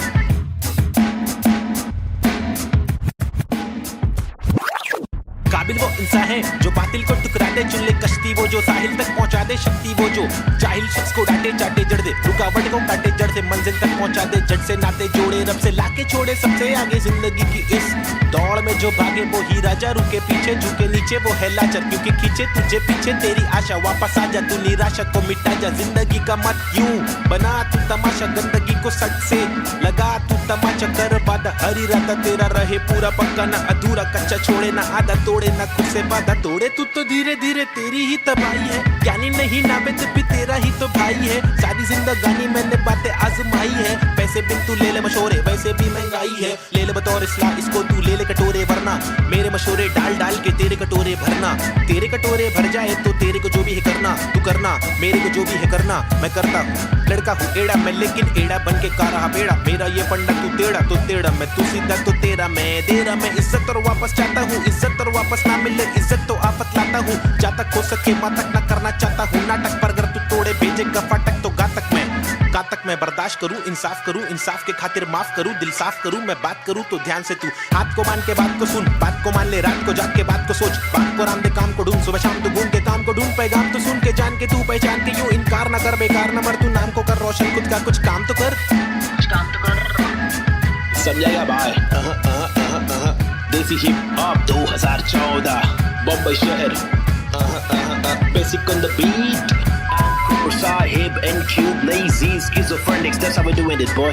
काबिल वो इंसान है जो बातिल को टुकरा दे चुन ले कश्ती वो जो साहिल तक पहुंचा दे शक्ति वो जो जाहिल शख्स को डांटे चाटे जड़ दे रुकावट को काटे जड़ से मंजिल तक पहुंचा दे जड़ से नाते जोड़े रब से लाके छोड़े सबसे आगे जिंदगी की इस दौड़ में जो भागे वो ही राजा रुके पीछे झुके नीचे वो है लाचार क्योंकि खींचे तुझे पीछे तेरी आशा वापस आ जा तू निराशा को मिटा जा जिंदगी का मत यूं बना तू तमाशा गंदगी को सट से लगा तू तमाचा कर वादा हर इरादा तेरा रहे पूरा पक्का ना अधूरा कच्चा छोड़े ना आधा तोड़े ना खुद से वादा तोड़े तू तो धीरे धीरे तेरी ही तबाही है ज्ञानी नहीं नाबिद भी तेरा ही तो भाई है सारी जिंदगानी मैंने बातें आजमाई है पैसे बिन तू ले ले मशोरे वैसे भी महंगाई है ले ले बतौर इस्लाम इसको तू ले ले कटोरे वरना मेरे मशोरे डाल डाल के तेरे कटोरे भरना तेरे कटोरे भर जाए तो तेरे को जो भी है करना तू करना मेरे को जो भी है करना मैं करता लड़का हूँ एड़ा मैं लेकिन एड़ा बन के का रहा बेड़ा मेरा ये पंडा तू टेढ़ा तो टेढ़ा मैं तू सीधा तो तेरा मैं दे रहा मैं इज्जत और वापस चाहता हूँ इज्जत और वापस ना मिले इज्जत तो आफत लाता हूँ जा तक हो सके माँ तक ना करना चाहता हूँ नाटक पर अगर तू तोड़े भेजेगा फाटक तो गा तक मैं बर्दाश्त करूँ इंसाफ के खातिर माफ करूँ दिल साफ करूँ मैं बात करूँ तो ध्यान से तू हाथ को मान के बात को सुन बात को मान ले रात को जाग के बात को सोच बात को राम दे काम को ढूंढ सुबह शाम तू घूम के काम को ढूंढ पैगाम तो सुन के जान के तू पहचान के यूं इनकार ना कर बेकार न मर तू नाम को कर रोशन खुद का कुछ काम तो कर समझाएगा भाई देसी हिप हॉप 2014 बम्बई शहर basic on the beat Sahib and Cube, lazy schizophrenics, that's how we're doing it, boy.